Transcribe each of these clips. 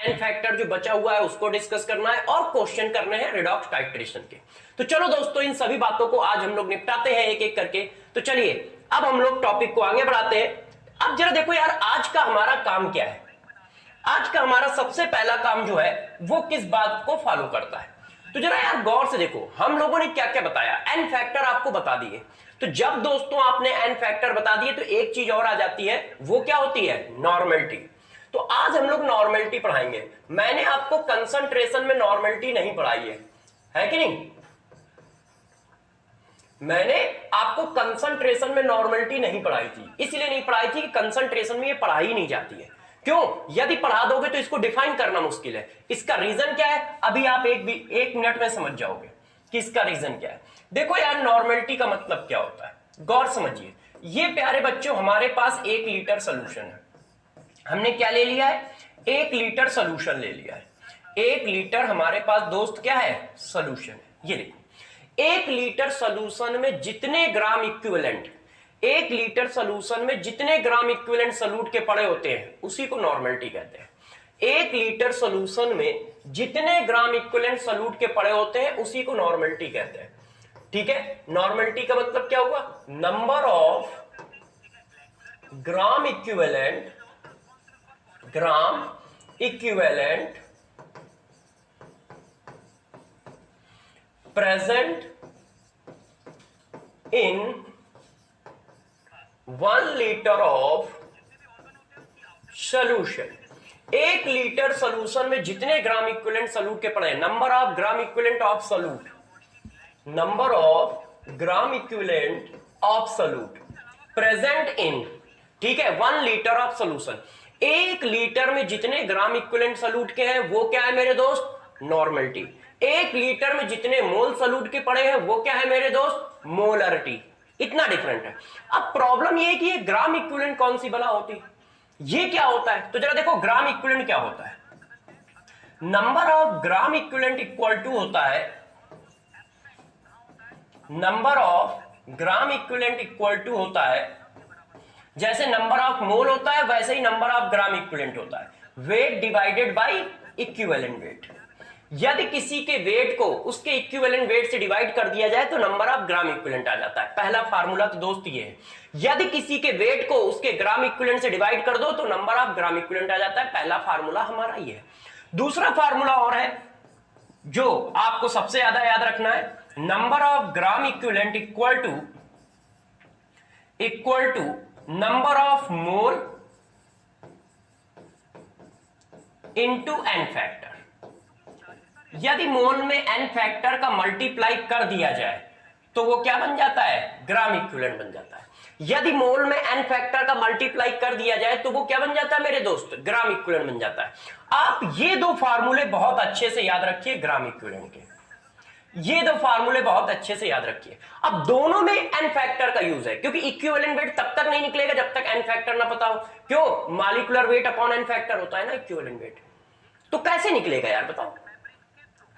N factor जो बचा हुआ है उसको डिस्कस करना है और क्वेश्चन करने हैं रिडॉक्स टाइट्रेशन के। तो चलो दोस्तों इन सभी बातों को आज हम लोग निपटाते हैं एक एक करके। तो चलिए अब हम लोग टॉपिक को आगे बढ़ाते हैं। अब जरा देखो यार आज का हमारा काम क्या है। आज का हमारा सबसे पहला काम जो है वो किस बात को फॉलो करता है। तो जरा यार गौर से देखो हम लोगों ने क्या क्या बताया। एन फैक्टर आपको बता दिए। तो जब दोस्तों आपने एन फैक्टर बता दिए तो एक चीज और आ जाती है, वो क्या होती है, नॉर्मलिटी। तो आज हम लोग नॉर्मलिटी पढ़ाएंगे। मैंने आपको कंसंट्रेशन में नॉर्मलिटी नहीं पढ़ाई है कि नहीं। मैंने आपको कंसंट्रेशन में नॉर्मलिटी नहीं पढ़ाई थी, इसलिए नहीं पढ़ाई थी कि कंसंट्रेशन में ये पढ़ाई नहीं जाती है। क्यों? यदि पढ़ा दोगे तो इसको डिफाइन करना मुश्किल है। इसका रीजन क्या है अभी आप एक मिनट में समझ जाओगे कि इसका रीजन क्या है। देखो यार नॉर्मलिटी का मतलब क्या होता है, गौर समझिए। ये प्यारे बच्चों हमारे पास 1 लीटर सोल्यूशन है। हमने क्या ले लिया है, 1 लीटर सोल्यूशन ले लिया है। 1 लीटर हमारे पास दोस्त क्या है, सोल्यूशन है। ये देखो 1 लीटर सोल्यूशन में जितने ग्राम इक्विवेलेंट 1 लीटर सोल्यूशन में जितने ग्राम इक्विवेलेंट सॉल्यूट के पड़े होते हैं उसी को नॉर्मलिटी कहते हैं। 1 लीटर सोल्यूशन में जितने ग्राम इक्विवेलेंट सॉल्यूट के पड़े होते हैं उसी को नॉर्मलिटी कहते हैं। ठीक है, नॉर्मलिटी का मतलब क्या हुआ, number of gram equivalent present in 1 litre of solution. 1 litre solution में जितने ग्राम इक्विवेलेंट सॉल्यूट के पड़े, number of gram equivalent of solute, number of gram equivalent of solute present in, ठीक है, 1 लीटर ऑफ सोल्यूशन। 1 लीटर में जितने gram equivalent solute के हैं वो क्या है मेरे दोस्त, नॉर्मलिटी। 1 लीटर में जितने मोल सॉल्यूट के पड़े हैं वो क्या है मेरे दोस्त, मोलरिटी। इतना डिफरेंट है। अब प्रॉब्लम ये है कि ये ग्राम इक्विवेलेंट कौन सी बला होती, ये क्या होता है। तो जरा देखो ग्राम इक्विवेलेंट क्या होता है, number of gram equivalent equal to होता है, number of gram equivalent equal to होता है, जैसे नंबर ऑफ मोल होता है वैसे ही नंबर ऑफ ग्राम इक्विवेलेंट होता है, weight divided by equivalent weight. यदि किसी के वेट को उसके इक्विवेलेंट वेट से डिवाइड कर दिया जाए तो नंबर ऑफ ग्राम इक्विवेलेंट आ जाता है। पहला फार्मूला तो दोस्त ये है, यदि किसी के वेट को उसके ग्राम इक्विवेलेंट से डिवाइड कर दो तो नंबर ऑफ ग्राम इक्विवेलेंट आ जाता है। पहला फार्मूला हमारा ये है। दूसरा फार्मूला और है जो आपको सबसे ज्यादा याद रखना है, number of gram equivalent equal to number of mole into n factor. यदि मोल में एन फैक्टर का मल्टीप्लाई कर दिया जाए तो वो क्या बन जाता है, ग्राम इक्विवेलेंट बन जाता है। यदि मोल में एन फैक्टर का मल्टीप्लाई कर दिया जाए तो वो क्या बन जाता है मेरे दोस्त, ग्राम इक्विवेलेंट बन जाता है। आप ये 2 फार्मूले बहुत अच्छे से याद रखिए ग्राम इक्विवेलेंट के, ये 2 फार्मूले बहुत अच्छे से याद रखिए। अब दोनों में एन फैक्टर का यूज है क्योंकि इक्विवेलेंट वेट तब तक नहीं निकलेगा जब तक एन फैक्टर ना पता हो। क्यों, molecular weight upon n factor होता है ना इक्विवेलेंट वेट। तो कैसे निकलेगा यार बताओ,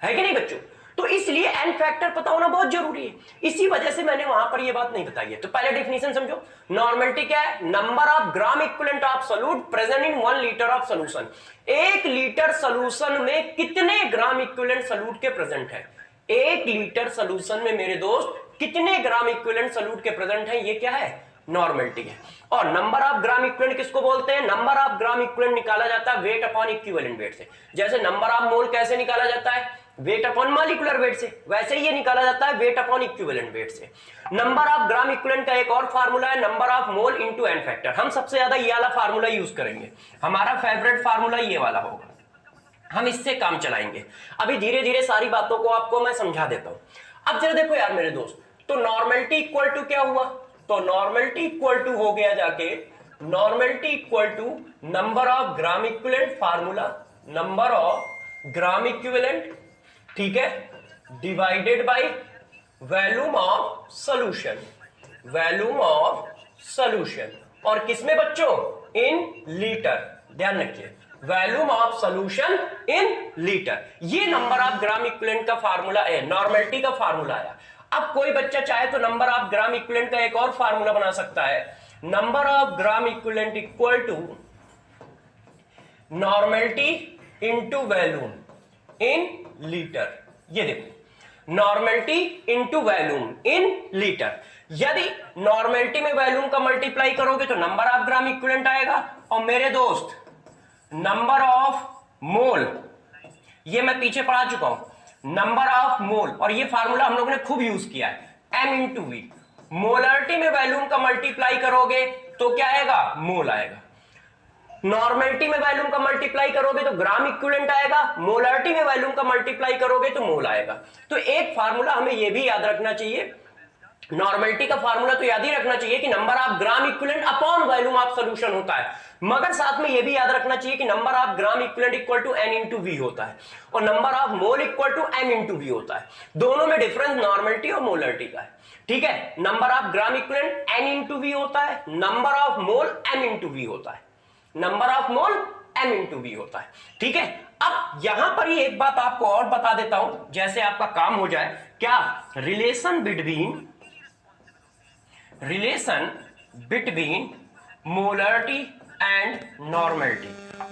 है कि नहीं बच्चों। तो इसलिए एन फैक्टर पता होना बहुत जरूरी है, इसी वजह से मैंने वहां पर यह बात नहीं बताई है। तो पहले डेफिनेशन समझो, नॉर्मलिटी क्या है, number of gram equivalent of solute present in 1 litre of solution. 1 litre solution में कितने ग्राम इक्विवेलेंट सॉल्यूट के प्रेजेंट है, 1 लीटर सॉल्यूशन में मेरे दोस्त कितने ग्राम इक्विवेलेंट सॉल्यूट के प्रेजेंट है, ये क्या है, नॉर्मलिटी है। और नंबर ऑफ ग्राम इक्विवेलेंट किसको बोलते हैं, नंबर ऑफ ग्राम इक्विवेलेंट निकाला जाता है वेट अपॉन इक्विवेलेंट वेट से। जैसे नंबर ऑफ मोल कैसे निकाला जाता है, वेट अपॉन मॉलिक्यूलर वेट से, वैसे ही ये निकाला जाता है वेट अपॉन इक्विवेलेंट वेट से। नंबर ऑफ ग्राम इक्विवेलेंट का एक और फार्मूला है, number of mole into n factor. हम सबसे ज्यादा ये वाला फार्मूला यूज करेंगे, हमारा फेवरेट फार्मूला ये वाला होगा, हम इससे काम चलाएंगे। अभी धीरे धीरे सारी बातों को आपको मैं समझा देता हूं। अब जरा देखो यार मेरे दोस्त, तो नॉर्मलिटी इक्वल टू क्या हुआ, तो नॉर्मलिटी इक्वल टू हो गया जाके, normality equal to number of gram equivalent, formula number of gram equivalent, ठीक है, divided by volume of solution, volume of solution. और किसमें बच्चों, इन लीटर, ध्यान रखिए, volume of solution in litre. ये नंबर ऑफ ग्राम इक्विवेलेंट का formula है, नॉर्मलिटी का फार्मूला आया। अब कोई बच्चा चाहे तो नंबर ऑफ ग्राम इक्विवेलेंट का एक और फार्मूला बना सकता है, number of gram equivalent equal to normality into volume in litre. ये देखो normality into volume in litre. यदि नॉर्मेलिटी में वैल्यूम का मल्टीप्लाई करोगे तो नंबर ऑफ ग्राम इक्विवेलेंट आएगा, और मेरे दोस्त नंबर ऑफ मोल, ये मैं पीछे पढ़ा चुका हूं, नंबर ऑफ मोल, और ये फार्मूला हम लोगों ने खूब यूज किया है, m इंटू वी। मोलरिटी में वैल्यूम का मल्टीप्लाई करोगे तो क्या आएगा, मोल आएगा। नॉर्मेलिटी में वैल्यूम का मल्टीप्लाई करोगे तो ग्राम इक्विवेलेंट आएगा, मोलरिटी में वैल्यूम का मल्टीप्लाई करोगे तो मोल आएगा। तो एक फार्मूला हमें यह भी याद रखना चाहिए, नॉर्मेलिटी का फार्मूला तो याद ही रखना चाहिए कि number of gram equivalent upon volume of solution होता है, मगर साथ में यह भी याद रखना चाहिए कि number of gram equivalent equal to n into V होता है, और number of mole equal to m into V होता है। दोनों में डिफरेंस नॉर्मेलिटी और मोलरिटी का है, ठीक है। Number of gram equivalent n into V होता है, number of mole m into V होता है, number of mole m into V होता है, ठीक है। अब यहां पर ही एक बात आपको और बता देता हूं, जैसे आपका काम हो जाए, क्या relation between molarity and normality.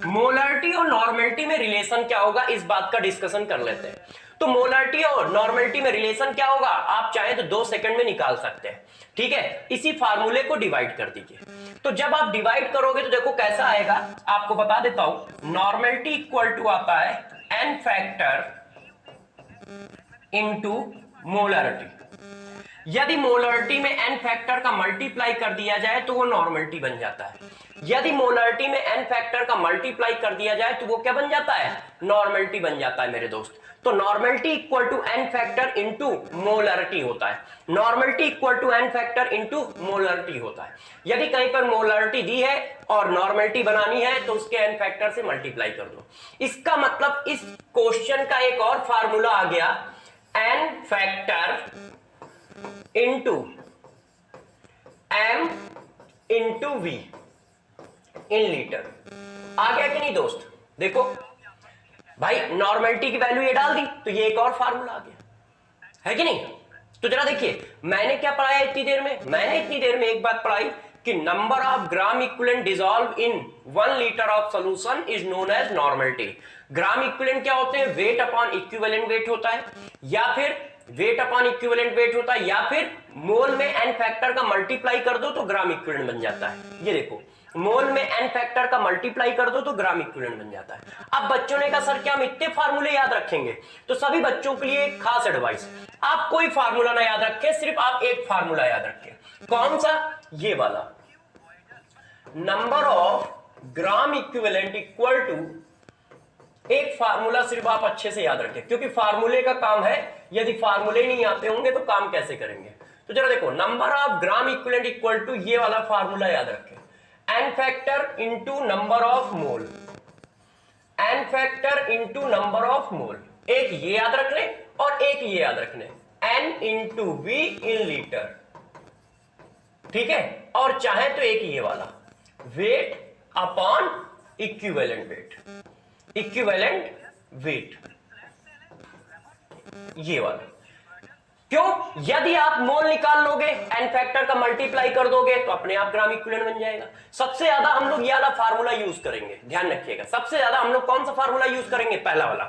Molarity और नॉर्मेलिटी में रिलेशन क्या होगा, इस बात का डिस्कशन कर लेते हैं। तो मोलरिटी और नॉर्मेलिटी में रिलेशन क्या होगा, आप चाहे तो 2 सेकंड में निकाल सकते हैं, ठीक है। इसी फार्मूले को डिवाइड कर दीजिए। तो जब आप डिवाइड करोगे तो देखो कैसा आएगा, आपको बता देता हूं। नॉर्मेलिटी इक्वल टू आता है n फैक्टर इंटू मोलरिटी। यदि मोलरिटी में n फैक्टर का मल्टीप्लाई कर दिया जाए तो वो नॉर्मेलिटी बन जाता है, यदि मोलरिटी में n फैक्टर का मल्टीप्लाई कर दिया जाए तो वो क्या बन जाता है, नॉर्मेलिटी बन जाता है मेरे दोस्त। तो normality equal to n factor into molarity होता है, normality equal to n factor into molarity होता है। यदि कहीं पर मोलरिटी दी है और नॉर्मेलिटी बनानी है तो उसके n फैक्टर से मल्टीप्लाई कर दो। इसका मतलब इस क्वेश्चन का एक और फार्मूला आ गया, n factor into m into v in litre. आ गया कि नहीं दोस्त, देखो भाई नॉर्मेलिटी की वैल्यू ये डाल दी तो ये एक और फार्मूला आ गया, है कि नहीं। तो जरा देखिए मैंने क्या पढ़ाया इतनी देर में, मैंने इतनी देर में एक बात पढ़ाई कि number of gram equivalent dissolve in 1 litre of solution is known as normality. Gram equivalent क्या होते हैं, वेट अपॉन इक्विवेलेंट वेट होता है, या फिर वेट अपॉन इक्विवेलेंट वेट होता है, या फिर मोल में n फैक्टर का मल्टीप्लाई कर दो तो ग्राम इक्विवेलेंट बन जाता है। ये देखो मोल में n फैक्टर का मल्टीप्लाई कर दो तो ग्राम इक्विवेलेंट बन जाता है। अब बच्चों ने कहा सर क्या हम इतने फार्मूले याद रखेंगे, तो सभी बच्चों के लिए एक खास एडवाइस, आप कोई फार्मूला ना याद रखें, सिर्फ आप एक फार्मूला याद रखें। कौन सा, ये वाला, number of gram equivalent equal to, एक फार्मूला सिर्फ आप अच्छे से याद रखें, क्योंकि फार्मूले का काम है, यदि फार्मूले नहीं आते होंगे तो काम कैसे करेंगे। तो जरा देखो number of gram equivalent equal to, ये वाला फार्मूला याद रखें, n factor into number of mole, n factor into number of mole. एक ये याद रख ले और एक ये याद रख ले, n into V in litre, ठीक है। और चाहे तो एक ये वाला, weight upon equivalent weight, equivalent weight, ये वाला। क्यों, यदि आप मोल निकाल लोगे n फैक्टर का मल्टीप्लाई कर दोगे तो अपने आप ग्राम इक्विवेलेंट बन जाएगा। सबसे ज्यादा हम लोग ये वाला फार्मूला यूज करेंगे, ध्यान रखिएगा, सबसे ज्यादा हम लोग कौन सा फार्मूला यूज करेंगे, पहला वाला।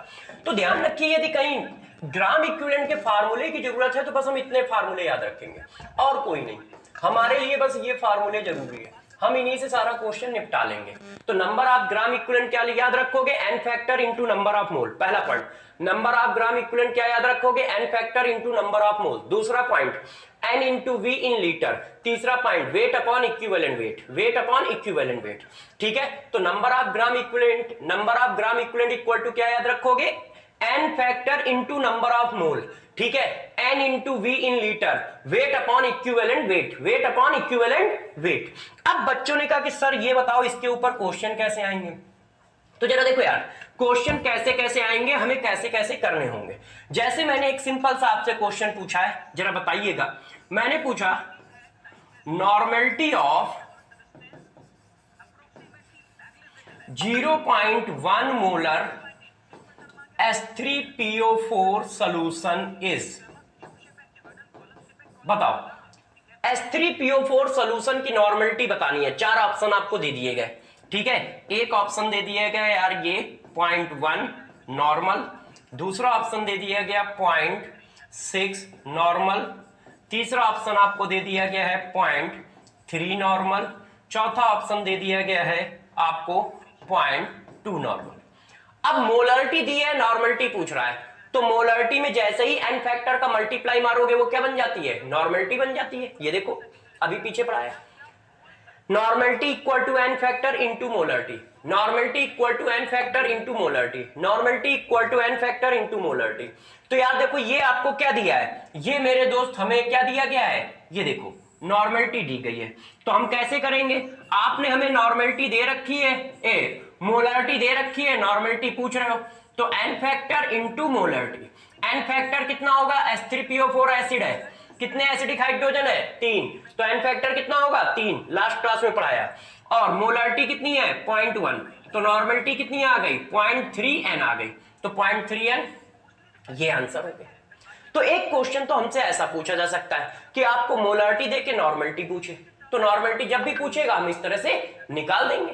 तो ध्यान रखिए यदि कहीं ग्राम इक्विवेलेंट के फार्मूले की जरूरत है तो बस हम इतने फार्मूले याद रखेंगे और कोई नहीं, हमारे लिए बस ये फार्मूले जरूरी है, हम इन्हीं से सारा क्वेश्चन निपटा लेंगे। तो नंबर ऑफ ग्राम इक्विवेलेंट क्या याद रखोगे, n factor into number of mole, पहला point. Number of gram equivalent क्या याद रखोगे, n factor into number of mole, दूसरा point n into V in litre, तीसरा point weight upon equivalent weight, weight upon equivalent weight, ठीक है। तो number of gram equivalent, number of gram equivalent equal to क्या याद रखोगे, n factor into number of mole, ठीक है, n into V in litre, wait upon equivalent weight, weight upon equivalent wait. अब बच्चों ने कहा कि सर ये बताओ इसके ऊपर क्वेश्चन कैसे आएंगे, तो जरा देखो यार क्वेश्चन कैसे कैसे आएंगे, हमें कैसे कैसे करने होंगे। जैसे मैंने एक सिंपल सा आपसे क्वेश्चन पूछा है, जरा बताइएगा, मैंने पूछा normality of 0.1 molar H3PO4 solution is, बताओ H3PO4 सॉल्यूशन की नॉर्मेलिटी बतानी है। 4 ऑप्शन आपको दे दिए गए, ठीक है। एक ऑप्शन दे दिया गया यार ये 0.1 नॉर्मल, दूसरा ऑप्शन दे दिया गया 0.6 नॉर्मल, तीसरा ऑप्शन आपको दे दिया गया है 0.3 नॉर्मल, चौथा ऑप्शन दे दिया गया है आपको 0.2 नॉर्मल। अब मोलरिटी दी है, नॉर्मलिटी पूछ रहा है, तो मोलरिटी में जैसे ही एन फैक्टर का मल्टीप्लाई मारोगे वो क्या बन जाती है, नॉर्मलिटी बन जाती है। ये देखो अभी पीछे पढ़ाया, normality equal to n factor into molarity, normality equal to n factor into molarity, normality equal to n factor into molarity. तो यार देखो ये आपको क्या दिया है, ये मेरे दोस्त हमें क्या दिया गया है, ये देखो नॉर्मलिटी दी गई है। तो हम कैसे करेंगे, आपने हमें नॉर्मलिटी दे रखी है, मोलरिटी दे रखी है, नॉर्मलिटी पूछ रहे हो, तो n factor into molarity. N factor कितना होगा, H3PO4 एसिड है, कितने एसिडिक हाइड्रोजन है, 3, तो एन फैक्टर कितना होगा 3, लास्ट क्लास में पढ़ाया। और मोलरिटी कितनी है 0.1, तो नॉर्मलिटी कितनी आ गई 0.3n आ गई, तो 0.3n ये आंसर हो गया। तो एक क्वेश्चन तो हमसे ऐसा पूछा जा सकता है कि आपको मोलरिटी देके नॉर्मलिटी पूछे, तो नॉर्मलिटी जब भी पूछेगा हम इस तरह से निकाल देंगे,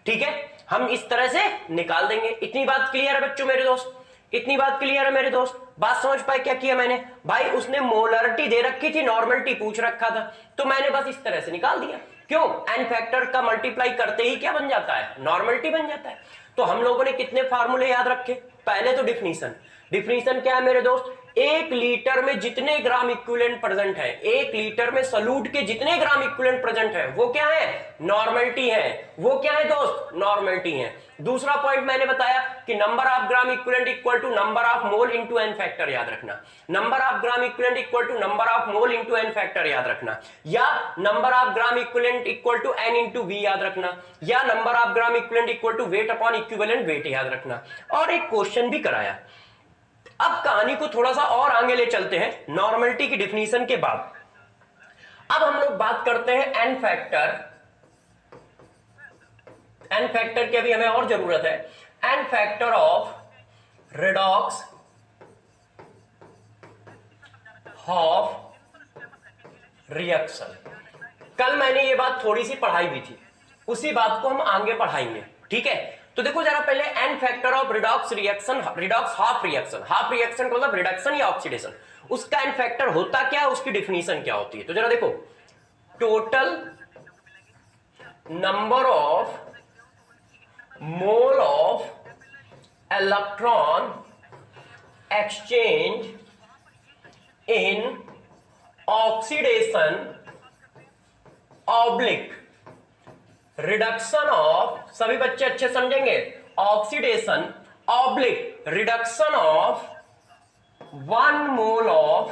ठीक है, हम इस तरह से निकाल देंगे। इतनी बात क्लियर है बच्चों मेरे दोस्त, इतनी बात क्लियर है मेरे दोस्त, बात समझ पाए क्या किया मैंने, भाई उसने मोलरिटी दे रखी थी, नॉर्मलिटी पूछ रखा था, तो मैंने बस इस तरह से निकाल दिया। क्यों, एन फैक्टर का मल्टीप्लाई करते ही क्या बन जाता है, नॉर्मलिटी बन जाता है। तो हम लोगों ने कितने फार्मूले याद रखे, पहले तो डिफिनीशन, डिफिनीशन क्या है मेरे दोस्त, 1 लीटर में जितने ग्राम इक्विवेलेंट प्रेजेंट है, 1 लीटर में सॉल्यूट के जितने ग्राम इक्विवेलेंट प्रेजेंट है वो क्या है, नॉर्मलिटी है, वो क्या है दोस्त, नॉर्मलिटी है। दूसरा पॉइंट मैंने बताया कि number of gram equivalent equal to number of mole into n factor, याद रखना, number of gram equivalent equal to number of mole into n factor याद रखना, या number of gram equivalent equal to n into V याद रखना, या number of gram equivalent equal to weight upon equivalent weight याद रखना। और एक क्वेश्चन भी कराया। अब कहानी को थोड़ा सा और आगे ले चलते हैं, नॉर्मलिटी की डिफिनीशन के बाद अब हम लोग बात करते हैं एन फैक्टर, एन फैक्टर की अभी हमें और जरूरत है, n factor of redox of reaction. कल मैंने ये बात थोड़ी सी पढ़ाई भी थी, उसी बात को हम आगे पढ़ाएंगे, ठीक है। तो देखो जरा पहले n factor of redox reaction, redox half reaction, half reaction मतलब रिडक्शन या ऑक्सीडेशन, उसका एन फैक्टर होता क्या है, उसकी डिफिनीशन क्या होती है। तो जरा देखो, total number of mole of electron exchange in oxidation oblique reduction of, सभी बच्चे अच्छे समझेंगे, oxidation oblique reduction of 1 mole of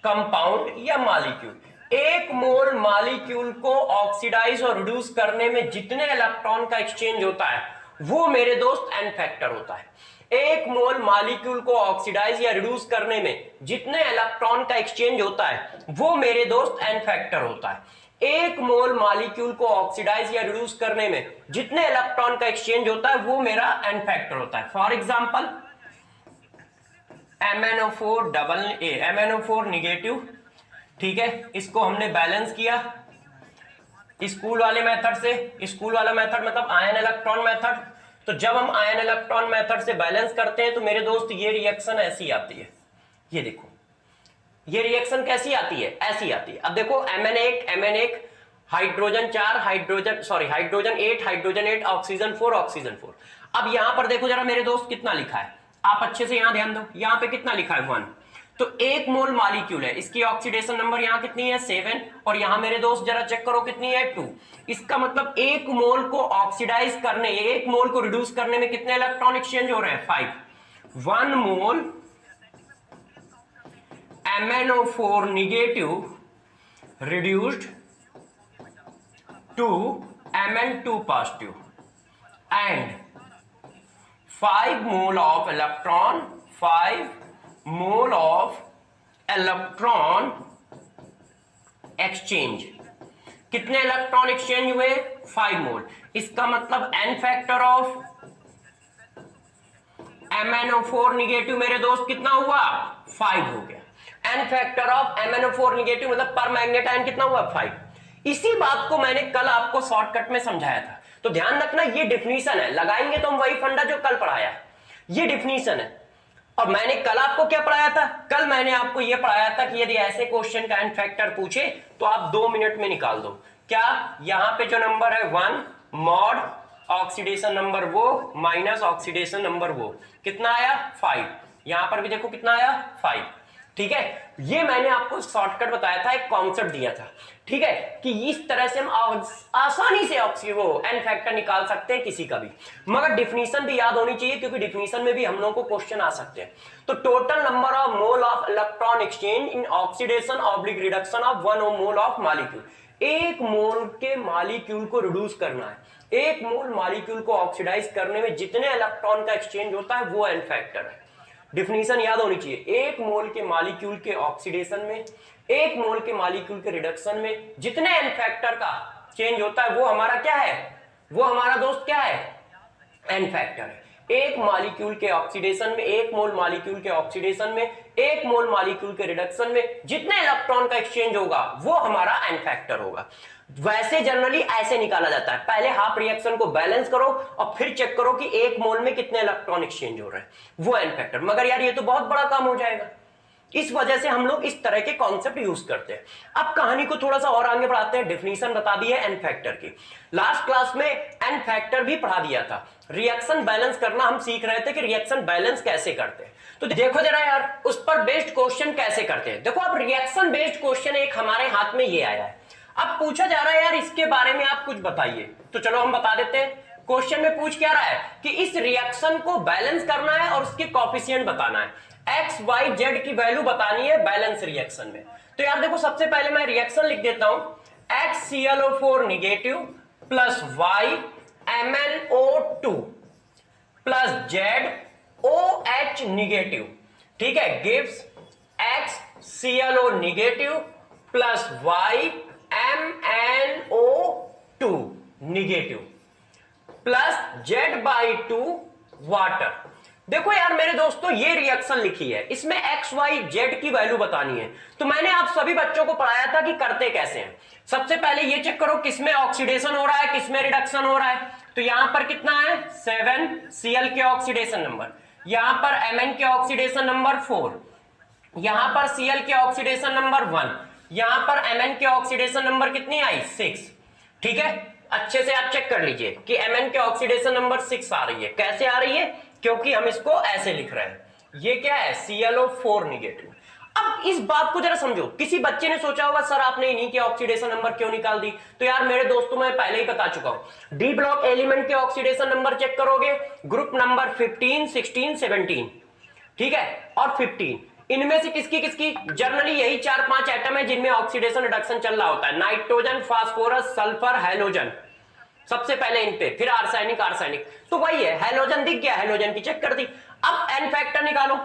compound या मॉलिक्यूल। 1 मोल मॉलिक्यूल को ऑक्सीडाइज और रिड्यूस करने में जितने इलेक्ट्रॉन का एक्सचेंज होता है वो मेरे दोस्त एन फैक्टर होता है। 1 मोल मॉलिक्यूल को ऑक्सीडाइज या रिड्यूस करने में जितने इलेक्ट्रॉन का एक्सचेंज होता है वो मेरे दोस्त एन फैक्टर होता है। 1 मोल मॉलिक्यूल को ऑक्सीडाइज या रिड्यूस करने में जितने इलेक्ट्रॉन का एक्सचेंज होता है वो मेरा एन फैक्टर होता है। For example MnO4 double A, MnO4 negative, ठीक है, इसको हमने बैलेंस किया स्कूल वाले मेथड से, स्कूल वाला मेथड मतलब आयन इलेक्ट्रॉन मेथड। तो जब हम आयन इलेक्ट्रॉन मेथड से बैलेंस करते हैं तो मेरे दोस्त ये रिएक्शन ऐसी आती है, ये देखो ये रिएक्शन कैसी आती है, ऐसी आती है। अब देखो MN1 hydrogen 4 hydrogen hydrogen 8 oxygen 4। अब यहां पर देखो जरा मेरे दोस्त कितना लिखा है, आप अच्छे से यहां ध्यान दो, यहां पे कितना लिखा है 1, तो 1 मोल मॉलिक्यूल है, इसकी ऑक्सीडेशन नंबर यहां कितनी है 7, और यहां मेरे दोस्त जरा चेक करो कितनी है 2। इसका मतलब 1 मोल को ऑक्सीडाइज करने, 1 मोल को रिड्यूस करने में कितने इलेक्ट्रॉन एक्सचेंज हो रहे हैं 5। 1 मोल MnO4 negative reduced to Mn2 positive and 5 mole of electron, 5 mole of electron exchange। कितने इलेक्ट्रॉन एक्सचेंज हुए 5 मोल। इसका मतलब N factor of MnO4 negative मेरे दोस्त कितना हुआ 5 हो गया। N factor of MnO4 negative मतलब पर मैग्नेट आयन कितना हुआ 5। इसी बात को मैंने कल आपको शॉर्टकट में समझाया था। तो ध्यान रखना ये डिफिनीशन है, लगाएंगे तो हम वही फंडा जो कल पढ़ाया है, ये डिफिनीशन है। और मैंने कल आपको क्या पढ़ाया था? कल मैंने आपको यह पढ़ाया था कि यदि ऐसे क्वेश्चन का एन फैक्टर पूछे तो आप 2 मिनट में निकाल दो। क्या? यहां पे जो नंबर है 1 मॉड ऑक्सीडेशन नंबर वो माइनस ऑक्सीडेशन नंबर वो, कितना आया 5। यहां पर भी देखो कितना आया 5। ठीक है, ये मैंने आपको शॉर्टकट बताया था, एक कॉन्सेप्ट दिया था। ठीक है, कि इस तरह से हम आसानी से वो एन फैक्टर निकाल सकते हैं किसी का भी, मगर डिफिनीशन भी याद होनी चाहिए, क्योंकि डिफिनीशन में भी हम लोगों को क्वेश्चन आ सकते हैं। तो total number of mole of electron exchange in oxidation oblique reduction of 1 mole of molecule, एक मोल के मॉलिक्यूल को रिड्यूस करना है, एक मोल मॉलिक्यूल को ऑक्सीडाइज करने में जितने इलेक्ट्रॉन का एक्सचेंज होता है वो एन फैक्टर है। डिफिनीशन याद होनी चाहिए, एक मोल के मॉलिक्यूल के ऑक्सीडेशन में, एक मोल के मॉलिक्यूल के रिडक्शन में जितने एन फैक्टर का चेंज होता है वो हमारा क्या है? वो हमारा दोस्त क्या है? एन फैक्टर है। एक मॉलिक्यूल के ऑक्सीडेशन में, एक मोल मॉलिक्यूल के ऑक्सीडेशन में, एक मोल मॉलिक्यूल के रिडक्शन में जितने इलेक्ट्रॉन का एक्सचेंज होगा वो हमारा एन फैक्टर होगा। वैसे जनरली ऐसे निकाला जाता है, पहले हाफ रिएक्शन को बैलेंस करो और फिर चेक करो कि एक मोल में कितने इलेक्ट्रॉन एक्सचेंज हो रहे हैं, वो एन फैक्टर। मगर यार ये तो बहुत बड़ा काम हो जाएगा, इस वजह से हम लोग इस तरह के कॉन्सेप्ट यूज करते हैं। अब कहानी को थोड़ा सा और आगे बढ़ाते हैं, डेफिनेशन बता दी है एन फैक्टर की। लास्ट क्लास में एन फैक्टर भी पढ़ा दिया था, रिएक्शन बैलेंस करना हम सीख रहे थे कि रिएक्शन बैलेंस कैसे करते हैं। तो देखो जरा यार उस पर बेस्ड क्वेश्चन कैसे करते हैं। देखो अब रिएक्शन बेस्ड क्वेश्चन एक हमारे हाथ में ये आया है, अब पूछा जा रहा है यार इसके बारे में आप कुछ बताइए। तो चलो हम बता देते हैं। क्वेश्चन में पूछ क्या रहा है कि इस रिएक्शन को बैलेंस करना है और उसके कोफिशिएंट बताना है, एक्स वाई जेड की वैल्यू बतानी है बैलेंस रिएक्शन में। तो यार देखो सबसे पहले मैं रिएक्शन लिख देता हूं, XClO4 negative plus Y MnO2 plus ZOH negative, ठीक है, gives XClO negative plus Y MnO2 negative plus Z/2 water. देखो यार मेरे दोस्तों ये रिएक्शन लिखी है, इसमें एक्स वाई जेड की वैल्यू बतानी है। तो मैंने आप सभी बच्चों को पढ़ाया था कि करते कैसे हैं। सबसे पहले ये चेक करो किसमें ऑक्सीडेशन हो रहा है, किसमें रिडक्शन हो रहा है। तो यहां पर कितना है 7 Cl के ऑक्सीडेशन नंबर, यहां पर Mn के ऑक्सीडेशन नंबर 4, यहां पर Cl के ऑक्सीडेशन नंबर 1, यहां पर Mn के ऑक्सीडेशन नंबर कितनी आई 6। ठीक है, अच्छे से आप चेक कर लीजिए कि Mn के ऑक्सीडेशन नंबर 6 आ रही है। कैसे आ रही है? क्योंकि हम इसको ऐसे लिख रहे हैं, ये क्या है ClO4 निगेटिव। अब इस बात को जरा समझो, किसी बच्चे ने सोचा होगा सर आपने इन्हीं के ऑक्सीडेशन नंबर क्यों निकाल दी। तो यार मेरे दोस्तों मैं पहले ही बता चुका हूं, डी ब्लॉक एलिमेंट के ऑक्सीडेशन नंबर चेक करोगे, ग्रुप नंबर 15 16 17, ठीक है, और 15, इनमें से किसकी किसकी जनरली यही 4-5 एटम है जिनमें ऑक्सीडेशन रिडक्शन चल रहा होता है, नाइट्रोजन, फास्फोरस, सल्फर, हैलोजन, सबसे पहले इन पे, फिर आर्सेनिक आर्सेनिक। तो वही है, हैलोजन दिख गया, हैलोजन की चेक कर दी। अब एन फैक्टर निकालो।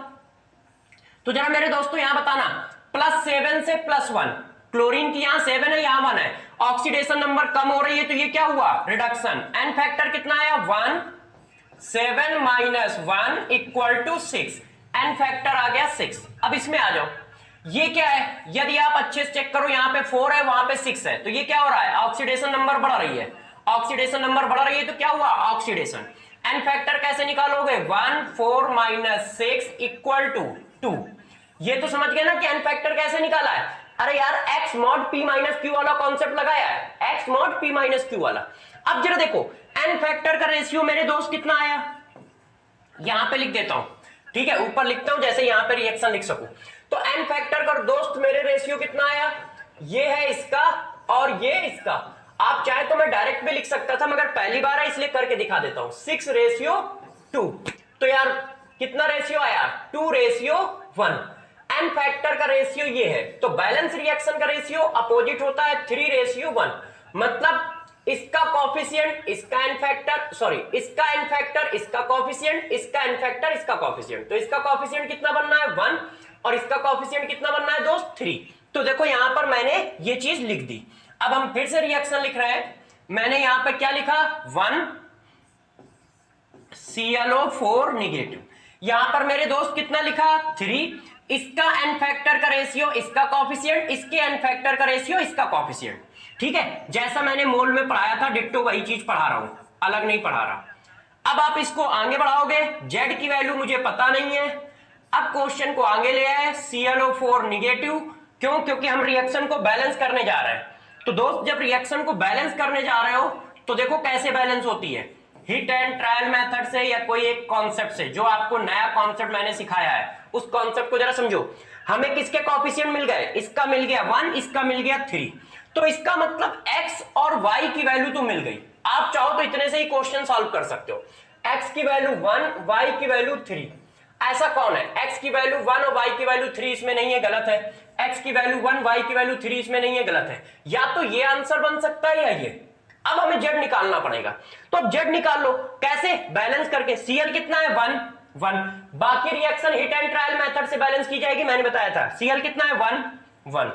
तो जरा मेरे दोस्तों यहां बताना, +7 से +1, क्लोरीन की यहां 7 है यहां 1 है, ऑक्सीडेशन नंबर कम हो रही है तो ये क्या हुआ रिडक्शन। एन फैक्टर कितना आया 1, 7 - 1 = 6, एन फैक्टर आ गया 6। अब इसमें आ जाओ, ये क्या है, यदि आप अच्छे से चेक करो यहां पे 4 है वहां पे 6 है, तो ये क्या हो रहा है ऑक्सीडेशन नंबर बढ़ रही है, ऑक्सीडेशन नंबर बढ़ रही है तो क्या हुआ ऑक्सीडेशन। एन फैक्टर कैसे निकालोगे 1 4 - 6 = 2। ये तो समझ गए ना कि एन फैक्टर कैसे निकाला है। अरे यार x mod p - q वाला कॉन्सेप्ट लगाया है, x mod p - q वाला। अब जरा देखो एन फैक्टर का रेशियो मेरे दोस्त कितना आया, यहां पे लिख देता हूं, ठीक है, ऊपर लिखता हूं जैसे यहां पे रिएक्शन लिख सकूं। तो एन फैक्टर का दोस्त मेरे रेशियो कितना आया, ये है इसका और ये इसका। आप चाहे तो मैं डायरेक्ट भी लिख सकता था मगर पहली बार है इसलिए करके दिखा देता हूं, 6:2। तो यार कितना रेशियो आया 2:1। एन फैक्टर का रेशियो ये है, तो बैलेंस रिएक्शन का रेशियो अपोजिट होता है 3:1, मतलब इसका कॉफिशिएंट इसका एन फैक्टर, सॉरी इसका एन फैक्टर इसका कॉफिशिएंट, इसका एन फैक्टर इसका कॉफिशिएंट। तो इसका कॉफिशिएंट कितना बनना है 1 और इसका कॉफिशिएंट कितना बनना है दोस्त 3। तो देखो यहां पर मैंने ये चीज लिख दी। अब हम फिर से रिएक्शन लिख रहे हैं, मैंने यहां पर क्या लिखा 1 ClO4 निगेटिव, यहां पर मेरे दोस्त कितना लिखा 3, इसका एन फैक्टर का रेशियो इसका कॉफिशिएंट, इसके एन फैक्टर का रेशियो इसका कॉफिशिएंट। ठीक है, जैसा मैंने मोल में पढ़ाया था डिट्टो वही चीज पढ़ा रहा हूं। अलग नहीं पढ़ा रहा। अब आप इसको आगे बढ़ाओगे, Z की वैल्यू मुझे पता नहीं है। अब क्वेश्चन को आगे ले आए, ClO4 निगेटिव, क्यों? क्योंकि हम रिएक्शन को बैलेंस करने जा रहे हैं। तो दोस्त जब रिएक्शन को बैलेंस करने जा रहे हो तो देखो कैसे बैलेंस होती है, हिट एंड ट्रायल मेथड से या कोई एक कॉन्सेप्ट से, जो आपको नया कॉन्सेप्ट मैंने सिखाया है उस कॉन्सेप्ट को जरा समझो। हमें किसके कोएफिशिएंट मिल गए? इसका मिल गया 1, इसका मिल गया 3, तो इसका मतलब x और y की वैल्यू तो मिल गई। आप चाहो तो इतने से ही क्वेश्चन सॉल्व कर सकते हो। x की वैल्यू 1, y की वैल्यू 3। ऐसा कौन है x की वैल्यू 1 और y की वैल्यू 3 इसमें नहीं है, गलत है। x की वैल्यू 1, y की वैल्यू 3 इसमें नहीं है, गलत है। या तो ये आंसर बन सकता है या ये। अब हमें z निकालना पड़ेगा, तो अब z निकाल लो। कैसे? बैलेंस करके। Cl कितना है? 1। बाकी reaction hit and trial method से बैलेंस की जाएगी, मैंने बताया था। Cl कितना है? 1।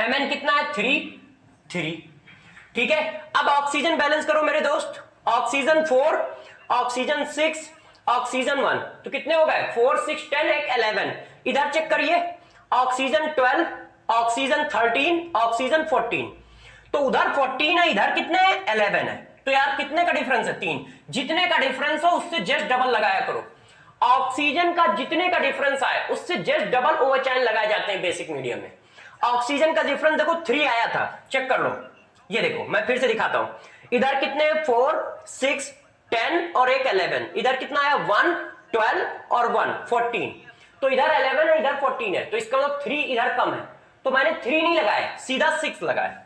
Mn कितना है? 3। ठीक है। अब ऑक्सीजन बैलेंस करो मेरे दोस्त। ऑक्सीजन 4, ऑक्सीजन 6, ऑक्सीजन 1, तो कितने हो गए? 4, 6, 10, एक 11। इधर चेक करिए, ऑक्सीजन 12, ऑक्सीजन 13, ऑक्सीजन 14। तो उधर 14 है, इधर कितने है? 11 है। तो यार कितने का डिफरेंस है? 3। जितने का डिफरेंस हो उससे जस्ट डबल लगाया करो। ऑक्सीजन का जितने का डिफरेंस आए उससे जस्ट डबल ओवरचाइन लगाए जाते हैं बेसिक मीडियम में। ऑक्सीजन का डिफरेंस देखो 3 आया था, चेक कर लो। ये देखो मैं फिर से दिखाता हूं। इधर कितने? 4, 6, 10 और एक 11। इधर कितना आया? 1, 12 और 1, 14। तो इधर 11 है, इधर 14 है, तो इसका मतलब 3 इधर कम है, तो मैंने 3 नहीं लगाया, सीधा 6 लगाया।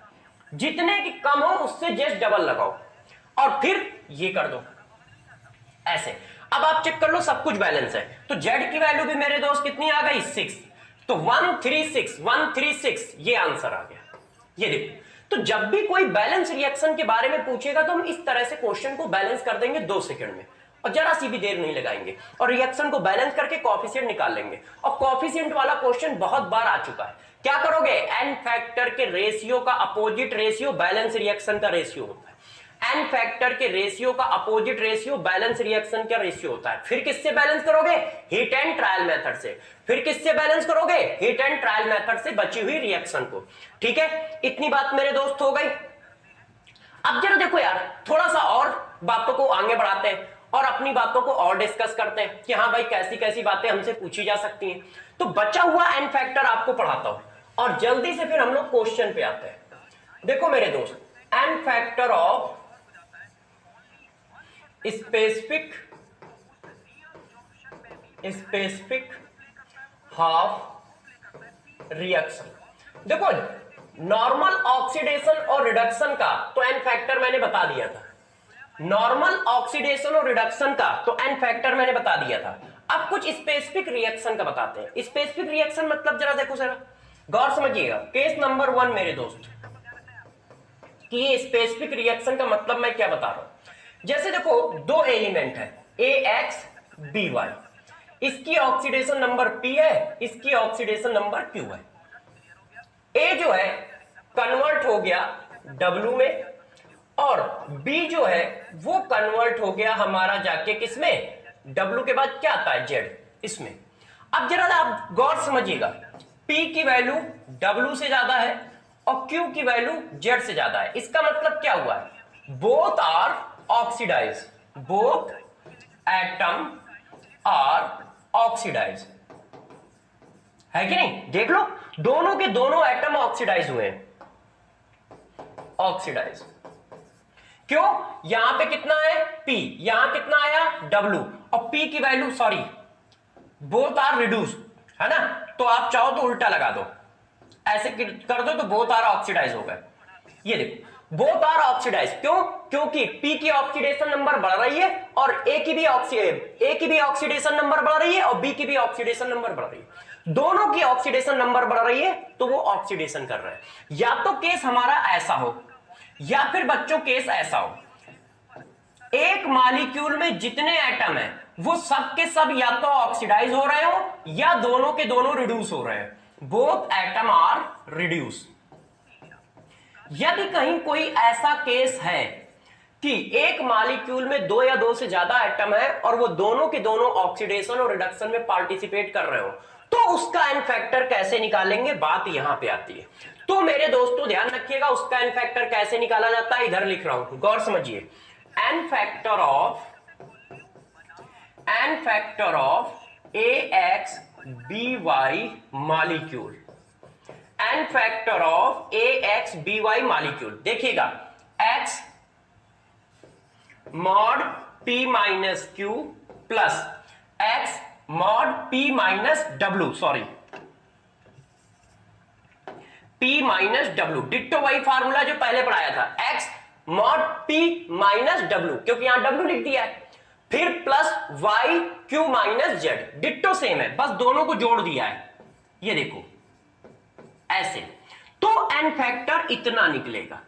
जितने की कम हो उससे जस्ट डबल लगाओ और फिर ये कर दो ऐसे। अब आप चेक कर लो, सब कुछ बैलेंस है। तो Z की वैल्यू भी मेरे दोस्त कितनी आ गई? 6। तो 136 ये आंसर आ गया। ये देखो, तो जब भी कोई बैलेंस रिएक्शन के बारे में पूछेगा तो हम इस तरह से क्वेश्चन को बैलेंस कर देंगे 2 सेकंड में, और जरा सी भी देर नहीं लगाएंगे, और रिएक्शन को बैलेंस करके कोएफिशिएंट निकाल लेंगे। और कोएफिशिएंट वाला क्वेश्चन बहुत बार आ चुका है। क्या करोगे? एन फैक्टर के रेशियो का अपोजिट रेशियो बैलेंस रिएक्शन का रेशियो होता है। एन फैक्टर के रेशियो का अपोजिट रेशियो बैलेंस रिएक्शन का रेशियो होता है। फिर किससे बैलेंस करोगे? हिट एंड ट्रायल मेथड से। फिर किससे बैलेंस करोगे? हिट एंड ट्रायल मेथड से बची हुई रिएक्शन को। ठीक है, इतनी बात मेरे दोस्त हो गई। अब जरा देखो यार, थोड़ा सा और बातों को आगे बढ़ाते हैं और अपनी बातों को और डिस्कस करते हैं कि हाँ भाई कैसी कैसी बातें हमसे पूछी जा सकती हैं। तो बचा हुआ एन फैक्टर आपको पढ़ाता हूं और जल्दी से फिर हम लोग क्वेश्चन पे आते हैं। देखो मेरे दोस्त, n factor of specific half reaction. देखो नॉर्मल ऑक्सीडेशन और रिडक्शन का तो एन फैक्टर मैंने बता दिया था। नॉर्मल ऑक्सीडेशन और रिडक्शन का तो एन फैक्टर मैंने बता दिया था। अब कुछ स्पेसिफिक रिएक्शन का बताते हैं। स्पेसिफिक रिएक्शन मतलब जरा देखो, जरा गौर समझिएगा। केस नंबर 1 मेरे दोस्त, कि ये स्पेसिफिक रिएक्शन का मतलब मैं क्या बता रहा हूं। जैसे देखो 2 एलिमेंट है AX BY, इसकी ऑक्सीडेशन नंबर P है, इसकी ऑक्सीडेशन नंबर Q है। A जो है कन्वर्ट हो गया W में और B जो है वो कन्वर्ट हो गया हमारा जाके किसमें? W के बाद क्या आता है? Z, इसमें। अब जरा आप गौर समझिएगा, P की वैल्यू W से ज्यादा है और Q की वैल्यू Z से ज्यादा है। इसका मतलब क्या हुआ है? Both are oxidise, both atom are oxidise, है कि नहीं? देख लो, दोनों के दोनों एटम ऑक्सीडाइज हुए हैं, ऑक्सीडाइज। क्यों? यहां पे कितना है? P, यहां कितना आया? W, और P की value, sorry, both are reduce, है ना? तो आप चाहो तो उल्टा लगा दो, ऐसे कर दो तो बोथ आर ऑक्सीडाइज हो गए। ये देखो बोथ आर ऑक्सीडाइज, क्यों? क्योंकि P की ऑक्सीडेशन नंबर बढ़ रही है और A की भी ऑक्सीडेशन नंबर बढ़ रही है और B की भी ऑक्सीडेशन नंबर बढ़ रही है। दोनों की ऑक्सीडेशन नंबर बढ़ रही है तो वो ऑक्सीडेशन कर रहे हैं। या तो केस हमारा ऐसा हो या फिर बच्चों केस ऐसा हो, एक मॉलिक्यूल में जितने एटम है वो सब के सब या तो ऑक्सीडाइज हो रहे हो या दोनों के दोनों रिड्यूस हो रहे हैं। Both atom are reduce. यदि कहीं कोई ऐसा केस है कि एक मॉलिक्यूल में 2 या 2 से ज्यादा एटम है और वो दोनों के दोनों ऑक्सीडेशन और रिडक्शन में पार्टिसिपेट कर रहे हो, तो उसका एन फैक्टर कैसे निकालेंगे? बात यहां पे आती है। तो मेरे दोस्तों ध्यान रखिएगा, उसका एन फैक्टर कैसे निकाला जाता है, इधर लिख रहा हूं, गौर समझिए। n factor of ax by molecule, n factor of ax by molecule. देखिएगा x mod p minus q plus x mod p minus w, sorry p minus w, ditto वही फार्मूला जो पहले पढ़ाया था, x mod p minus w, क्योंकि यहां w लिख दिया है, फिर plus y q minus z, ditto same है, बस दोनों को जोड़ दिया है। ये देखो ऐसे, तो n फैक्टर इतना निकलेगा।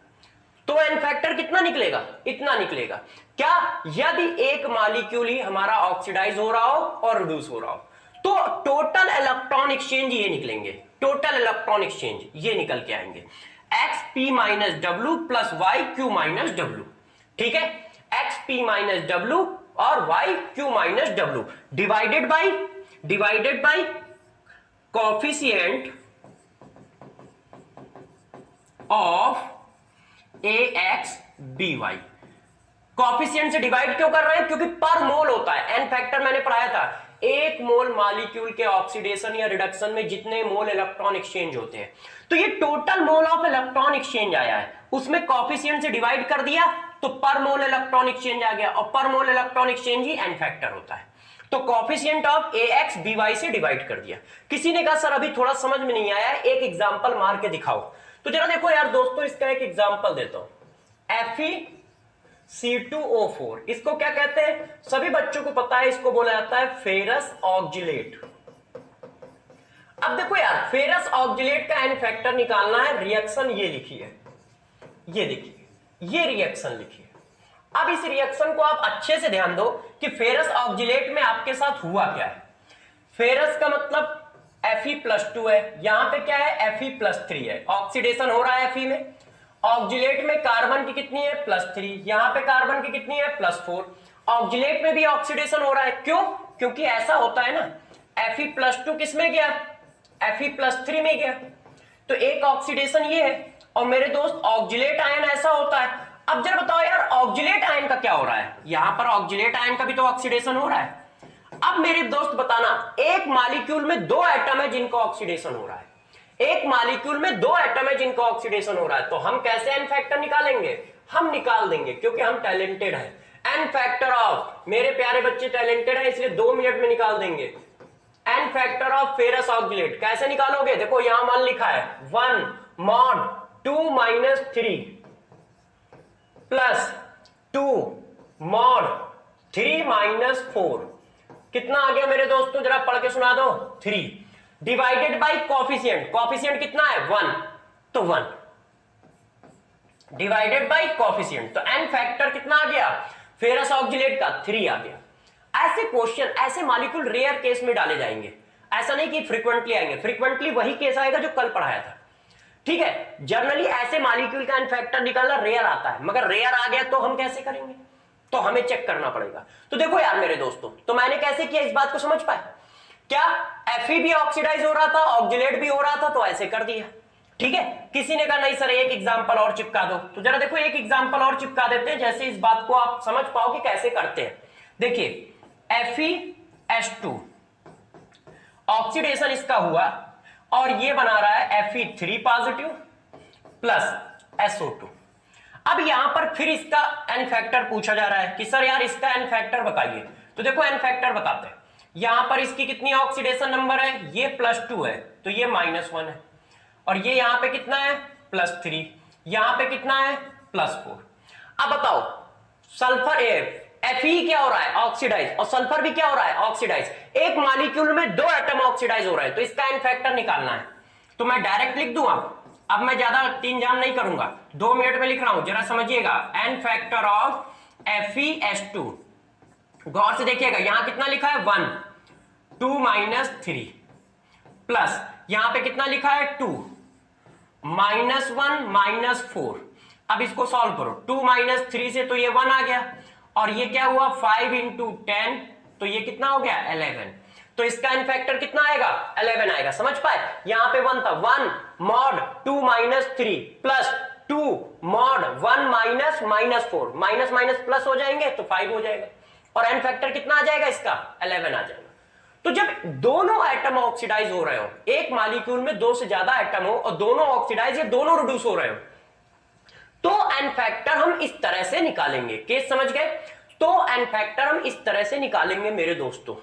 तो n फैक्टर कितना निकलेगा? इतना निकलेगा। क्या? यदि एक मॉलिक्यूल ही हमारा ऑक्सीडाइज हो रहा हो और रिड्यूस हो रहा हो, तो टोटल इलेक्ट्रॉन एक्सचेंज ये निकलेंगे, टोटल इलेक्ट्रॉन एक्सचेंज ये निकल के आएंगे xp minus W plus Y Q minus W. ठीक है, xp माइनस डब्ल्यू और Y Q minus W divided by coefficient of ax by। कोफिशिएंट से डिवाइड क्यों कर रहे हैं? क्योंकि पर मोल होता है, एन फैक्टर मैंने पढ़ाया था, एक मोल मॉलिक्यूल के ऑक्सीडेशन या रिडक्शन में जितने मोल इलेक्ट्रॉन एक्सचेंज होते हैं, तो ये total mole of electron exchange आया है, उसमें कोफिशिएंट से डिवाइड कर दिया तो पर मोल इलेक्ट्रॉन एक्सचेंज आ गया, और पर मोल इलेक्ट्रॉन एक्सचेंज ही एन फैक्टर होता है। तो कोफिशिएंट ऑफ ax by से डिवाइड कर दिया। किसी ने कहा सर अभी थोड़ा समझ में नहीं आया, एक एग्जांपल मार के दिखाओ। तो जरा देखो यार दोस्तों, इसका एक एग्जांपल देता हूं, FeC2O4, इसको क्या कहते हैं? सभी बच्चों को पता है, इसको बोला जाता है फेरस ऑक्जिलेट। अब देखो यार, फेरस ऑक्जिलेट का एन फैक्टर निकालना है, रिएक्शन ये लिखी है, ये देखिए, ये रिएक्शन लिखी है। अब इस रिएक्शन को आप अच्छे से ध्यान दो कि फेरस ऑक्जिलेट में आपके साथ हुआ क्या है। फेरस का मतलब Fe+2 है, यहां पे क्या है? Fe+3 है, ऑक्सीडेशन हो रहा है Fe में। ऑक्जिलेट में कार्बन की कितनी है? +3, यहां पे कार्बन की कितनी है? +4। ऑक्जिलेट में भी ऑक्सीडेशन हो रहा है, क्यों? क्योंकि ऐसा होता है ना, Fe+2 किस में गया? Fe+3 में गया, तो एक ऑक्सीडेशन ये है। और मेरे दोस्त ऑक्जिलेट आयन ऐसा होता है। अब जरा बताओ यार, ऑक्जिलेट आयन का क्या हो रहा है? यहां पर ऑक्जिलेट आयन का भी तो ऑक्सीडेशन हो रहा है। अब मेरे दोस्त बताना, एक मॉलिक्यूल में दो एटम है जिनको ऑक्सीडेशन हो रहा है, एक मॉलिक्यूल में दो एटम है जिनको ऑक्सीडेशन हो रहा है, तो हम कैसे एन फैक्टर निकालेंगे? हम निकाल देंगे, क्योंकि हम टैलेंटेड हैं। एन फैक्टर ऑफ, मेरे प्यारे बच्चे टैलेंटेड हैं, इसलिए 2 मिनट में निकाल देंगे। N factor of ferrous oxalate कैसे निकालोगे? देखो यहां मान लिखा है 1 mod 2 minus 3 plus 2 mod 3 minus 4, कितना आ गया मेरे दोस्तों? जरा पढ़ के सुना दो, 3 डिवाइडेड बाई कोफिशिएंट, कोफिशिएंट कितना है? 1, तो 1 डिवाइडेड बाई कोफिशिएंट, तो एन फैक्टर कितना आ गया फेरस ऑक्जिलेट का? 3 आ गया। ऐसे क्वेश्चन, ऐसे मॉलिक्यूल रेयर केस में डाले जाएंगे, ऐसा नहीं कि फ्रीक्वेंटली आएंगे, फ्रीक्वेंटली वही केस आएगा जो कल पढ़ाया था। ठीक है, जनरली ऐसे मॉलिक्यूल का एन फैक्टर निकालना रेयर आता है, मगर रेयर आ गया तो हम कैसे करेंगे? तो हमें चेक करना पड़ेगा। तो देखो यार मेरे दोस्तों, तो मैंने कैसे किया, इस बात को समझ पाए क्या? Fe भी ऑक्सीडाइज हो रहा था, ऑक्जिलेट भी हो रहा था, तो ऐसे कर दिया। ठीक है, किसी ने कहा नहीं सर एक एग्जांपल और चिपका दो, तो जरा देखो एक एग्जांपल और चिपका देते हैं, जैसे इस बात को आप समझ पाओ कि कैसे करते हैं। देखिए FeS2 ऑक्सीडेशन इसका हुआ और ये बना रहा है Fe3 पॉजिटिव प्लस SO2। अब यहां पर फिर इसका एन फैक्टर पूछा जा रहा है कि सर यार इसका एन फैक्टर बताइए। तो देखो एन फैक्टर बताते हैं, यहां पर इसकी कितनी ऑक्सीडेशन नंबर है? ये +2 है, तो ये -1 है, और ये यहां पे कितना है? +3, यहां पे कितना है? +4। अब बताओ सल्फर Fe क्या हो रहा है? ऑक्सीडाइज, और सल्फर भी क्या हो रहा है? ऑक्सीडाइज। एक मॉलिक्यूल में दो एटम ऑक्सीडाइज हो रहा है, तो इसका एन फैक्टर निकालना है। तो मैं डायरेक्ट लिख दूं, अब मैं ज्यादा तीन जाम नहीं करूंगा, 2 मिनट में लिख रहा हूं, जरा समझिएगा। एन फैक्टर ऑफ FeS2, गौर से देखिएगा, यहां कितना लिखा है? 1 2 माइनस 3 प्लस यहां पे कितना लिखा है? 2 -1 -4। अब इसको सॉल्व करो, 2 माइनस 3 से तो ये 1 आ गया, और ये क्या हुआ? 5 × 10, तो ये कितना हो गया? 11। तो इसका एन फैक्टर कितना आएगा? 11 आएगा। समझ पाए? यहां पे 1 था, 1 mod 2 minus 3 plus 2 mod 1 minus -4, minus minus plus हो जाएंगे तो 5 हो जाएगा, और n फैक्टर कितना आ जाएगा इसका 11 आ जाएगा। तो जब दोनों एटम ऑक्सीडाइज हो रहे हो, एक मॉलिक्यूल में 2 से ज्यादा एटम हो और दोनों ऑक्सीडाइज या दोनों रिड्यूस हो रहे हो, तो n फैक्टर हम इस तरह से निकालेंगे। केस समझ गए? तो n फैक्टर हम इस तरह से निकालेंगे मेरे दोस्तों।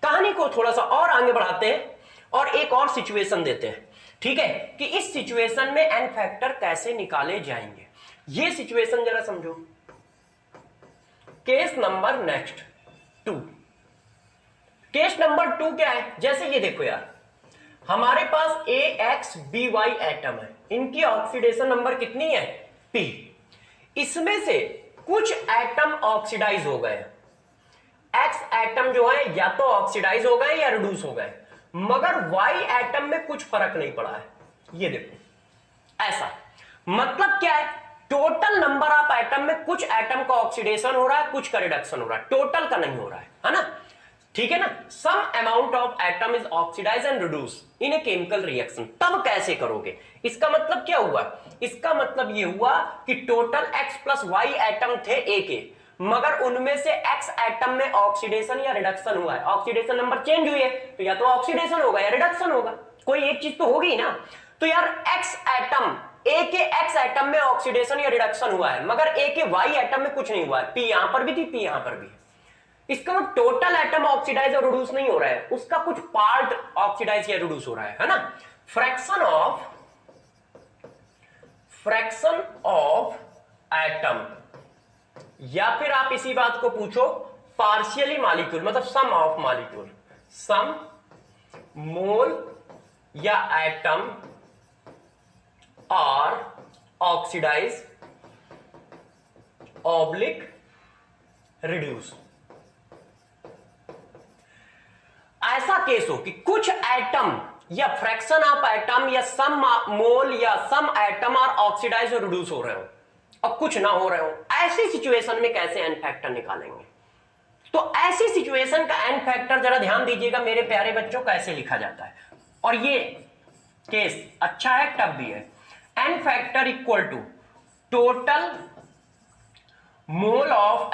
कहानी को थोड़ा सा और आगे बढ़ाते हैं और एक और सिचुएशन देते हैं, ठीक है, कि इस सिचुएशन में n फैक्टर कैसे निकाले जाएंगे। ये सिचुएशन जरा समझो। Case number next 2। Case number 2 क्या है? जैसे ये देखो यार, हमारे पास AXBY एटम है, इनकी ऑक्सीडेशन नंबर कितनी है? P। इसमें से कुछ एटम ऑक्सीडाइज हो गए, X एटम जो है या तो ऑक्सीडाइज हो गए या रिड्यूस हो गए, मगर Y एटम में कुछ फर्क नहीं पड़ा है। ये देखो, ऐसा मतलब क्या है? टोटल नंबर ऑफ एटम में कुछ एटम का ऑक्सीडेशन हो रहा है, कुछ का रिडक्शन हो रहा है, टोटल का नहीं हो रहा है ना? ठीक है ना? Some amount of atom is oxidise and reduce in a chemical reaction. तब कैसे करोगे? इसका मतलब क्या हुआ? इसका मतलब ये हुआ कि total X plus Y atom थे A के, मगर उनमें से X एटम में ऑक्सीडेशन या रिडक्शन हुआ है, ऑक्सीडेशन नंबर चेंज हुई है, तो या तो ऑक्सीडेशन होगा या रिडक्शन होगा, कोई एक चीज तो होगी ना। तो यार X एटम, A के X एटम में ऑक्सीडेशन या रिडक्शन हुआ है, मगर A के Y एटम में कुछ नहीं हुआ है। P यहां पर भी थी, P यहां पर भी है। इसका मतलब टोटल एटम ऑक्सीडाइज और रिड्यूस नहीं हो रहा है, उसका कुछ पार्ट ऑक्सीडाइज या रिड्यूस हो रहा है ना? फ्रैक्शन ऑफ एटम, या फिर आप इसी बात को पूछो पार्शियली मॉलिक्यूल, मतलब सम ऑफ मॉलिक्यूल, सम मोल या atom are oxidise oblique reduce. ऐसा केस हो कि कुछ एटम या फ्रैक्शन ऑफ एटम या सम मोल या सम एटम आर ऑक्सीडाइज और रिड्यूस हो रहे हो और कुछ ना हो रहे हो, ऐसी सिचुएशन में कैसे एन फैक्टर निकालेंगे? तो ऐसी सिचुएशन का एन फैक्टर जरा ध्यान दीजिएगा मेरे प्यारे बच्चों, कैसे लिखा जाता है। और ये केस अच्छा है, टफ भी है। N factor equal to total mole of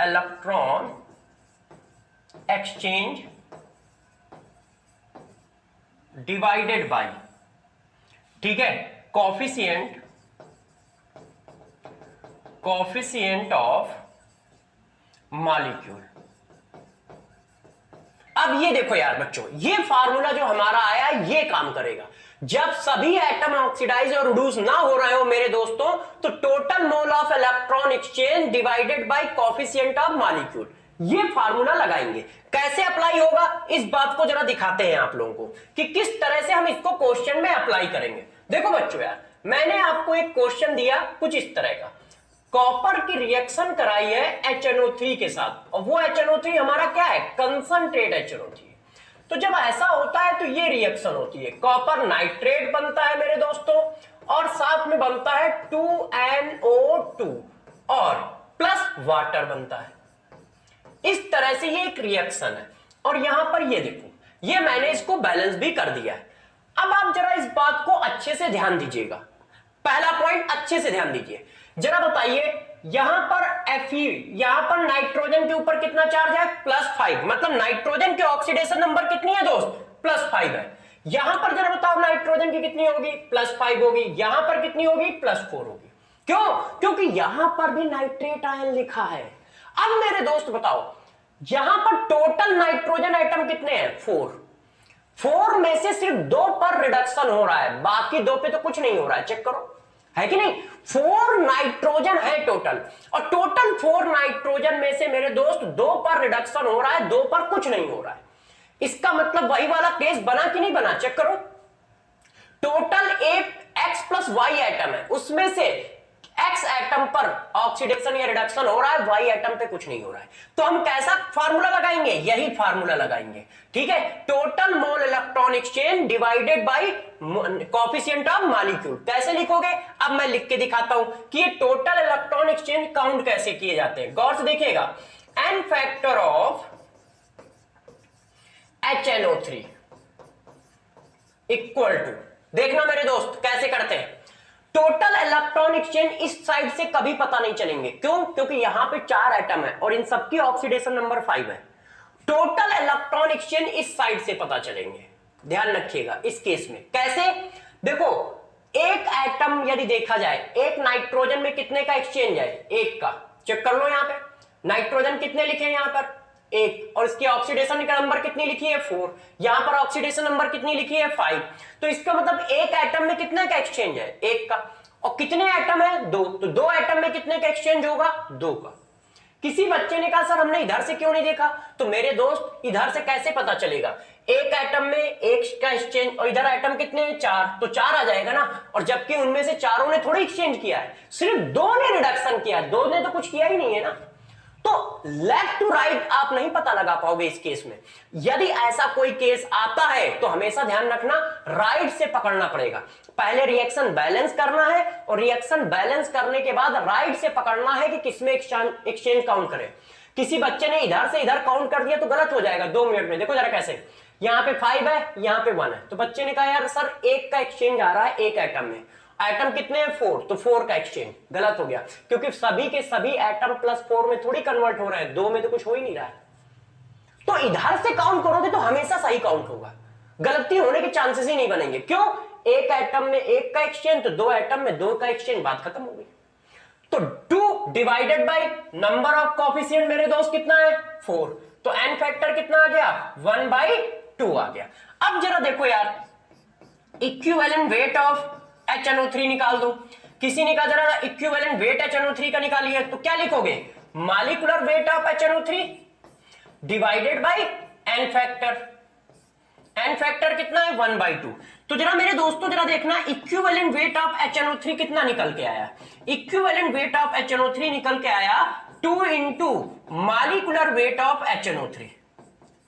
electron exchange divided by, ठीक है, कोफिशिएंट ऑफ मॉलिक्यूल। अब ये देखो यार बच्चों, ये फार्मूला जो हमारा आया ये काम करेगा जब सभी एटम ऑक्सीडाइज और रिड्यूस ना हो रहे हो मेरे दोस्तों, तो total mole of electron exchange divided by coefficient of molecule, ये फार्मूला लगाएंगे। कैसे अप्लाई होगा इस बात को जरा दिखाते हैं आप लोगों को कि किस तरह से हम इसको क्वेश्चन में अप्लाई करेंगे। देखो बच्चों यार, मैंने आपको एक क्वेश्चन दिया कुछ इस तरह का, कॉपर की रिएक्शन कराई है HNO3 के साथ, और वो HNO3 हमारा क्या है? Concentrate HNO3। तो जब ऐसा होता है तो ये रिएक्शन होती है, कॉपर नाइट्रेट बनता है मेरे दोस्तों, और साथ में बनता है 2NO2 और प्लस वाटर बनता है। इस तरह से ये एक रिएक्शन है, और यहां पर ये देखो, ये मैंने इसको बैलेंस भी कर दिया है। अब आप जरा इस बात को अच्छे से ध्यान दीजिएगा, पहला पॉइंट अच्छे से ध्यान दीजिए, जरा बताइए यहां पर Fe, यहां पर नाइट्रोजन के ऊपर कितना चार्ज है? +5, मतलब नाइट्रोजन के ऑक्सीडेशन नंबर कितनी है दोस्त? +5 है। यहां पर जरा बताओ नाइट्रोजन की कितनी होगी? +5 होगी। यहां पर कितनी होगी? +4 होगी। क्यों? क्योंकि यहां पर भी नाइट्रेट आयन लिखा है। अब मेरे दोस्त बताओ, यहां पर टोटल नाइट्रोजन एटम कितने हैं? 4 में से सिर्फ 2 पर रिडक्शन हो रहा है, बाकी 2 पे तो कुछ नहीं हो रहा है। चेक करो, है कि नहीं? 4 नाइट्रोजन है टोटल, और टोटल 4 नाइट्रोजन में से मेरे दोस्त 2 पर रिडक्शन हो रहा है, 2 पर कुछ नहीं हो रहा है। इसका मतलब वही वाला केस बना कि नहीं बना? चेक करो, टोटल एक X प्लस Y एटम है, उसमें से X एटम पर ऑक्सीडेशन या रिडक्शन हो रहा है, Y एटम पे कुछ नहीं हो रहा है। तो हम कैसा फार्मूला लगाएंगे? यही फार्मूला लगाएंगे, ठीक है, total mole electron exchange divided by coefficient of molecule. कैसे लिखोगे? अब मैं लिख के दिखाता हूं कि ये टोटल इलेक्ट्रॉन एक्सचेंज काउंट कैसे किए जाते हैं। गौर से देखिएगा, n factor of HNO3 equal to, देखना मेरे दोस्त कैसे करते हैं, टोटल इलेक्ट्रॉन एक्सचेंज इस साइड से कभी पता नहीं चलेंगे। क्यों? क्योंकि यहां पे 4 एटम है और इन सबकी ऑक्सीडेशन नंबर 5 है। टोटल इलेक्ट्रॉन एक्सचेंज इस साइड से पता चलेंगे। ध्यान रखिएगा इस केस में। कैसे? देखो, एक एटम यदि देखा जाए, एक नाइट्रोजन में कितने का एक्सचेंज है? एक का। चेक कर लो, यहां पे नाइट्रोजन कितने लिखे हैं यहां पर? एक। और इसकी ऑक्सीडेशन का नंबर कितनी लिखी है? 4। यहां पर ऑक्सीडेशन नंबर कितनी लिखी है? 5। तो इसका मतलब एक एटम में कितने का एक्सचेंज है? एक का। और कितने एटम है? 2। तो 2 एटम में कितने का एक्सचेंज होगा? 2 का। किसी बच्चे ने कहा सर हमने इधर से क्यों नहीं देखा? तो मेरे दोस्त, इधर से कैसे पता चलेगा? एक एटम में एक का एक्सचेंज और इधर एटम कितने हैं? 4। तो 4 आ जाएगा ना। और जबकि उनमें से चारों ने थोड़ी एक्सचेंज किया है, सिर्फ 2 ने रिडक्शन किया है, 2 ने तो कुछ किया ही नहीं है ना। तो लेफ्ट टू राइट आप नहीं पता लगा पाओगे इस केस में। यदि ऐसा कोई केस आता है तो हमेशा ध्यान रखना, राइट से पकड़ना पड़ेगा। पहले रिएक्शन बैलेंस करना है और रिएक्शन बैलेंस करने के बाद राइट से पकड़ना है कि किसमें एक्सचेंज काउंट करें। किसी बच्चे ने इधर से इधर काउंट कर दिया तो गलत हो जाएगा 2 मिनट में। देखो जरा कैसे, यहां पे 5 है, यहां पे 1 है। तो बच्चे ने कहा यार सर एक का एक्सचेंज आ रहा है एक एटम में। एटम कितने हैं? 4। तो 4 का एक्सचेंज। गलत हो गया, क्योंकि सभी के सभी एटम +4 में थोड़ी कन्वर्ट हो रहे हैं, 2 में तो कुछ हो ही नहीं रहा है। तो इधर से काउंट करोगे तो हमेशा सही काउंट होगा, गलती होने के चांसेस ही नहीं बनेंगे। क्यों? एक एटम में एक का एक्सचेंज, तो 2 एटम में 2 का एक्सचेंज, बात खत्म हो गई। तो 2 divided by number of coefficient मेरे दोस्त कितना है? 4। तो n फैक्टर कितना आ गया? 1/2 आ गया। अब जरा देखो यार, इक्विवेलेंट वेट ऑफ HNO3 निकाल दो। किसी ने कहा जरा इक्विवेलेंट वेट HNO3 का निकालिए, तो क्या लिखोगे? Molecular weight of HNO3 divided by n factor. n factor कितना है? 1/2। तो जरा मेरे दोस्तों जरा देखना, इक्विवेलेंट वेट ऑफ HNO3 कितना निकल के आया? इक्विवेलेंट वेट ऑफ HNO3 निकल के आया 2 into molecular weight of HNO3।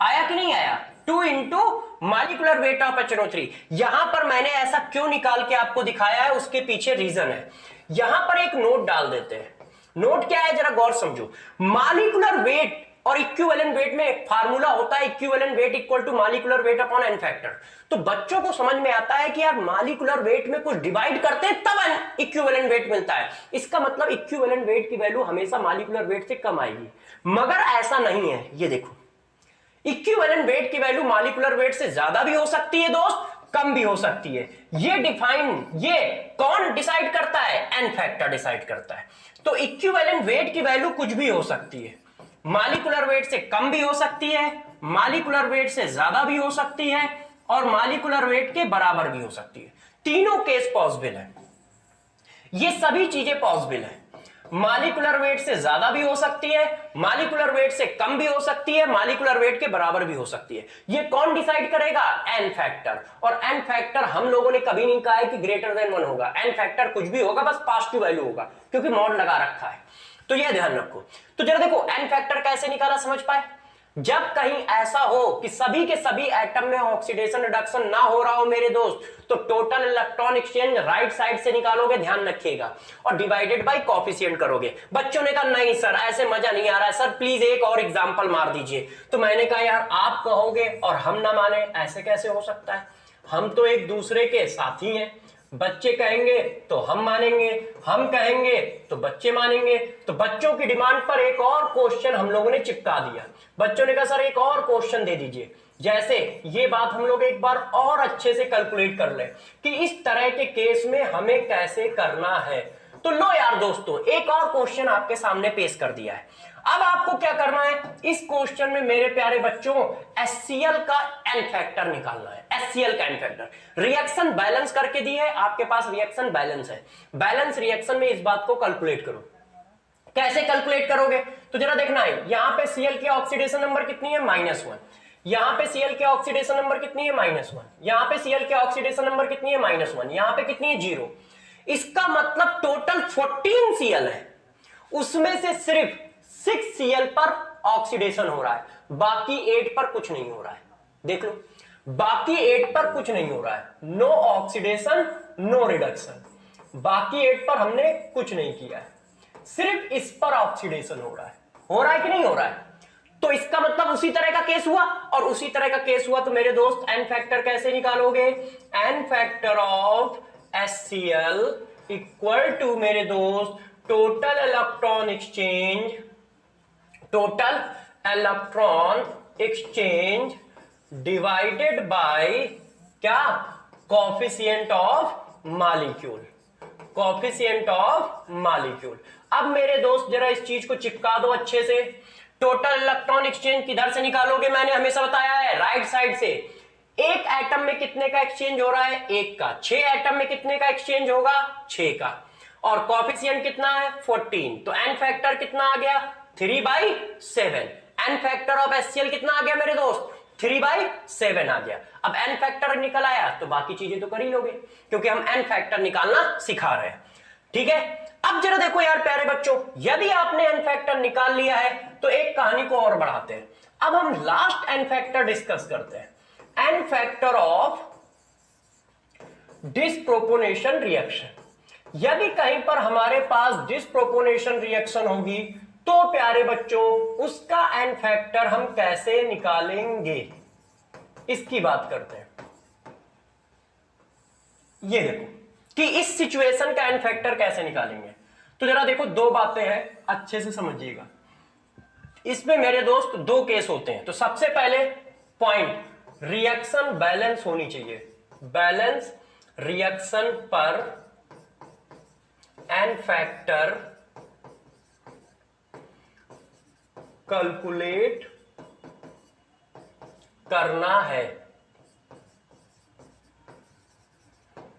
आया कि नहीं आया? 2 into molecular weight of HNO3। यहां पर मैंने ऐसा क्यों निकाल के आपको दिखाया है, उसके पीछे रीजन है। यहां पर एक नोट डाल देते हैं। नोट क्या है जरा गौर समझो। मॉलिक्यूलर वेट और इक्विवेलेंट वेट में एक फार्मूला होता है, equivalent weight equal to molecular weight upon n factor. तो बच्चों को समझ में आता है कि यार मॉलिक्यूलर वेट में कुछ डिवाइड करते हैं तब इक्विवेलेंट वेट मिलता है। इसका मतलब इक्विवेलेंट वेट की वैल्यू हमेशा मॉलिक्यूलर वेट से कम आएगी, मगर ऐसा नहीं है। ये देखो, इक्विवेलेंट वेट की वैल्यू मॉलिक्यूलर वेट से ज्यादा भी हो सकती है दोस्त, कम भी हो सकती है। ये कौन डिसाइड करता है? n फैक्टर डिसाइड करता है। तो इक्विवेलेंट वेट की वैल्यू कुछ भी हो सकती है, मॉलिक्यूलर वेट से कम भी हो सकती है, मॉलिक्यूलर वेट से ज्यादा भी हो सकती है और मॉलिक्यूलर वेट के बराबर भी हो सकती है। तीनों केस पॉसिबल है, ये सभी चीजें पॉसिबल है। मॉलिक्यूलर वेट से ज्यादा भी हो सकती है, मॉलिक्यूलर वेट से कम भी हो सकती है, मॉलिक्यूलर वेट के बराबर भी हो सकती है। ये कौन डिसाइड करेगा? n factor. और n फैक्टर हम लोगों ने कभी नहीं कहा है कि ग्रेटर देन 1 होगा। n फैक्टर कुछ भी होगा, बस पॉजिटिव वैल्यू होगा, क्योंकि मॉड लगा रखा है। तो यह ध्यान रखो। तो जरा देखो n फैक्टर कैसे निकाला, समझ पाए? जब कहीं ऐसा हो कि सभी के सभी एटम में ऑक्सीडेशन रिडक्शन ना हो रहा हो मेरे दोस्त, तो total electron exchange right side से निकालोगे, ध्यान रखिएगा, और डिवाइडेड बाय कोएफिशिएंट करोगे। बच्चों ने कहा नहीं सर ऐसे मजा नहीं आ रहा है, सर प्लीज एक और एग्जांपल मार दीजिए। तो मैंने कहा यार आप कहोगे और हम ना माने, ऐसे कैसे हो सकता है? हम तो एक दूसरे के साथी हैं। बच्चे कहेंगे तो हम मानेंगे, हम कहेंगे तो बच्चे मानेंगे। तो बच्चों की डिमांड पर एक और क्वेश्चन हम लोगों ने चिपका दिया। बच्चों ने कहा सर एक और क्वेश्चन दे दीजिए, जैसे ये बात हम लोग एक बार और अच्छे से कैलकुलेट कर लें कि इस तरह के केस में हमें कैसे करना है। तो लो यार दोस्तों, एक और क्वेश्चन आपके सामने पेश कर दिया है। अब आपको क्या करना है, इस क्वेश्चन में मेरे प्यारे बच्चों HCl का n फैक्टर निकालना है। HCl का n फैक्टर रिएक्शन बैलेंस करके दी है, आपके पास रिएक्शन बैलेंस है। बैलेंस रिएक्शन में इस बात को कैलकुलेट करो। कैसे कैलकुलेट करोगे? तो जरा देखना है, यहां पे Cl की ऑक्सीडेशन नंबर कितनी है? -1। यहां पे Cl की ऑक्सीडेशन नंबर कितनी है? -1। यहां पे Cl की ऑक्सीडेशन नंबर कितनी है? -1। यहां पे कितनी है? 0। इसका मतलब टोटल 14 Cl है, उसमें से सिर्फ 6 Cl पर ऑक्सीडेशन हो रहा है, बाकी 8 पर कुछ नहीं हो रहा है। देख लो, बाकी 8 पर कुछ नहीं हो रहा है, नो ऑक्सीडेशन नो रिडक्शन। बाकी 8 पर हमने कुछ नहीं किया है, सिर्फ इस पर ऑक्सीडेशन हो रहा है। हो रहा है कि नहीं हो रहा है? तो इसका मतलब उसी तरह का केस हुआ, और उसी तरह का केस हुआ तो मेरे दोस्त n फैक्टर कैसे निकालोगे? n factor of HCl equal to मेरे दोस्त total electron exchange divided by क्या, कोफिशिएंट ऑफ मॉलिक्यूल। अब मेरे दोस्त जरा इस चीज को चिपका दो अच्छे से। टोटल इलेक्ट्रॉन एक्सचेंज किधर से निकालोगे, मैंने हमेशा बताया है राइट साइड से। एक एटम में कितने का एक्सचेंज हो रहा है, एक का। 6 एटम में कितने का एक्सचेंज होगा, 6 का। और कोफिशिएंट कितना है, 14। तो एन फैक्टर कितना आ गया, 3/7। एन फैक्टर ऑफ HCl कितना आ गया मेरे दोस्त, 3/7 आ गया। अब एन फैक्टर निकल आया तो बाकी चीजें तो कर ही लोगे, क्योंकि हम एन फैक्टर निकालना सिखा रहे हैं। ठीक है, अब जरा देखो यार प्यारे बच्चों, यदि आपने एन फैक्टर निकाल लिया है तो एक कहानी को और बढ़ाते हैं। अब हम लास्ट एन फैक्टर डिस्कस करते हैं, एन फैक्टर ऑफ डिस्प्रोपोर्शनल रिएक्शन। यदि कहीं पर हमारे पास डिस्प्रोपोर्शनल रिएक्शन होगी तो प्यारे बच्चों उसका एन फैक्टर हम कैसे निकालेंगे, इसकी बात करते हैं। ये देखो कि इस सिचुएशन का एन फैक्टर कैसे निकालेंगे। तो जरा देखो, दो बातें हैं, अच्छे से समझिएगा। इसमें मेरे दोस्त दो केस होते हैं। तो सबसे पहले पॉइंट, रिएक्शन बैलेंस होनी चाहिए। बैलेंस रिएक्शन पर एन फैक्टर कैलकुलेट करना है।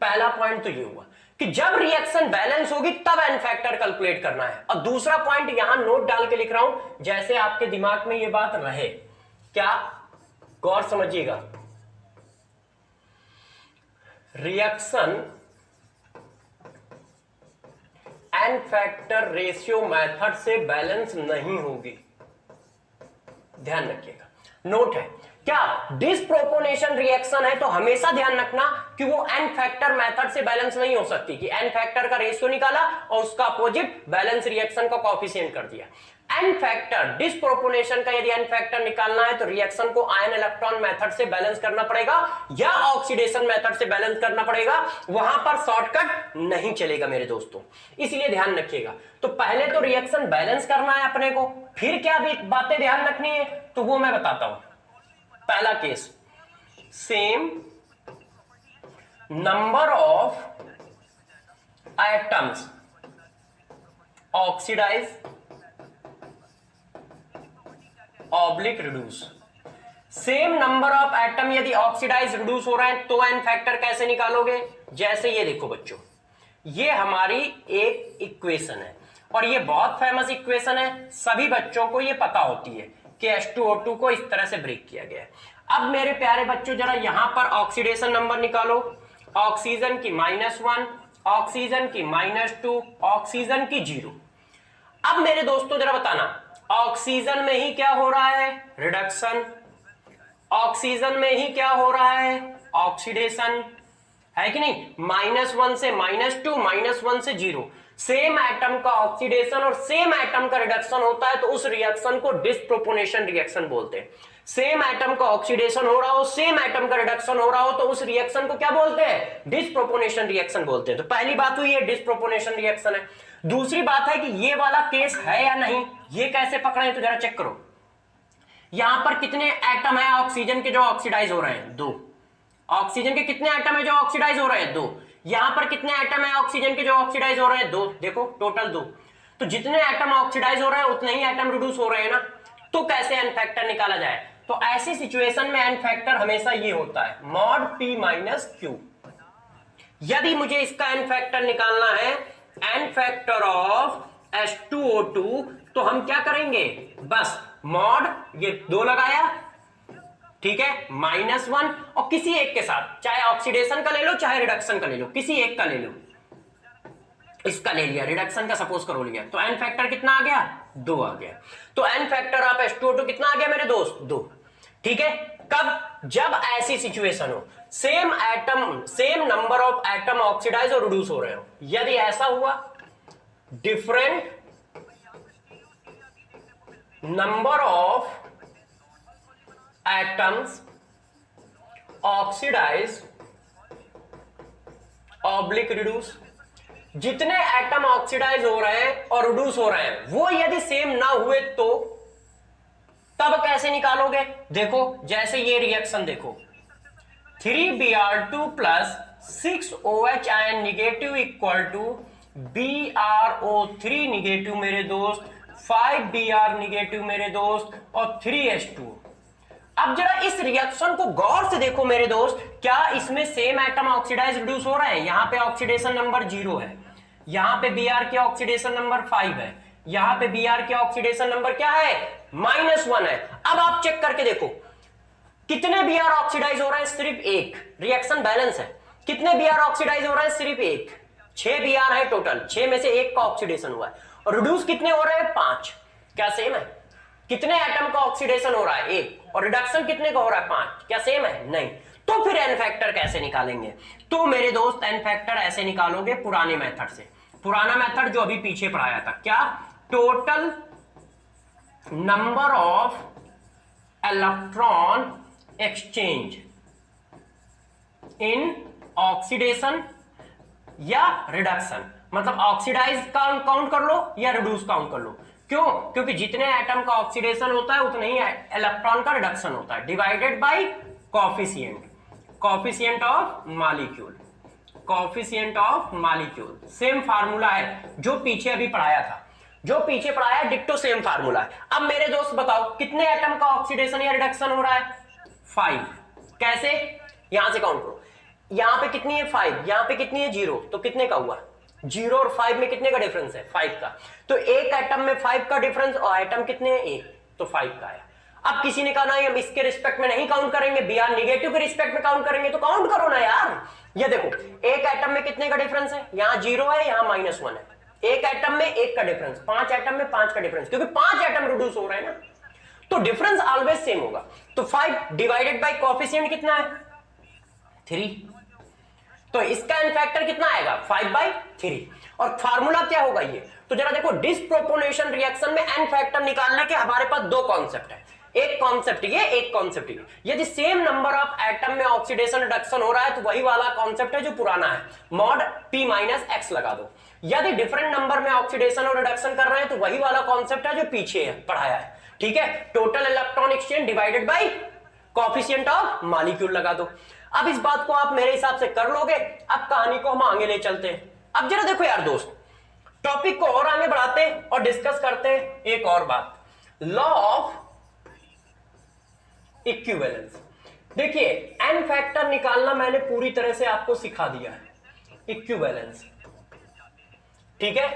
पहला पॉइंट तो ये हुआ कि जब रिएक्शन बैलेंस होगी तब एन फैक्टर कैलकुलेट करना है। और दूसरा पॉइंट यहां नोट डाल के लिख रहा हूं, जैसे आपके दिमाग में ये बात रहे, क्या, गौर समझिएगा। Reaction n factor ratio method से बैलेंस नहीं होगी, ध्यान रखिएगा। नोट है क्या, डिस्प्रोपोर्शनल रिएक्शन है तो हमेशा ध्यान रखना कि वो एन फैक्टर मेथड से बैलेंस नहीं हो सकती, कि एन फैक्टर का रेशियो निकाला और उसका अपोजिट बैलेंस रिएक्शन का कोएफिशिएंट कर दिया। एन फैक्टर डिस्प्रोपोर्शनल का यदि एन फैक्टर निकालना है तो रिएक्शन को आयन इलेक्ट्रॉन मेथड से बैलेंस करना पड़ेगा या ऑक्सीडेशन मेथड से बैलेंस करना पड़ेगा, वहां पर शॉर्टकट नहीं चलेगा मेरे दोस्तों, इसलिए ध्यान रखिएगा। तो पहले तो रिएक्शन बैलेंस करना है अपने को, फिर क्या भी बातें ध्यान रखनी है तो वो मैं बताता हूं। पहला case, same number of atoms oxidise oblique reduce. Same number of atom यदि ऑक्सीडाइज रिड्यूस हो रहे हैं तो एन फैक्टर कैसे निकालोगे, जैसे ये देखो बच्चों, ये हमारी एक इक्वेशन है और ये बहुत फेमस इक्वेशन है, सभी बच्चों को ये पता होती है कि H2O2 को इस तरह से ब्रेक किया गया है। अब मेरे प्यारे बच्चों जरा यहां पर ऑक्सीडेशन नंबर निकालो, ऑक्सीजन की -1, ऑक्सीजन की -2, ऑक्सीजन की 0। अब मेरे दोस्तों जरा बताना, ऑक्सीजन में ही क्या हो रहा है, रिडक्शन। ऑक्सीजन में ही क्या हो रहा है, ऑक्सीडेशन, है कि नहीं। -1 से -2, -1 से 0। सेम एटम का ऑक्सीडेशन और सेम एटम का रिडक्शन होता है तो उस रिएक्शन को डिस्प्रोपोर्शनल रिएक्शन बोलते हैं। सेम एटम का ऑक्सीडेशन हो रहा हो, सेम एटम का रिडक्शन हो रहा हो तो उस रिएक्शन को क्या बोलते हैं, डिस्प्रोपोर्शनल रिएक्शन बोलते हैं। तो पहली बात हुई है डिस्प्रोपोर्शनल रिएक्शन है। दूसरी बात है कि ये वाला केस है या नहीं, ये कैसे पकड़े तो जरा चेक करो। यहां पर कितने एटम है ऑक्सीजन के जो ऑक्सीडाइज हो रहे हैं, 2। ऑक्सीजन के कितने एटम है जो ऑक्सीडाइज हो रहे हैं, 2। यहां पर कितने एटम है ऑक्सीजन के जो ऑक्सीडाइज हो रहे हैं, 2। देखो टोटल 2। तो जितने एटम ऑक्सीडाइज हो रहे हैं उतने ही एटम रिड्यूस हो रहे हैं ना। तो कैसे एन फैक्टर निकाला जाए, तो ऐसी सिचुएशन में एन फैक्टर हमेशा ये होता है मॉड P - Q। यदि मुझे इसका एन फैक्टर निकालना है, एन फैक्टर ऑफ H2O2, तो हम क्या करेंगे, बस मॉड ये 2 लगाया, ठीक है, -1 और किसी एक के साथ, चाहे ऑक्सीडेशन का ले लो चाहे रिडक्शन का ले लो, किसी एक का ले लो। इसका ले लिया, रिडक्शन का सपोज करो लिया, तो एन फैक्टर कितना आ गया, 2 आ गया। तो एन फैक्टर ऑफ H2O2 कितना आ गया मेरे दोस्त, 2। ठीक है, कब, जब ऐसी सिचुएशन हो, same atom, same number of atom oxidise और रिड्यूस हो रहे हो। यदि ऐसा हुआ, different number of atoms oxidise oblique reduce. जितने एटम ऑक्सीडाइज हो रहे हैं और रिड्यूस हो रहे हैं वो यदि सेम ना हुए तो तब कैसे निकालोगे? देखो जैसे ये रिएक्शन देखो, 3Br2 plus 6OH ion negative equal to BrO3 negative मेरे दोस्त, 5Br निगेटिव मेरे दोस्त और 3H2। अब जरा इस रिएक्शन को गौर से देखो मेरे दोस्त, क्या इसमें सेम एटम ऑक्सीडाइज रिड्यूस हो रहे हैं? यहां पे ऑक्सीडेशन नंबर 0 है, यहां पे Br के ऑक्सीडेशन नंबर 5 है, यहां पे Br के ऑक्सीडेशन नंबर क्या है? -1 है। अब आप चेक करके देखो कितने Br ऑक्सीडाइज हो रहे हैं? सिर्फ एक। रिएक्शन बैलेंस है। कितने Br ऑक्सीडाइज हो रहे हैं? सिर्फ एक। 6 Br है टोटल, 6 में से एक का ऑक्सीडेशन हुआ है। और रिड्यूस कितने हो रहे हैं? 5। क्या सेम है? कितने एटम का ऑक्सीडेशन हो रहा है? एक। और रिडक्शन कितने का हो रहा है? 5। क्या सेम है? नहीं। तो फिर एन फैक्टर कैसे निकालेंगे? तो मेरे दोस्त एन फैक्टर ऐसे निकालोगे पुराने मेथड से। पुराना मेथड जो अभी पीछे पढ़ाया था, क्या? Total number of electron exchange in oxidation या रिडक्शन, मतलब ऑक्सीडाइज काउंट कर लो या रिड्यूस काउंट कर लो। क्यों? क्योंकि जितने एटम का ऑक्सीडेशन होता है उतने ही इलेक्ट्रॉन का रिडक्शन होता है, divided by coefficient of molecule. Coefficient of molecule same formula है जो पीछे अभी पढ़ाया था, जो पीछे पढ़ाया डिट्टो सेम फार्मूला है। अब मेरे दोस्त बताओ कितने एटम का ऑक्सीडेशन या रिडक्शन हो रहा है? 5। कैसे? यहां से काउंट करो, यहां पे कितनी है? 5, यहां पे कितनी है? 0। तो कितने का हुआ? 0 और 5 में कितने का डिफरेंस है? 5 का। तो एक एटम में 5 का डिफरेंस, और एटम कितने हैं? एक, तो 5 का है। अब किसी ने कहा ना हम इसके रिस्पेक्ट में नहीं काउंट करेंगे, Br निगेटिव के रिस्पेक्ट में काउंट करेंगे, तो काउंट करो ना यार। ये देखो एक एटम में कितने का डिफरेंस है? यहां 0 है, यहां -1 है। एक एटम में एक का डिफरेंस, 5 एटम में 5 का डिफरेंस, क्योंकि 5 एटम रिड्यूस हो रहे हैं ना, तो डिफरेंस ऑलवेज सेम होगा। तो 5 डिवाइडेड बाय कोफिशिएंट कितना है? 3। तो इसका एन फैक्टर कितना आएगा? 5/3। और फार्मूला क्या होगा ये? तो जरा देखो, डिस्प्रोपोर्शनल रिएक्शन में एन फैक्टर निकालने के हमारे पास दो कॉन्सेप्ट है, एक कॉन्सेप्ट ये, एक कॉन्सेप्ट ये। यदि सेम नंबर ऑफ एटम में ऑक्सीडेशन रिडक्शन हो रहा है तो वही वाला कॉन्सेप्ट है जो पुराना है, मॉड P - X लगा दो। यदि डिफरेंट नंबर में ऑक्सीडेशन और रिडक्शन कर रहे हैं तो वही वाला कॉन्सेप्ट है जो पीछे है पढ़ाया है, ठीक है? Total electron exchange divided by coefficient of molecule लगा दो। अब इस बात को आप मेरे हिसाब से कर लोगे। अब कहानी को हम आगे ले चलते हैं। अब जरा देखो यार दोस्त, टॉपिक को और आगे बढ़ाते हैं और डिस्कस करते हैं एक और बात, लॉ ऑफ इक्विवेलेंस। देखिए एन फैक्टर निकालना मैंने पूरी तरह से आपको सिखा दिया है, इक्विवेलेंस, ठीक है?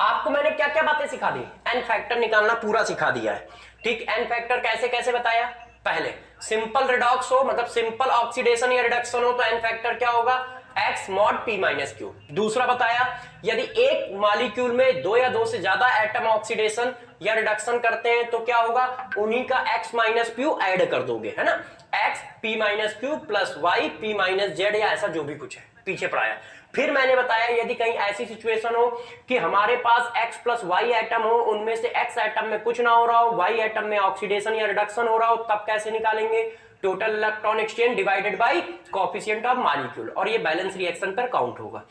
आपको मैंने क्या क्या बातें सिखा दी? एन फैक्टर निकालना पूरा सिखा दिया है, ठीक? एन फैक्टर कैसे कैसे बताया? पहले सिंपल रिडॉक्स हो, मतलब सिंपल ऑक्सीडेशन या रिडक्शन हो, तो एन फैक्टर क्या होगा? X mod P - Q। दूसरा बताया यदि एक मॉलिक्यूल में 2 या 2 से ज्यादा एटम ऑक्सीडेशन या रिडक्शन करते हैं तो क्या होगा? उन्हीं का X - Q ऐड कर दोगे, है ना? X P - Q plus Y P - Z या ऐसा जो भी कुछ है, पीछे पढ़ाया। फिर मैंने बताया यदि कहीं ऐसी सिचुएशन हो कि हमारे पास X प्लस Y एटम हो, उनमें से X एटम में कुछ ना हो रहा हो, Y एटम में ऑक्सीडेशन या रिडक्शन हो रहा हो, तब कैसे निकालेंगे? Total electron exchange divided by coefficient of molecule, और ये बैलेंस रिएक्शन पर काउंट होगा।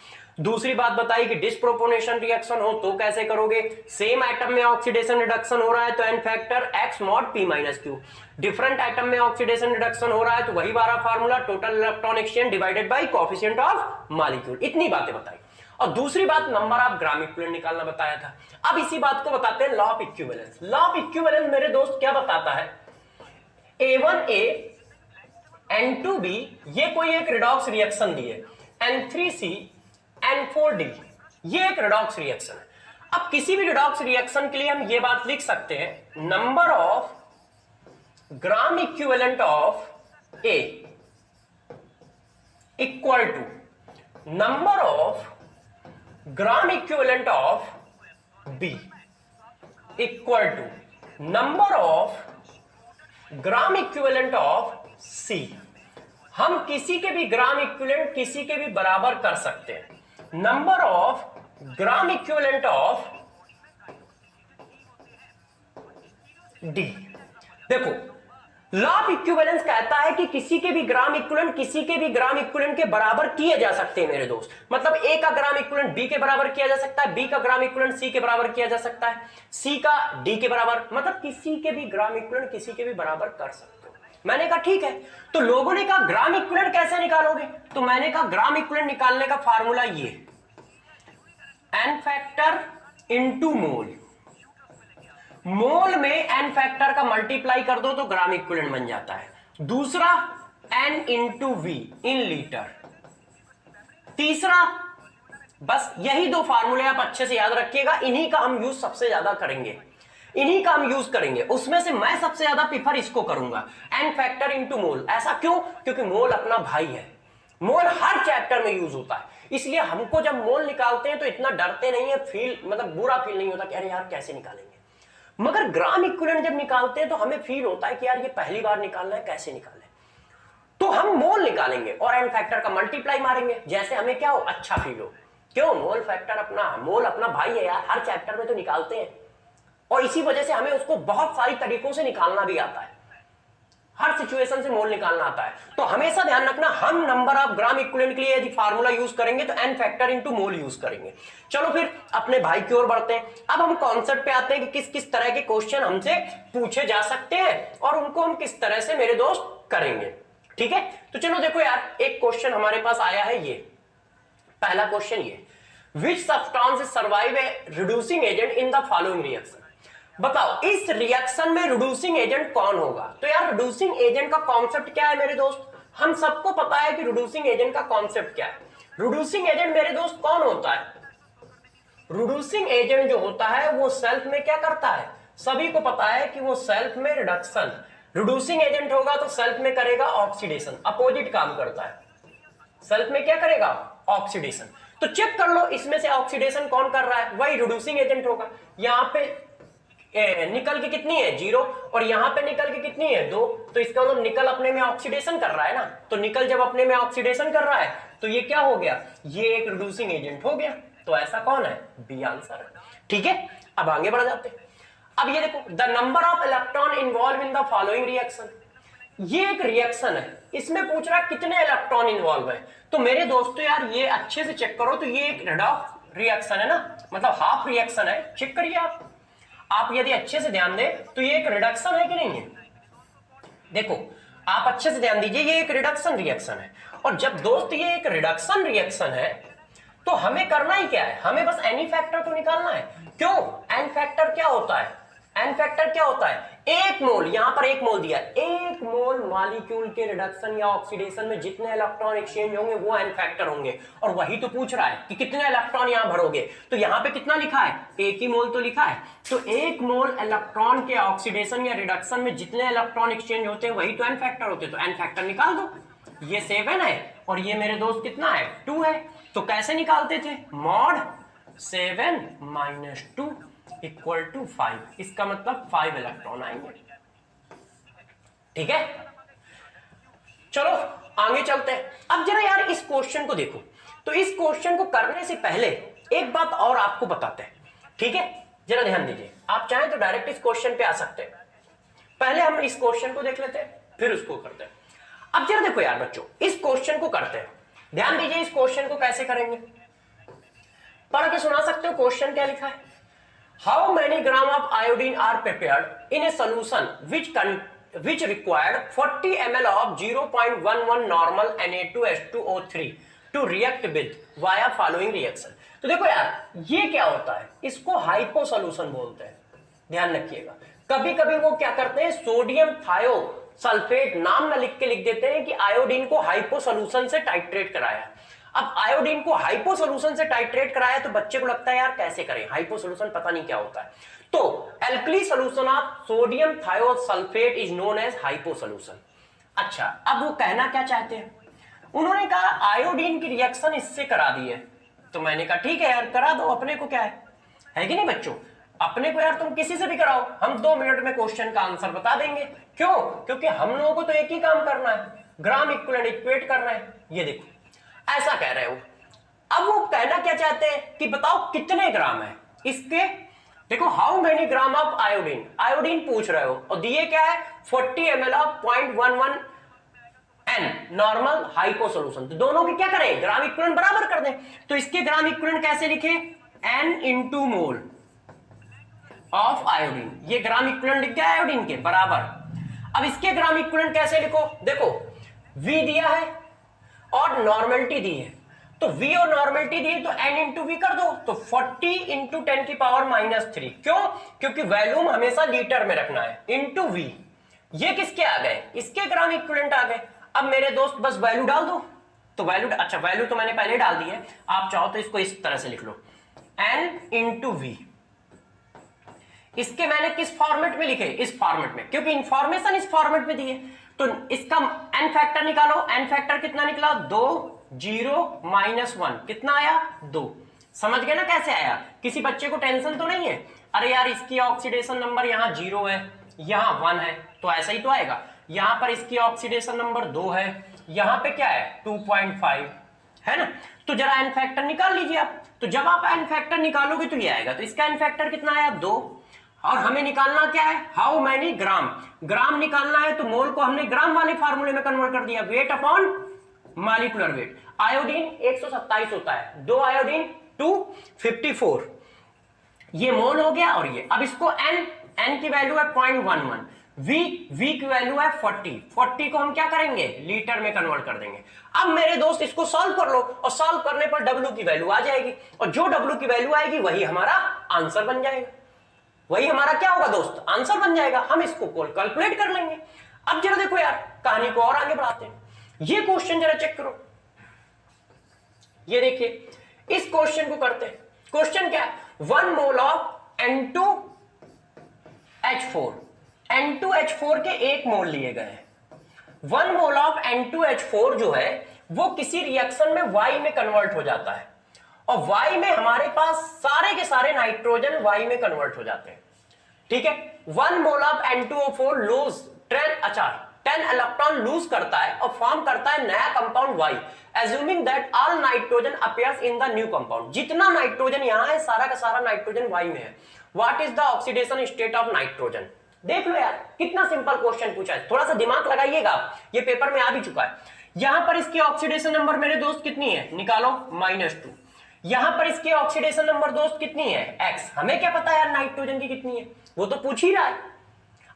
दूसरी बात बताई कि डिस्प्रोपोर्शनल रिएक्शन हो तो कैसे करोगे? सेम एटम में ऑक्सीडेशन रिडक्शन हो रहा है तो n factor X mod P - Q। Different atom में ऑक्सीडेशन रिडक्शन हो रहा है तो वही वाला formula, total electron exchange divided by coefficient of molecule. इतनी बातें बताई। और दूसरी बात नंबर ऑफ ग्राम इक्विवेलेंट निकालना बताया था। अब इसी बात को बताते हैं law of equivalence. Law of equivalence मेरे दोस्त क्या बताता है? A1A N2B ये कोई एक रिडॉक्स रिएक्शन दी है, N3C N4D ये एक रिडॉक्स रिएक्शन है। अब किसी भी रिडॉक्स रिएक्शन के लिए हम ये बात लिख सकते हैं, number of gram equivalent of A equal to number of gram equivalent of B equal to number of gram equivalent of C। हम किसी के भी ग्राम इक्विवेलेंट किसी के भी बराबर कर सकते हैं। Number of gram equivalent of D। देखो लॉ ऑफ इक्विवेलेंस कहता है कि किसी के भी ग्राम इक्विवेलेंट किसी के भी ग्राम इक्विवेलेंट के बराबर किए जा सकते हैं मेरे दोस्त। मतलब ए का ग्राम इक्विवेलेंट बी के बराबर किया जा सकता है, बी का ग्राम इक्विवेलेंट सी के बराबर किया जा सकता है, सी का डी के बराबर, मतलब किसी के भी ग्राम इक्विवेलेंट किसी के भी बराबर कर सकते हो। मैंने कहा ठीक है, तो लोगों ने कहा ग्राम इक्विवेलेंट कैसे निकालोगे, तो मैंने कहा ग्राम इक्विवेलेंट निकालने का फार्मूला ये एन फैक्टर इंटू मोल। मोल में एन फैक्टर का मल्टीप्लाई कर दो तो ग्राम इक्विवेलेंट बन जाता है। दूसरा n into V in litre. तीसरा, बस यही दो फार्मूले आप अच्छे से याद रखिएगा, इन्हीं का हम यूज सबसे ज्यादा करेंगे, इन्हीं का हम यूज करेंगे। उसमें से मैं सबसे ज्यादा प्रीफर इसको करूंगा, एन फैक्टर इंटू मोल। ऐसा क्यों? क्योंकि मोल अपना भाई है, मोल हर चैप्टर में यूज होता है, इसलिए हमको जब मोल निकालते हैं तो इतना डरते नहीं है, फील मतलब बुरा फील नहीं होता कि अरे यार कैसे निकालेंगे। मगर ग्राम इक्विवेलेंट जब निकालते हैं तो हमें फील होता है कि यार ये पहली बार निकालना है, कैसे निकालें। तो हम मोल निकालेंगे और एन फैक्टर का मल्टीप्लाई मारेंगे, जैसे हमें क्या हो, अच्छा फील हो। क्यों? मोल फैक्टर अपना, मोल अपना भाई है यार, हर चैप्टर में तो निकालते हैं, और इसी वजह से हमें उसको बहुत सारी तरीकों से निकालना भी आता है, हर सिचुएशन से मोल निकालना आता है। तो हमेशा ध्यान रखना, हम नंबर ऑफ ग्राम इक्विवेलेंट के लिए यदि फार्मूला यूज करेंगे तो n factor into mole use करेंगे। चलो फिर अपने भाई की ओर बढ़ते हैं। अब हम कॉन्सेप्ट पे आते हैं कि किस किस तरह के क्वेश्चन हमसे पूछे जा सकते हैं और उनको हम किस तरह से मेरे दोस्त करेंगे। ठीक है, तो चलो देखो यार, एक क्वेश्चन हमारे पास आया है, ये पहला क्वेश्चन ये, which substance survive a reducing agent in the following reaction. बताओ इस रिएक्शन में रिड्यूसिंग एजेंट कौन होगा। तो यार रिड्यूसिंग एजेंट का कॉन्सेप्ट क्या है मेरे दोस्त, हम सबको पता है कि रिड्यूसिंग एजेंट का कॉन्सेप्ट क्या है। रिड्यूसिंग एजेंट मेरे दोस्त कौन होता है? रिड्यूसिंग एजेंट जो होता है वो सेल्फ में क्या करता है, सभी को पता है कि वो सेल्फ में रिडक्शन, रिड्यूसिंग एजेंट होगा तो सेल्फ में करेगा ऑक्सीडेशन, अपोजिट काम करता है। सेल्फ में क्या करेगा, ऑक्सीडेशन। तो चेक कर लो इसमें से ऑक्सीडेशन कौन कर रहा है, वही रिड्यूसिंग एजेंट होगा। यहां पे निकल के कितनी है, 0, और यहां पे निकल के कितनी है, 2, तो इसका मतलब निकल अपने में ऑक्सीडेशन कर रहा है ना। तो निकल जब अपने में ऑक्सीडेशन कर रहा है तो ये क्या हो गया, ये एक रिड्यूसिंग एजेंट हो गया। तो ऐसा कौन है, बी आंसर है। ठीक है, अब आगे बढ़ जाते हैं। अब ये देखो, the number of electron involve in the following reaction. ये एक रिएक्शन है, इसमें पूछ रहा है कितने इलेक्ट्रॉन इन्वॉल्व है। तो मेरे दोस्तों यार ये अच्छे से चेक करो, तो ये एक रेडॉक्स रिएक्शन है ना, मतलब हाफ रिएक्शन है। चेक करिए आप यदि अच्छे से ध्यान दें तो ये एक रिडक्शन है कि नहीं है। देखो आप अच्छे से ध्यान दीजिए, ये एक रिडक्शन रिएक्शन है, और जब दोस्त ये एक रिडक्शन रिएक्शन है तो हमें करना ही क्या है, हमें बस एनी फैक्टर तो निकालना है। क्यों? एन फैक्टर क्या होता है, एन फैक्टर क्या होता है, एक मोल, यहां पर एक मोल दिया, एक मोल मॉलिक्यूल के रिडक्शन या ऑक्सीडेशन में जितने इलेक्ट्रॉन एक्सचेंज होंगे वो एन फैक्टर होंगे। और वही तो पूछ रहा है कि कितने इलेक्ट्रॉन यहां भरोगे, तो यहां पे कितना लिखा है, एक ही मोल तो लिखा है। तो एक मोल इलेक्ट्रॉन के ऑक्सीडेशन या रिडक्शन में जितने इलेक्ट्रॉन एक्सचेंज होते हैं वही तो एन फैक्टर होते हैं। तो एन फैक्टर निकाल दो, ये 7 है और ये मेरे दोस्त कितना है, 2 है। तो कैसे निकालते थे, मॉड 7 माइनस 2 इक्वल टू 5, इसका मतलब 5 इलेक्ट्रॉन आएंगे। ठीक है, चलो आगे चलते हैं। अब जरा यार इस क्वेश्चन को देखो, तो इस क्वेश्चन को करने से पहले एक बात और आपको बताते हैं। ठीक है, जरा ध्यान दीजिए, आप चाहें तो डायरेक्ट इस क्वेश्चन पे आ सकते हैं, पहले हम इस क्वेश्चन को देख लेते हैं फिर उसको करते हैं। अब जरा देखो यार बच्चों, इस क्वेश्चन को करते हैं, ध्यान दीजिए इस क्वेश्चन को कैसे करेंगे, पढ़ के सुना सकते हो। क्वेश्चन क्या लिखा है, how many gram of iodine are prepared in a solution which required 40 ml of 0.11 normal Na2H2O3 to react with via following reaction। तो देखो यार ये क्या होता है, इसको हाइपो सोल्यूशन बोलते हैं, ध्यान रखिएगा। कभी कभी वो क्या करते हैं, सोडियम थायो सल्फेट नाम ना लिख के लिख देते हैं कि आयोडीन को हाइपो सोल्यूशन से टाइट्रेट कराया। अब आयोडीन को हाइपो सोल्यूशन से टाइट्रेट कराया तो बच्चे को लगता है यार कैसे करें, हाइपो सोल्यूशन पता नहीं क्या होता है। तो alkali solution of sodium thiosulphate is known as hypo solution. अच्छा, अब वो कहना क्या चाहते हैं, उन्होंने कहा आयोडीन की रिएक्शन इससे करा दी है। तो मैंने कहा ठीक है यार करा दो, अपने को क्या है कि नहीं बच्चों, अपने को यार तुम किसी से भी कराओ, हम 2 मिनट में क्वेश्चन का आंसर बता देंगे। क्यों? क्योंकि हम लोगों को तो एक ही काम करना है, ग्राम इक्विवेलेंट इक्वेट करना है। ये देखो ऐसा कह रहे हो। अब वो कहना क्या चाहते हैं कि बताओ कितने ग्राम है, इसके देखो how many gram of iodine, iodine पूछ रहे हो और दिए क्या है 40 ml of 0.11 N normal hypo solution. तो दोनों के क्या करें, ग्राम इक्विवेलेंट बराबर कर दें। तो इसके ग्राम इक्विवेलेंट कैसे लिखे, N into mole of iodine, ये ग्राम इक्विवेलेंट लिख गया आयोडीन के बराबर। अब इसके ग्राम इक्विवेलेंट कैसे लिखो, देखो V दिया है और नॉर्मलिटी दी है, तो V और नॉर्मलिटी दी है तो N इंटू वी कर दो, तो 40 इंटू 10 की पावर -3। क्यों, क्योंकि वैल्यूम हमेशा लीटर में रखना है, इंटू V। ये किसके आ गए, इसके ग्राम इक्विवेलेंट आ गए। अब मेरे दोस्त बस वैल्यू डाल दो, तो वैल्यू, अच्छा वैल्यू तो मैंने पहले डाल दी है, आप चाहो तो इसको इस तरह से लिख लो N इंटू वी। इसके मैंने किस फॉर्मेट में लिखे, इस फॉर्मेट में, क्योंकि इंफॉर्मेशन इस फॉर्मेट में दी है। तो इसका एन फैक्टर निकालो, एन फैक्टर कितना निकला 2, 0 -1 कितना आया 2। समझ गए ना कैसे आया, किसी बच्चे को टेंशन तो नहीं है, अरे यार इसकी ऑक्सीडेशन नंबर यहाँ 0 है यहाँ 1 है तो ऐसा ही तो आएगा, यहां पर इसकी ऑक्सीडेशन नंबर 2 है, यहां पे क्या है 2.5 है ना। तो जरा एन फैक्टर निकाल लीजिए आप, तो जब आप एन फैक्टर निकालोगे तो ये आएगा, तो इसका एन फैक्टर कितना आया 2। और हमें निकालना क्या है, हाउ मैनी ग्राम, ग्राम निकालना है तो मोल को हमने ग्राम वाले फार्मूले में कन्वर्ट कर दिया, weight upon molecular weight. Iodine 127 होता है, 2 आयोडीन 254, ये मोल हो गया। और ये अब इसको एन की वैल्यू है 0.11, वी की वैल्यू है 40 को हम क्या करेंगे लीटर में कन्वर्ट कर देंगे। अब मेरे दोस्त इसको सॉल्व कर लो और सॉल्व करने पर W की वैल्यू आ जाएगी, और जो W की वैल्यू आएगी वही हमारा आंसर बन जाएगा, वही हमारा क्या होगा दोस्त आंसर बन जाएगा। हम इसको कैलकुलेट कर लेंगे। अब जरा देखो यार कहानी को और आगे बढ़ाते हैं, ये क्वेश्चन जरा चेक करो, ये देखिए इस क्वेश्चन को करते हैं। क्वेश्चन क्या है, 1 मोल ऑफ N2H4, N2H4 के 1 मोल लिए गए हैं। 1 मोल ऑफ N2H4 जो है वो किसी रिएक्शन में Y में कन्वर्ट हो जाता है, और Y में हमारे पास सारे के सारे नाइट्रोजन Y में कन्वर्ट हो जाते हैं, ठीक है। 1 mole of N2O4 lose 10 electron lose करता है और फॉर्म करता है नया compound Y, assuming that all nitrogen appears in the new compound. जितना नाइट्रोजन यहां है सारा का सारा नाइट्रोजन Y में है। What is the oxidation state of nitrogen. देख लो यार कितना सिंपल क्वेश्चन पूछा है, थोड़ा सा दिमाग लगाइएगा, ये पेपर में आ भी चुका है। यहां पर इसकी ऑक्सीडेशन नंबर मेरे दोस्त कितनी है निकालो -2, यहां पर इसकी ऑक्सीडेशन नंबर दोस्त कितनी है X, हमें क्या पता यार नाइट्रोजन की कितनी है, वो तो पूछ ही रहा है।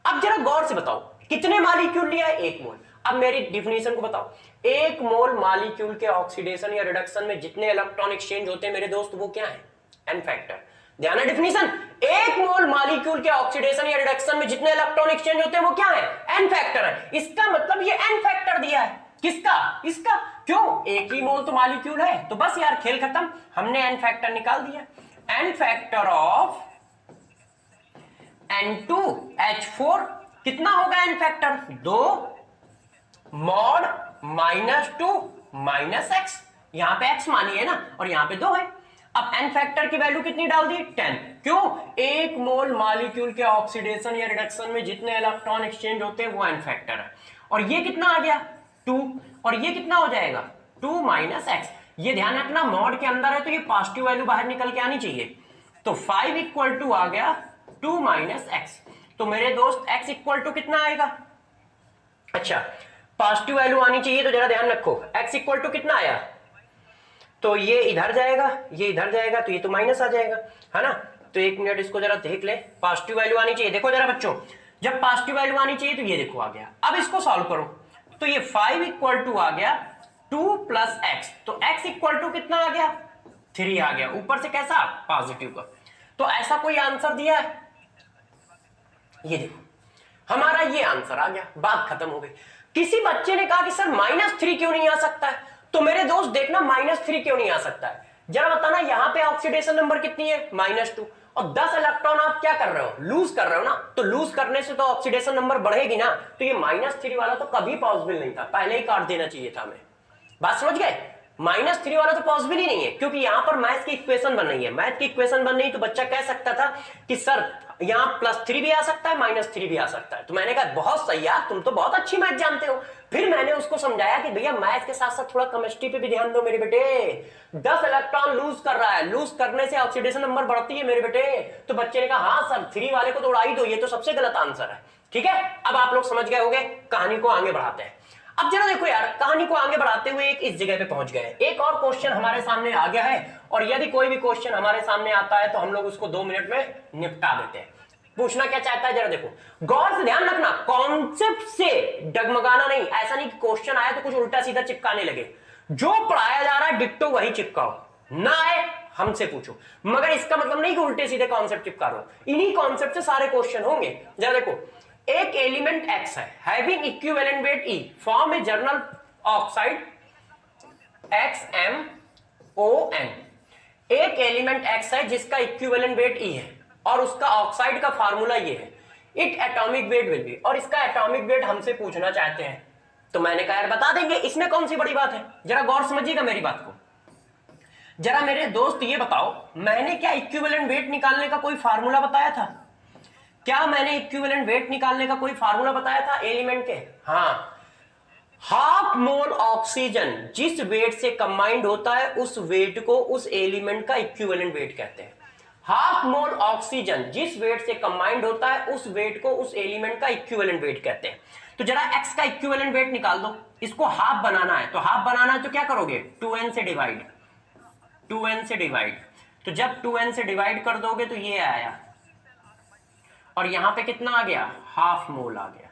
अब जरा गौर से बताओ कितने मॉलिक्यूल लिया है 1 मोल। अब मेरी डिफिनीशन को बताओ, 1 मोल मॉलिक्यूल के ऑक्सीडेशन या रिडक्शन में जितने इलेक्ट्रॉन एक्सचेंज होते हैं मेरे दोस्त वो क्या है एन फैक्टर। ध्यान है डिफिनीशन, 1 मोल मॉलिक्यूल के ऑक्सीडेशन या रिडक्शन में जितने इलेक्ट्रॉन एक्सचेंज होते हैं वो क्या है एन फैक्टर है। इसका मतलब ये एन फैक्टर दिया है, किसका, इसका। क्यों, एक ही मोल तो मॉलिक्यूल है, तो बस यार खेल खत्म, हमने एन फैक्टर निकाल दिया। एन फैक्टर ऑफ N2H4 कितना होगा एन फैक्टर 2 मॉड -2 -x, यहां पे x मानी है ना और यहां पे 2 है। अब एन फैक्टर की वैल्यू कितनी डाल दी 10, क्यों 1 मोल मॉलिक्यूल के ऑक्सीडेशन या रिडक्शन में जितने इलेक्ट्रॉन एक्सचेंज होते हैं वो एन फैक्टर है। और ये कितना आ गया 2, और ये कितना हो जाएगा 2 -x। ये ध्यान रखना मॉड के अंदर है तो ये पॉजिटिव वैल्यू बाहर निकल के आनी चाहिए, तो 5 इक्वल टू आ गया 2 -x। तो मेरे दोस्त x इक्वल टू कितना आएगा, अच्छा पॉजिटिव वैल्यू आनी चाहिए तो जरा ध्यान रखो, x इक्वल टू कितना आया, तो ये इधर जाएगा ये इधर जाएगा तो ये तो माइनस आ जाएगा है ना। तो 1 मिनट इसको जरा देख ले, पॉजिटिव वैल्यू आनी चाहिए, देखो जरा बच्चों जब पॉजिटिव वैल्यू आनी चाहिए तो ये देखो आ गया। अब इसको सॉल्व करो तो ये 5 इक्वल टू आ गया 2 + x, तो x इक्वल टू कितना आ गया 3 आ गया, ऊपर से कैसा पॉजिटिव का। तो ऐसा कोई आंसर दिया है, ये देखो हमारा ये आंसर आ गया, बात खत्म हो गई। किसी बच्चे ने कहा कि सर -3 क्यों नहीं आ सकता है, तो मेरे दोस्त देखना -3 क्यों नहीं आ सकता है, जरा बताना। यहां पे ऑक्सीडेशन नंबर कितनी है -2, और 10 इलेक्ट्रॉन आप क्या कर रहे हो लूज कर रहे हो ना, तो लूज करने से तो ऑक्सीडेशन नंबर बढ़ेगी ना, तो ये -3 वाला तो कभी पॉसिबल नहीं था, पहले ही काट देना चाहिए था हमें। बात समझ गए, -3 वाला तो पॉसिबल ही नहीं है, क्योंकि यहां पर मैथ की इक्वेशन बन रही है। मैथ की इक्वेशन बन रही तो बच्चा कह सकता था कि सर यहाँ +3 भी आ सकता है, -3 भी आ सकता है। तो मैंने कहा बहुत सही यार, तुम तो बहुत अच्छी मैथ जानते हो। फिर मैंने उसको समझाया कि भैया मैथ के साथ साथ थोड़ा केमिस्ट्री पे भी ध्यान दो मेरे बेटे। 10 इलेक्ट्रॉन लूज कर रहा है, लूज करने से ऑक्सीडेशन नंबर बढ़ती है मेरे बेटे। तो बच्चे ने कहा हाँ सर 3 वाले को तो उड़ा ही दो, ये तो सबसे गलत आंसर है। ठीक है, अब आप लोग समझ गए होंगे, कहानी को आगे बढ़ाते हैं। अब जरा देखो यार, कहानी को आगे बढ़ाते हुए एक इस जगह पे पहुंच गए। एक और क्वेश्चन हमारे सामने आ गया है, और यदि कोई भी क्वेश्चन हमारे सामने आता है तो हम लोग उसको 2 मिनट में निपटा देते हैं। पूछना क्या चाहता है जरा देखो, गौर से ध्यान रखना, कॉन्सेप्ट से डगमगाना नहीं। ऐसा नहीं कि क्वेश्चन आया तो कुछ उल्टा सीधा चिपकाने लगे। जो पढ़ाया जा रहा है डिट्टो वही चिपकाओ, ना आए हमसे पूछो, मगर इसका मतलब नहीं कि उल्टे सीधे कॉन्सेप्ट चिपका रहे हो। इन्हीं कॉन्सेप्ट से सारे क्वेश्चन होंगे। जरा देखो, एक एलिमेंट X है, having equivalent weight E, form a general oxide XmOn। एक एलिमेंट X है जिसका इक्विवेलेंट वेट E है और उसका ऑक्साइड का फार्मूला ये है, it atomic weight will be, और इसका एटॉमिक वेट हमसे पूछना चाहते हैं। तो मैंने कहा यार बता देंगे, इसमें कौन सी बड़ी बात है। जरा गौर समझिएगा मेरी बात को। जरा मेरे दोस्त ये बताओ, मैंने क्या इक्विवेलेंट वेट निकालने का कोई फार्मूला बताया था? क्या मैंने इक्विवेलेंट वेट निकालने का कोई फार्मूला बताया था एलिमेंट के? हाँ, हाफ मोल ऑक्सीजन जिस वेट से कंबाइंड होता है उस वेट को उस एलिमेंट का इक्विवेलेंट वेट कहते हैं। हाफ मोल ऑक्सीजन जिस वेट से कंबाइंड होता है उस वेट को उस एलिमेंट का इक्विवेलेंट वेट कहते हैं। तो जरा x का इक्विवेलेंट वेट निकाल दो। इसको हाफ बनाना है, तो हाफ बनाना है तो क्या करोगे, 2n से डिवाइड, 2n से डिवाइड। तो जब 2n से डिवाइड कर दोगे तो ये आया, और यहां पे कितना आ गया, हाफ मोल आ गया।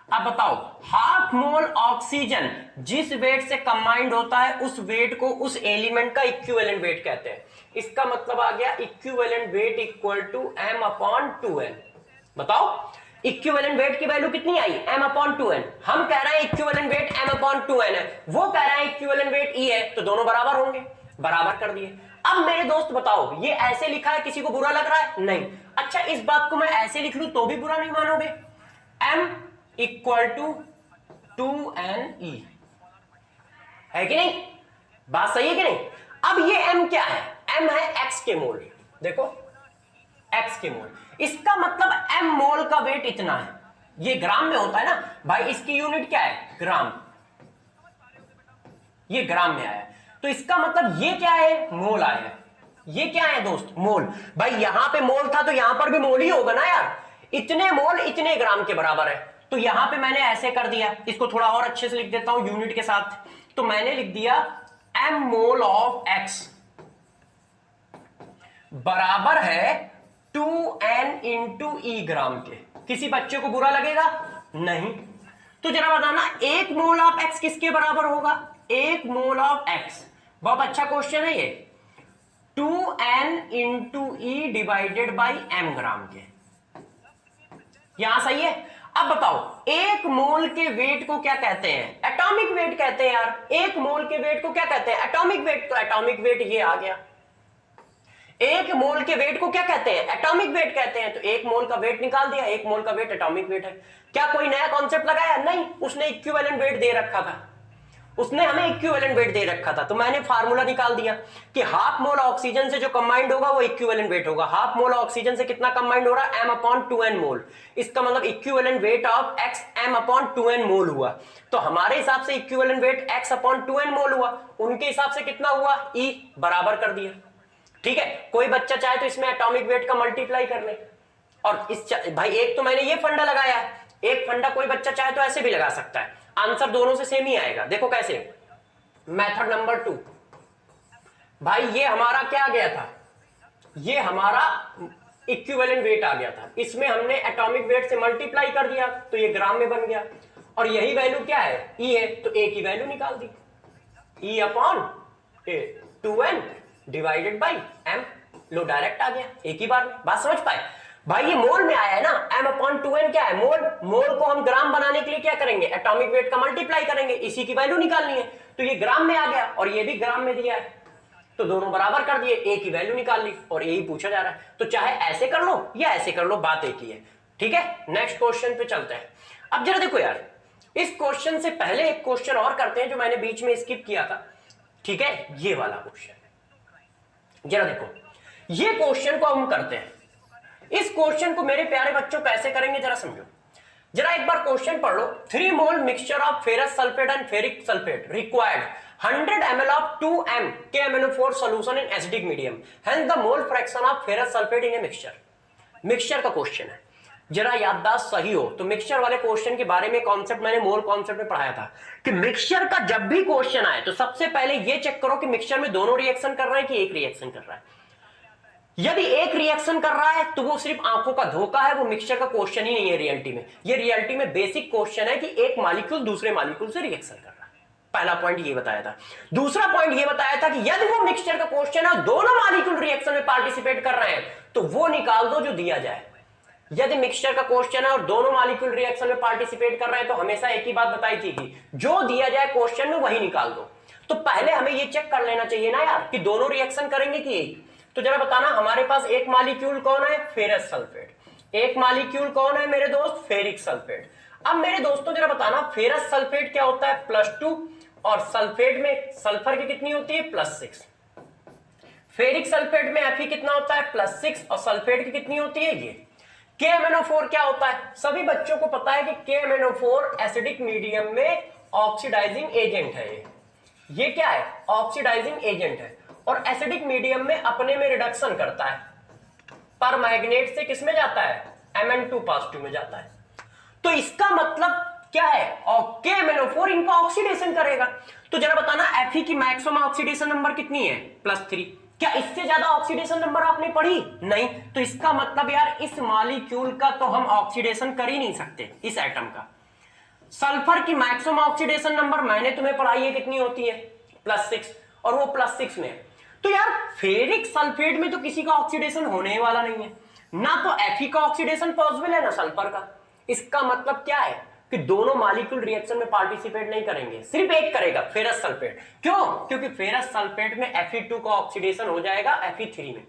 अब बताओ, हाफ मोल ऑक्सीजन जिस वेट से कंबाइंड होता है उस वेट को उस एलिमेंट का इक्विवेलेंट वेट कहते हैं। इसका मतलब आ गया equivalent weight equal to m/2n। बताओ इक्विवेलेंट वेट की वैल्यू कितनी आई, m/2n। हम कह रहे हैं इक्विवेलेंट वेट m/2n है, वो कह रहे हैं इक्विवेलेंट वेट E है, तो दोनों बराबर होंगे, बराबर कर दिए। अब मेरे दोस्त बताओ, ये ऐसे लिखा है, किसी को बुरा लग रहा है? नहीं। अच्छा, इस बात को मैं ऐसे लिख लूं तो भी बुरा नहीं मानोगे, m इक्वल टू 2ne, है कि नहीं? बात सही है कि नहीं? अब ये m क्या है, m है x के मोल। देखो x के मोल, इसका मतलब m मोल का वेट इतना है। ये ग्राम में होता है ना भाई, इसकी यूनिट क्या है, ग्राम। ये ग्राम में आया, तो इसका मतलब ये क्या है, मोल आया। ये क्या है दोस्त, मोल। भाई यहां पे मोल था तो यहां पर भी मोल ही होगा ना यार, इतने मोल इतने ग्राम के बराबर है। तो यहां पे मैंने ऐसे कर दिया, इसको थोड़ा और अच्छे से लिख देता हूं यूनिट के साथ। तो मैंने लिख दिया m मोल ऑफ x बराबर है 2n इंटू E ग्राम के। किसी बच्चे को बुरा लगेगा? नहीं। तो जरा बताना, 1 मोल ऑफ x किसके बराबर होगा, 1 मोल ऑफ x। बहुत अच्छा क्वेश्चन है ये, 2n into E divided by m ग्राम के। यहां सही है। अब बताओ, 1 मोल के वेट को क्या कहते हैं, एटॉमिक वेट कहते हैं यार। 1 मोल के वेट को क्या कहते हैं, एटॉमिक वेट। तो एटॉमिक वेट ये आ गया। 1 मोल के वेट को क्या कहते हैं, एटॉमिक वेट कहते हैं। तो 1 मोल का वेट निकाल दिया, 1 मोल का वेट एटॉमिक वेट है। क्या कोई नया कॉन्सेप्ट लगाया? नहीं, उसने इक्विवेलेंट वेट दे रखा था, उसने हमें इक्विवेलेंट वेट दे रखा था। तो मैंने फार्मूला निकाल दिया कि हाफ मोल ऑक्सीजन से जो कंबाइंड होगा वो इक्विवेलेंट वेट होगा। हाफ मोल ऑक्सीजन से कितना कंबाइंड हो रहा है, m/2n मोल। इसका मतलब equivalent weight of x m/2n मोल हुआ। तो हमारे हिसाब से इक्विवेलेंट वेट x/2n मोल हुआ, उनके हिसाब से कितना हुआ, E बराबर कर दिया। ठीक है, कोई बच्चा चाहे तो इसमें एटॉमिक वेट का मल्टीप्लाई कर ले। और इस भाई एक तो मैंने ये फंडा लगाया, एक फंडा कोई बच्चा चाहे तो ऐसे भी लगा सकता है, आंसर दोनों से सेम ही आएगा। देखो कैसे, मेथड नंबर 2। भाई ये हमारा क्या आ गया था, ये हमारा इक्विवेलेंट वेट आ गया था, इसमें हमने एटॉमिक वेट से मल्टीप्लाई कर दिया तो ये ग्राम में बन गया। और यही वैल्यू क्या है, E है, तो A की वैल्यू निकाल दी, E/2n डिवाइडेड बाई m। लो डायरेक्ट आ गया एक ही बार में। बात समझ पाए भाई, ये मोल में आया है ना, m/2n क्या है, मोल। मोल को हम ग्राम बनाने के लिए क्या करेंगे, एटॉमिक वेट का मल्टीप्लाई करेंगे, इसी की वैल्यू निकालनी है। तो ये ग्राम में आ गया और ये भी ग्राम में दिया है, तो दोनों बराबर कर दिए, A की वैल्यू निकाल ली और यही पूछा जा रहा है। तो चाहे ऐसे कर लो या ऐसे कर लो, बात एक ही है। ठीक है, नेक्स्ट क्वेश्चन पे चलते हैं। अब जरा देखो यार, इस क्वेश्चन से पहले एक क्वेश्चन और करते हैं जो मैंने बीच में स्किप किया था। ठीक है, ये वाला क्वेश्चन है। जरा देखो, ये क्वेश्चन को हम करते हैं। इस क्वेश्चन को मेरे प्यारे बच्चों कैसे करेंगे जरा समझो। जरा एक बार क्वेश्चन पढ़ लो। 3 mole mixture of ferrous sulphate and ferric sulphate required 100 ml of 2m KMnO4 solution in acidic medium. Hence the mole fraction of ferrous sulfate in a mixture. Mixture का क्वेश्चन है, जरा याददाश्त सही हो तो मिक्सचर वाले क्वेश्चन के बारे में कॉन्सेप्ट मैंने मोल कॉन्सेप्ट में पढ़ाया था कि मिक्सचर का जब भी क्वेश्चन आए तो सबसे पहले ये चेक करो कि मिक्सचर में दोनों रिएक्शन कर रहा है कि एक रिएक्शन कर रहा है। यदि एक रिएक्शन कर रहा है तो वो सिर्फ आंखों का धोखा है, वो मिक्सचर का क्वेश्चन ही नहीं है रियलिटी में। ये रियलिटी में बेसिक क्वेश्चन है कि एक मॉलिक्यूल दूसरे मॉलिक्यूल से रिएक्शन कर रहा है। पहला पॉइंट ये बताया था। दूसरा पॉइंट ये बताया था कि यदि वो मिक्सचर का क्वेश्चन है और दोनों मॉलिक्यूल रिएक्शन में पार्टिसिपेट कर रहे हैं तो वो निकाल दो जो दिया जाए। यदि मिक्सचर का क्वेश्चन है और दोनों मॉलिक्यूल रिएक्शन में पार्टिसिपेट कर रहे हैं तो हमेशा एक ही बात बताई थी कि जो दिया जाए क्वेश्चन में वही निकाल दो। तो पहले हमें ये चेक कर लेना चाहिए ना यार कि दोनों रिएक्शन करेंगे कि एक। तो जरा बताना, हमारे पास एक मॉलिक्यूल कौन है? Ferrous sulphate. एक मॉलिक्यूल कौन है मेरे दोस्त? Ferric sulphate. अब मेरे दोस्तों जरा बताना, फेरस सल्फेट क्या होता है? +2 और सल्फेट में सल्फर की कितनी होती है? +6। फेरिक सल्फेट में Fe कितना होता है? +6 और सल्फेट की कितनी होती है? ये। KMnO4 क्या होता है? सभी बच्चों को पता है कि KMnO4 एसिडिक मीडियम में ऑक्सीडाइजिंग एजेंट है। ये क्या है? ऑक्सीडाइजिंग एजेंट है और एसिडिक मीडियम में अपने में रिडक्शन करता है, पर मैग्नेट से किस में जाता है? Mn2 में जाता है। तो इसका मतलब क्या है? और KMnO4 इनका ऑक्सीडेशन करेगा। तो जरा बताना, Fe की मैक्सिमम ऑक्सीडेशन नंबर कितनी है? +3। क्या इससे ज्यादा ऑक्सीडेशन नंबर आपने पढ़ी? नहीं। तो इसका मतलब यार इस मॉलिक्यूल का तो हम ऑक्सीडेशन कर ही नहीं सकते, इस एटम का। सल्फर की मैक्सिमम ऑक्सीडेशन नंबर मैंने तुम्हें पढ़ाई है, कितनी होती है? +6 और वो +6 में है। तो यार फेरिक सल्फेट में तो किसी का ऑक्सीडेशन होने वाला नहीं है, ना तो Fe का ऑक्सीडेशन पॉसिबल है ना सल्फर का। इसका मतलब क्या है कि दोनों मॉलिक्यूल रिएक्शन में पार्टिसिपेट नहीं करेंगे, सिर्फ एक करेगा, फेरस सल्फेट। क्यों? क्योंकि फेरस सल्फेट में Fe2 का ऑक्सीडेशन हो जाएगा Fe3 में।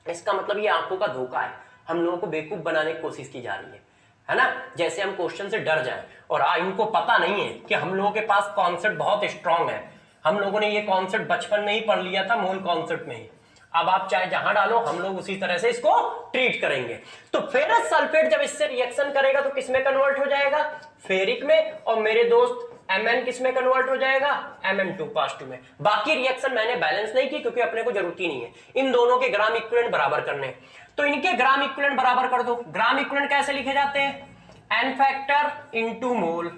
इसका मतलब ये आंखों का धोखा है, हम लोगों को बेवकूफ बनाने की कोशिश की जा रही है ना। जैसे हम क्वेश्चन से डर जाएं और इनको पता नहीं है कि हम लोगों के पास कॉन्सेप्ट बहुत स्ट्रांग है। हम लोगों ने ये कॉन्सेप्ट बचपन में ही पढ़ लिया था, मोल कॉन्सेप्ट में ही। अब आप चाहे जहां डालो, हम लोग उसी तरह से इसको ट्रीट करेंगे। तो फेरस सल्फेट जब इससे रिएक्शन करेगा तो किसमें कन्वर्ट हो जाएगा? फेरिक में। और मेरे दोस्त Mn किसमें कन्वर्ट हो जाएगा? Mn2 में। बाकी रिएक्शन मैंने बैलेंस नहीं की क्योंकि अपने को जरूरत ही नहीं है इन दोनों के ग्राम इक्विवेलेंट बराबर करने। तो इनके ग्राम इक्विवेलेंट बराबर कर दो। ग्राम इक्विवेलेंट कैसे लिखे जाते हैं? N factor into mole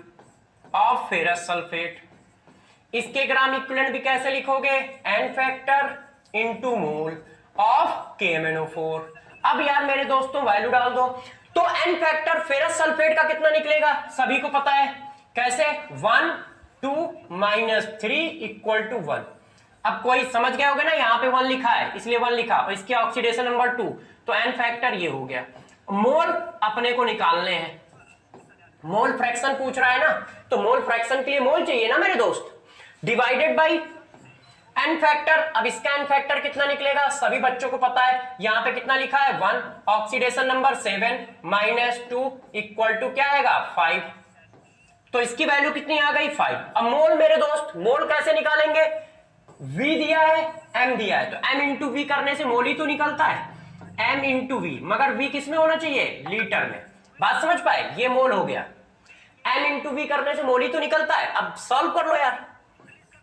of ferrous sulphate. इसके ग्राम इक्विवेलेंट भी कैसे लिखोगे? N factor into mole of KMnO4। अब यार मेरे दोस्तों वैल्यू डाल दो। तो N फैक्टर फेरस सल्फेट का कितना निकलेगा? सभी को पता है कैसे? 1 2 -3 = 1। अब कोई समझ गया होगा ना, यहां पे 1 लिखा है इसलिए 1 लिखा, और इसके ऑक्सीडेशन नंबर 2, तो N फैक्टर ये हो गया। मोल अपने को निकालने हैं, मोल फ्रैक्शन पूछ रहा है ना, तो मोल फ्रैक्शन के लिए मोल चाहिए ना मेरे दोस्त, डिवाइडेड बाई N फैक्टर। अब इसका N फैक्टर कितना निकलेगा? सभी बच्चों को पता है, यहां पे कितना लिखा है? 1, ऑक्सीडेशन नंबर 7 -2 = क्या आएगा? 5। तो इसकी वैल्यू कितनी आ गई? 5। अब मोल मेरे दोस्त, मोल कैसे निकालेंगे? V दिया है, M दिया है, तो M × V करने से मोल ही तो निकलता है, M × V। मगर V किस में होना चाहिए? लीटर में। बात समझ पाए? ये मोल हो गया। M × V करने से मोल ही तो निकलता है। अब सॉल्व कर लो यार।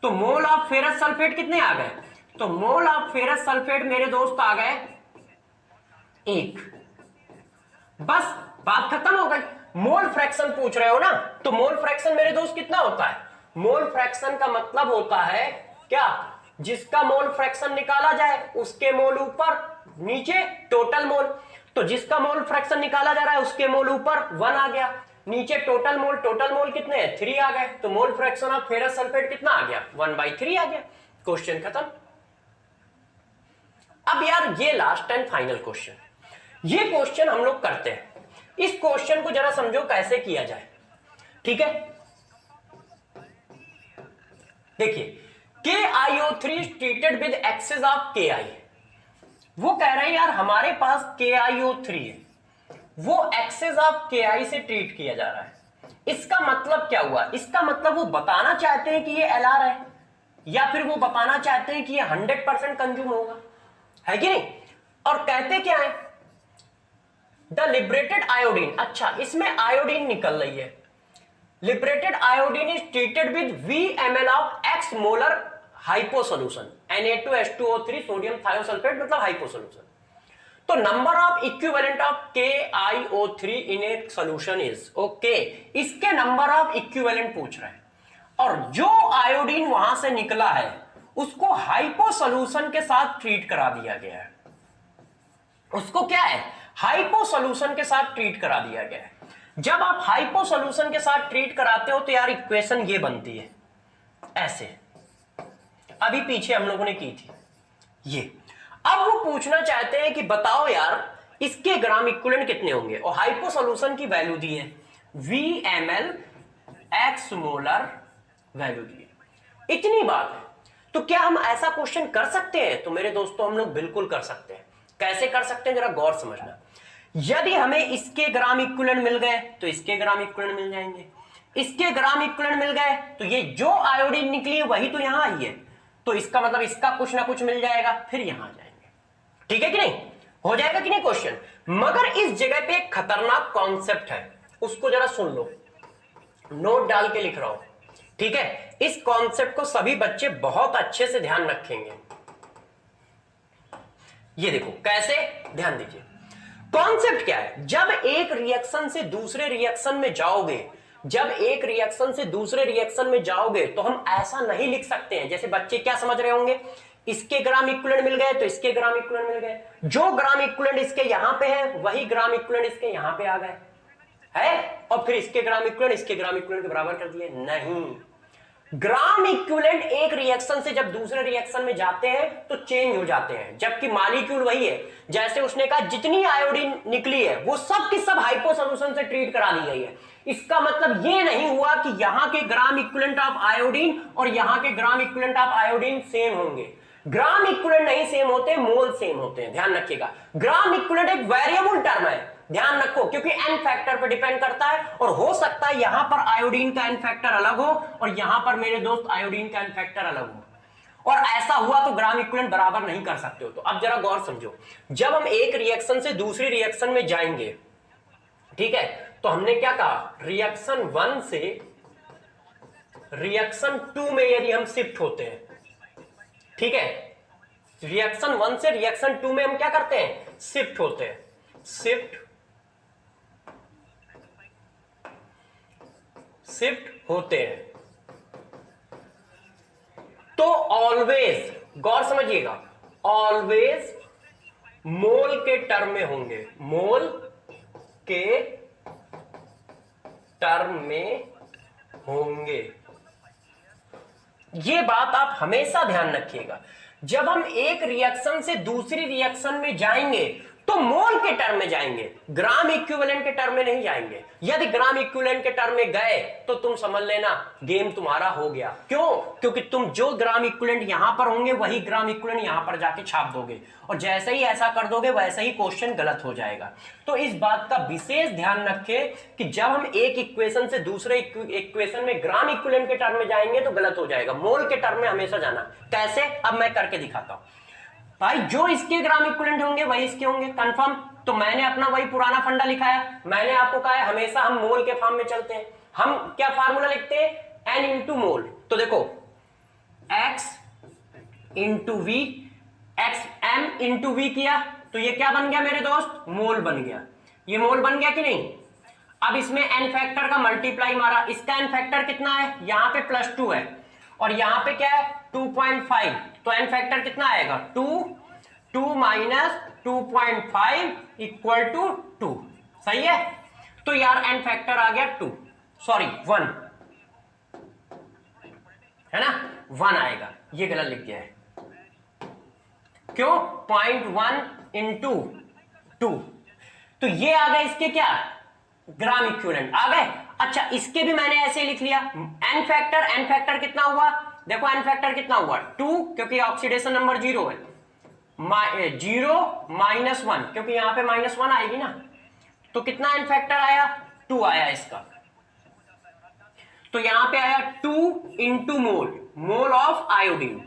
तो मोल ऑफ फेरस सल्फेट कितने आ गए? तो मोल ऑफ फेरस सल्फेट मेरे दोस्त आ गए 1। बस बात खत्म हो गई। मोल फ्रैक्शन पूछ रहे हो ना, तो मोल फ्रैक्शन मेरे दोस्त कितना होता है? मोल फ्रैक्शन का मतलब होता है क्या? जिसका मोल फ्रैक्शन निकाला जाए उसके मोल ऊपर नीचे टोटल मोल। तो जिसका मोल फ्रैक्शन निकाला जा रहा है उसके मोल ऊपर 1 आ गया, नीचे टोटल मोल कितने हैं? 3 आ गए। तो mole fraction of ferrous sulphate कितना आ गया? 1/3 आ गया। क्वेश्चन खत्म। अब यार ये लास्ट एंड फाइनल क्वेश्चन, ये क्वेश्चन हम लोग करते हैं। इस क्वेश्चन को जरा समझो कैसे किया जाए, ठीक है? देखिए, KiO3 treated with excess of Ki। वो कह रहे हैं यार हमारे पास KiO3 है, वो एक्सेस ऑफ Ki से ट्रीट किया जा रहा है। इसका मतलब क्या हुआ? इसका मतलब वो बताना चाहते हैं कि ये Lr है, या फिर वो बताना चाहते हैं कि ये 100% कंज्यूम होगा, है कि नहीं। और कहते क्या है, द लिबरेटेड आयोडीन, अच्छा इसमें आयोडीन निकल रही है, liberated iodine is treated with VmL of x molar hypo solution Na2H2O3 sodium thiosulphate, मतलब हाइपो सोल्यूशन। तो number of equivalent of KiO3 in a solution is, okay, इसके नंबर ऑफ इक्विवेलेंट पूछ रहे हैं, और जो आयोडीन वहां से निकला है उसको हाइपो सोल्यूशन के साथ ट्रीट करा दिया गया है, उसको क्या है, हाइपो सोल्यूशन के साथ ट्रीट करा दिया गया है। जब आप हाइपो सोल्यूशन के साथ ट्रीट कराते हो तो यार इक्वेशन ये बनती है ऐसे, अभी पीछे हम लोगों ने की थी ये। अब वो पूछना चाहते हैं कि बताओ यार इसके ग्राम इक्विवेलेंट कितने होंगे, और हाइपो सोल्यूशन की वैल्यू दी है VmL x मोलर वैल्यू दी है, इतनी बात है। तो क्या हम ऐसा क्वेश्चन कर सकते हैं? तो मेरे दोस्तों हम लोग बिल्कुल कर सकते हैं। कैसे कर सकते हैं जरा गौर समझना। यदि हमें इसके ग्राम इक्विवेलेंट मिल गए तो इसके ग्राम इक्विवेलेंट मिल जाएंगे, इसके ग्राम इक्विवेलेंट मिल गए तो ये जो आयोडीन निकली है वही तो यहां आई है, तो इसका मतलब इसका कुछ ना कुछ मिल जाएगा, फिर यहां जाएंगे, ठीक है कि नहीं, हो जाएगा कि नहीं क्वेश्चन। मगर इस जगह पे एक खतरनाक कॉन्सेप्ट है, उसको जरा सुन लो, नोट डाल के लिख रहा हूं, ठीक है। इस कॉन्सेप्ट को सभी बच्चे बहुत अच्छे से ध्यान रखेंगे। ये देखो कैसे, ध्यान दीजिए। कॉन्सेप्ट क्या है, जब एक रिएक्शन से दूसरे रिएक्शन में जाओगे, जब एक रिएक्शन से दूसरे रिएक्शन में जाओगे तो हम ऐसा नहीं लिख सकते हैं, जैसे बच्चे क्या समझ रहे होंगे, इसके ग्राम इक्विवेलेंट मिल गए तो इसके ग्राम इक्विवेलेंट मिल गए, जो ग्राम इक्विवेलेंट इसके यहां पे है वही ग्राम इक्विवेलेंट इसके यहां पे आ गए है, और फिर इसके ग्राम इक्विवेलेंट इसके ग्राम इक्विवेलेंट के बराबर कर दिए। नहीं, ग्राम इक्विवेलेंट एक रिएक्शन से जब दूसरे रिएक्शन में जाते हैं तो चेंज हो जाते हैं, जबकि मॉलिक्यूल वही है। जैसे उसने कहा जितनी आयोडीन निकली है वो सब की सब हाइपो सोल्यूशन से ट्रीट करा दी गई है। इसका मतलब ये नहीं हुआ कि यहां के ग्राम इक्विवेलेंट ऑफ आयोडीन और यहां के gram equivalent of iodine same होंगे। ग्राम इक्विवेलेंट नहीं सेम होते, मोल सेम होते हैं, ध्यान रखिएगा। ग्राम इक्विवेलेंट एक वेरिएबल टर्म है, ध्यान रखो, क्योंकि एन फैक्टर पर डिपेंड करता है, और हो सकता है यहां पर आयोडीन का एन फैक्टर अलग हो और यहां पर मेरे दोस्त आयोडीन का एन फैक्टर अलग हो, और ऐसा हुआ तो ग्राम इक्विवेलेंट बराबर नहीं कर सकते हो। तो अब जरा गौर समझो, जब हम एक रिएक्शन से दूसरी रिएक्शन में जाएंगे, ठीक है, तो हमने क्या कहा, रिएक्शन 1 से रिएक्शन 2 में यदि हम शिफ्ट होते हैं, ठीक है, रिएक्शन 1 से रिएक्शन 2 में हम क्या करते हैं, शिफ्ट होते हैं, शिफ्ट होते हैं, तो ऑलवेज, गौर समझिएगा, ऑलवेज मोल के टर्म में होंगे, मोल के टर्म में होंगे। ये बात आप हमेशा ध्यान रखिएगा। जब हम एक रिएक्शन से दूसरी रिएक्शन में जाएंगे तो मोल के टर्म में जाएंगे, ग्राम इक्विवेलेंट के टर्म में नहीं जाएंगे। यदि ग्राम इक्विवेलेंट के टर्म में गए तो तुम समझ लेना गेम तुम्हारा हो गया। क्यों? क्योंकि तुम जो ग्राम इक्विवेलेंट यहां पर होंगे वही ग्राम इक्विवेलेंट यहां पर जाके छाप दोगे, और जैसे ही ऐसा कर दोगे वैसे ही क्वेश्चन गलत हो जाएगा। तो इस बात का विशेष ध्यान रखें कि जब हम एक इक्वेशन से दूसरे इक्वेशन में ग्राम इक्विवेलेंट के टर्म में जाएंगे तो गलत हो जाएगा, मोल के टर्म में हमेशा जाना। कैसे? अब मैं करके दिखाता हूं भाई। जो इसके ग्राम इक्विवेलेंट होंगे वही इसके होंगे, कंफर्म। तो मैंने अपना वही पुराना फंडा लिखाया, मैंने आपको कहा है हमेशा हम मोल के फॉर्म में चलते हैं। हम क्या फार्मूला लिखते हैं, n इंटू मोल। तो देखो x into V, X m into V किया तो ये क्या बन गया मेरे दोस्त, मोल बन गया। ये मोल बन गया कि नहीं? अब इसमें n फैक्टर का मल्टीप्लाई मारा, इसका n फैक्टर कितना है, यहां पे +2 है और यहां पे क्या है 2.5, तो n फैक्टर कितना आएगा 2 माइनस 2.5 इक्वल टू 2, सही है। तो यार n फैक्टर आ गया 1 है ना, 1 आएगा, ये गलत लिख दिया है। क्यों? 0.1 इंटू 2, तो ये आ गए इसके क्या, ग्राम इक्विवेलेंट आ गए। अच्छा इसके भी मैंने ऐसे लिख लिया, n फैक्टर कितना हुआ, देखो n फैक्टर कितना हुआ 2, क्योंकि ऑक्सीडेशन नंबर 0 है, 0 -1, क्योंकि यहां पे -1 आएगी ना, तो कितना n फैक्टर आया 2 आया इसका। तो यहां पे आया 2 into mole, mole of iodine,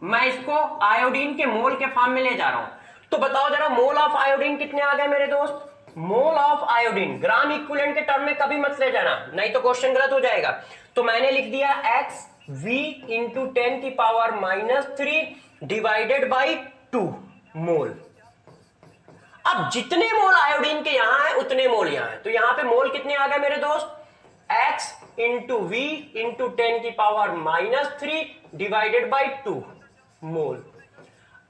मैं इसको आयोडीन के मोल के फॉर्म में ले जा रहा हूं। तो बताओ जरा मोल ऑफ आयोडीन कितने आ गए मेरे दोस्त? Mole of iodine gram equivalent के टर्म में कभी मत ले जाना, नहीं तो क्वेश्चन गलत हो जाएगा। तो मैंने लिख दिया एक्स वी इंटू 10 की पावर -3 डिवाइडेड बाई 2 मोल। अब जितने मोल आयोडीन के यहां है उतने मोल यहां है, तो यहां पे मोल कितने आ गए मेरे दोस्त? x इंटू वी इंटू 10 की पावर -3 डिवाइडेड बाई 2 मोल।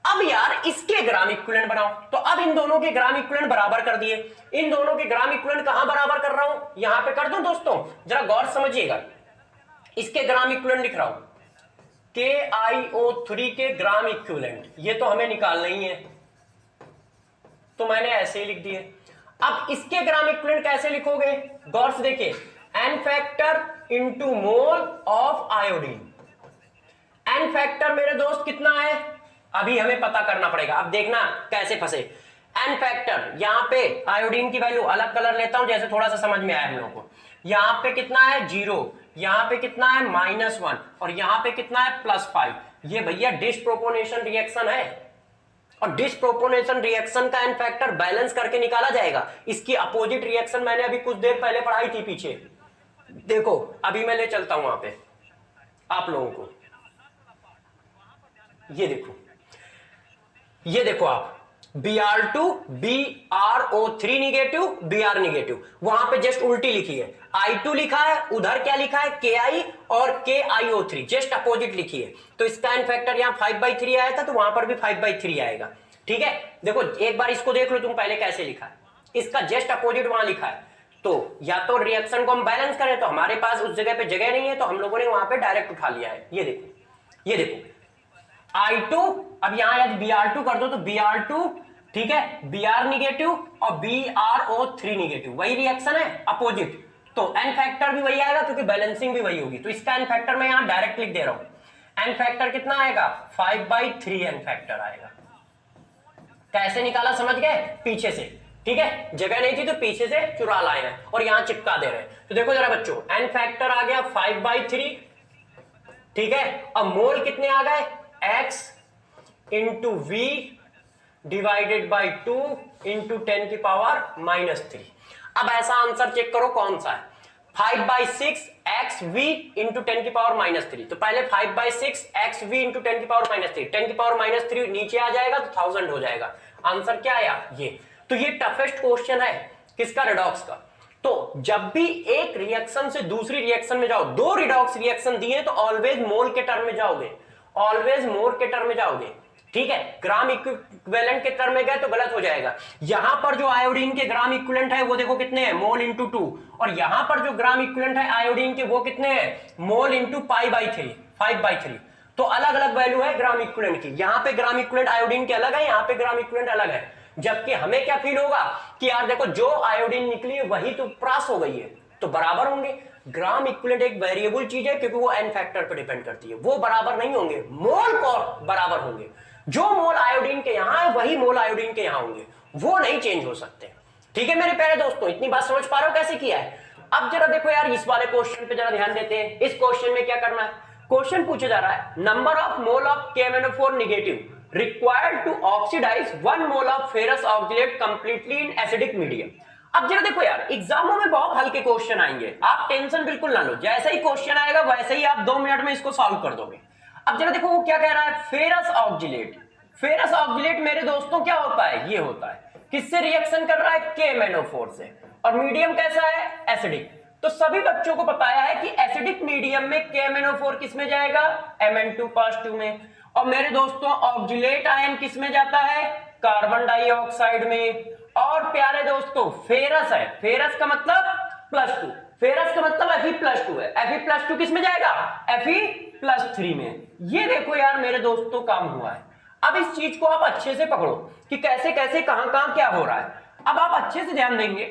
अब यार इसके ग्राम इक्विवेलेंट बनाओ, तो अब इन दोनों के ग्राम इक्विवेलेंट बराबर कर दिए। इन दोनों के ग्राम इक्विवेलेंट कहां बराबर कर रहा हूं? यहां पे कर दूं दोस्तों, जरा गौर समझिएगा। इसके ग्राम इक्विवेलेंट लिख रहा हूं, KiO3 के ग्राम इक्विवेलेंट, ये तो हमें निकालना ही है, तो मैंने ऐसे ही लिख दिए। अब इसके ग्राम इक्विवेलेंट कैसे लिखोगे? गौर से देखिए, n factor into mole of iodine. n factor मेरे दोस्त कितना है? अभी हमें पता करना पड़ेगा, अब देखना कैसे फंसे। n फैक्टर, यहां पे आयोडीन की वैल्यू अलग कलर लेता हूं जैसे थोड़ा सा समझ में आया हम लोगों को। यहां पे कितना है? 0, यहां पे कितना है? -1, और यहां पे कितना है? +5। ये भैया डिस्प्रोपोर्शनल रिएक्शन है, और डिस्प्रोपोर्शनल रिएक्शन का n फैक्टर बैलेंस करके निकाला जाएगा। इसकी अपोजिट रिएक्शन मैंने अभी कुछ देर पहले पढ़ाई थी पीछे, देखो अभी मैं ले चलता हूं वहां पे आप लोगों को। ये देखो आप Br2 BrO3 negative, Br negative, वहां पे जस्ट उल्टी लिखी है। I2 लिखा है, उधर क्या लिखा है? Ki और KiO3 जस्ट अपोजिट लिखी है। तो इसका n फैक्टर यहां 5/3 आया था, तो वहां पर भी 5/3 आएगा। ठीक है, देखो एक बार इसको देख लो तुम पहले कैसे लिखा है, इसका जस्ट अपोजिट वहां लिखा है। तो या तो रिएक्शन को हम बैलेंस करें, तो हमारे पास उस जगह पे जगह नहीं है, तो हम लोगों ने वहां पे डायरेक्ट उठा लिया है। ये देखो, ये देखो I2, अब यहां यदि Br2 कर दो तो Br2, ठीक है, Br निगेटिव और BrO3 निगेटिव, वही रिएक्शन है अपोजिट, तो n फैक्टर भी वही आएगा क्योंकि बैलेंसिंग भी वही होगी। तो इसका n फैक्टर मैं यहां डायरेक्ट लिख दे रहा हूं। n फैक्टर कितना आएगा? 5/3 n फैक्टर आएगा। कैसे निकाला समझ गए? पीछे से, ठीक है, जगह नहीं थी तो पीछे से चुरा लाए हैं और यहां चिपका दे रहे हैं। तो देखो जरा बच्चों, n फैक्टर आ गया 5/3, ठीक है, अब मोल कितने आ गए? x into V divided by 2 into 10 की पावर -3। अब ऐसा आंसर चेक करो कौन सा है? 5/6 एक्स वी इंटू 10 की पावर -3। तो पहले 5/6 एक्स वी इंटू 10 की पावर -3, 10 की पावर -3 नीचे आ जाएगा तो 1000 हो जाएगा। आंसर क्या आया? ये। तो ये टफेस्ट क्वेश्चन है किसका? रिडॉक्स का। तो जब भी एक रिएक्शन से दूसरी रिएक्शन में जाओ, दो रिडॉक्स रिएक्शन दिए तो ऑलवेज मोल के टर्म में जाओगे, ऑलवेज मोल के टर्म में जाओगे, ठीक है। ग्राम इक्विवेलेंट के टर्म में गए तो गलत हो जाएगा। यहां पर जो आयोडीन के ग्राम इक्विवेलेंट है वो देखो कितने हैं? मोल इंटू 2, और यहां पर जो ग्राम इक्विवेलेंट है आयोडीन के वो कितने हैं? Mole into 5/3। तो अलग अलग वैल्यू है ग्राम इक्विवेलेंट की। यहां पे ग्राम इक्विवेलेंट आयोडीन के अलग है, यहां पे ग्राम इक्विवेलेंट अलग है। जबकि हमें क्या फील होगा कि यार देखो जो आयोडीन निकली है वही तो क्रॉस हो गई है, तो बराबर होंगे। ग्राम इक्विवेलेंट एक वेरिएबल चीज है क्योंकि वो n फैक्टर पर डिपेंड करती है, वो बराबर नहीं होंगे, मोल को बराबर होंगे। जो मोल आयोडीन के यहां है वही मोल आयोडीन के यहां होंगे, वो नहीं चेंज हो सकते। ठीक है मेरे प्यारे दोस्तों, इतनी बात समझ पा रहे हो कैसे किया है? अब जरा देखो यार इस वाले क्वेश्चन पे जरा ध्यान देते हैं। इस क्वेश्चन में क्या करना है? क्वेश्चन पूछा जा रहा है number of mole of KMnO4 negative required to oxidise 1 mole of ferrous oxalate completely in acidic medium. अब जरा देखो यार एग्जामों में बहुत हल्के क्वेश्चन आएंगे, आप टेंशन बिल्कुल ना लो, जैसे ही क्वेश्चन आएगा वैसे ही आप 2 मिनट में इसको सॉल्व कर दोगे। अब जरा देखो वो क्या कह रहा है? Ferrous oxalate. फेरस ऑक्सीलेट मेरे दोस्तों क्या होता है? ये होता है किससे रिएक्शन कर रहा है? KMnO4 से, और मीडियम कैसा है? एसिडिक। तो सभी बच्चों को बताया है कि एसिडिक मीडियम में KMnO4 किस में जाएगा? Mn2+2 में। और मेरे दोस्तों ऑक्सीलेट आयन किस में जाता है? कार्बन डाइऑक्साइड में। और प्यारे दोस्तों फेरस है, फेरस का मतलब +2, फेरस का मतलब Fe+2 है, Fe+2 किस में जाएगा? Fe+3 में। ये देखो यार मेरे दोस्तों काम हुआ है। अब इस चीज को आप अच्छे से पकड़ो कि कैसे कैसे कहां कहां क्या हो रहा है। अब आप अच्छे से ध्यान देंगे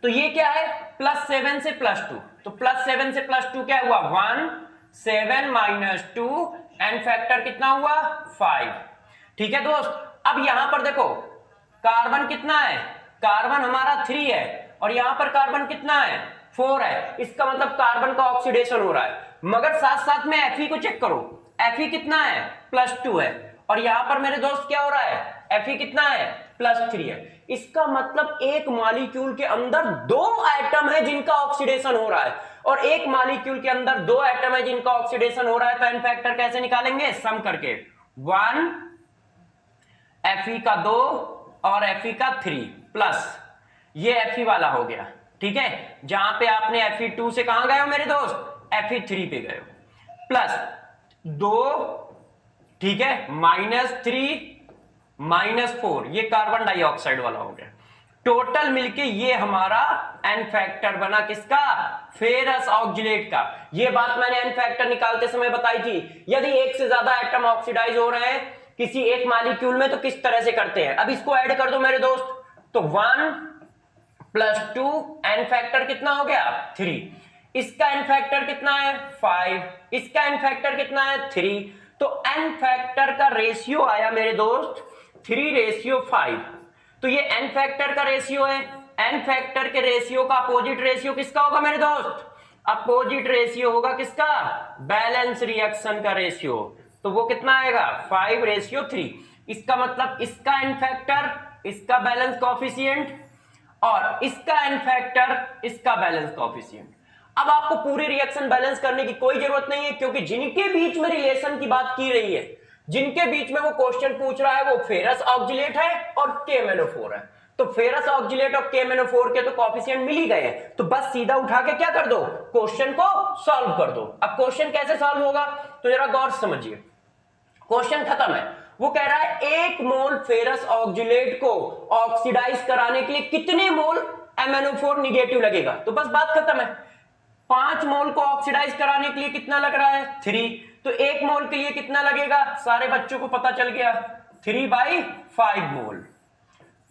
तो ये क्या है? +7 से +2, तो +7 से +2 क्या हुआ? 1, 7 - 2, n फैक्टर कितना हुआ? 5। ठीक है दोस्त, अब यहां पर देखो कार्बन कितना है? कार्बन हमारा 3 है, और यहां पर कार्बन कितना है? 4 है, इसका मतलब कार्बन का ऑक्सीडेशन हो रहा है। मगर साथ साथ में Fe को चेक करो, Fe कितना है, +2 है, और यहां पर मेरे दोस्त क्या हो रहा है, Fe कितना है, +3 है। इसका मतलब एक मॉलिक्यूल के अंदर 2 एटम है जिनका ऑक्सीडेशन हो रहा है, और एक मॉलिक्यूल के अंदर 2 एटम है जिनका ऑक्सीडेशन हो रहा है। तो एन फैक्टर कैसे निकालेंगे, सम करके 1 Fe का 2 और Fe का 3 प्लस ये Fe वाला हो गया, ठीक है। जहां पे आपने Fe2 से कहां गए हो मेरे दोस्त, Fe3 पे गए हो, प्लस 2, ठीक है, -3 -4, ये कार्बन डाइऑक्साइड वाला हो गया। टोटल मिलके ये हमारा एन फैक्टर बना, किसका, फेरस ऑक्जिलेट का। ये बात मैंने एन फैक्टर निकालते समय बताई थी। यदि एक से ज्यादा एटम ऑक्सीडाइज हो रहे हैं किसी एक मॉलिक्यूल में तो किस तरह से करते हैं। अब इसको ऐड कर दो मेरे दोस्त, तो 1 + 2, एन फैक्टर कितना हो गया, 3। इसका एन फैक्टर कितना है, 5। इसका एन फैक्टर कितना है, 3। तो एन फैक्टर का रेशियो आया मेरे दोस्त 3:5। तो ये एन फैक्टर का रेशियो है। एन फैक्टर के रेशियो का अपोजिट रेशियो किसका होगा मेरे दोस्त, अपोजिट रेशियो होगा किसका, बैलेंस रिएक्शन का रेशियो। तो वो कितना आएगा, 5:3। इसका मतलब इसका एन फैक्टर, इसका बैलेंस कोएफिशिएंट, और इसका एन फैक्टर, इसका बैलेंस कोएफिशिएंट। अब आपको पूरी रिएक्शन बैलेंस करने की कोई जरूरत नहीं है, क्योंकि जिनके बीच में रिलेशन की बात की रही है, जिनके बीच में वो क्वेश्चन पूछ रहा है, वो फेरस ऑक्जिलेट है और KMnO4 है। तो फेरस ऑक्जिलेट और KMnO4 के तो कोएफिशिएंट मिल ही गए हैं, तो बस सीधा उठा के क्या कर दो, क्वेश्चन को सॉल्व कर दो। अब क्वेश्चन कैसे सॉल्व होगा, तो जरा गौर से समझिए। क्वेश्चन खत्म है, वो कह रहा है 1 मोल फेरस ऑक्जिलेट को ऑक्सीडाइज कराने के लिए कितने मोल MnO4 निगेटिव लगेगा। तो बस बात खत्म है। 5 मोल को ऑक्सीडाइज कराने के लिए कितना लग रहा है, 3। तो 1 मोल के लिए कितना लगेगा, सारे बच्चों को पता चल गया, 3/5 मोल।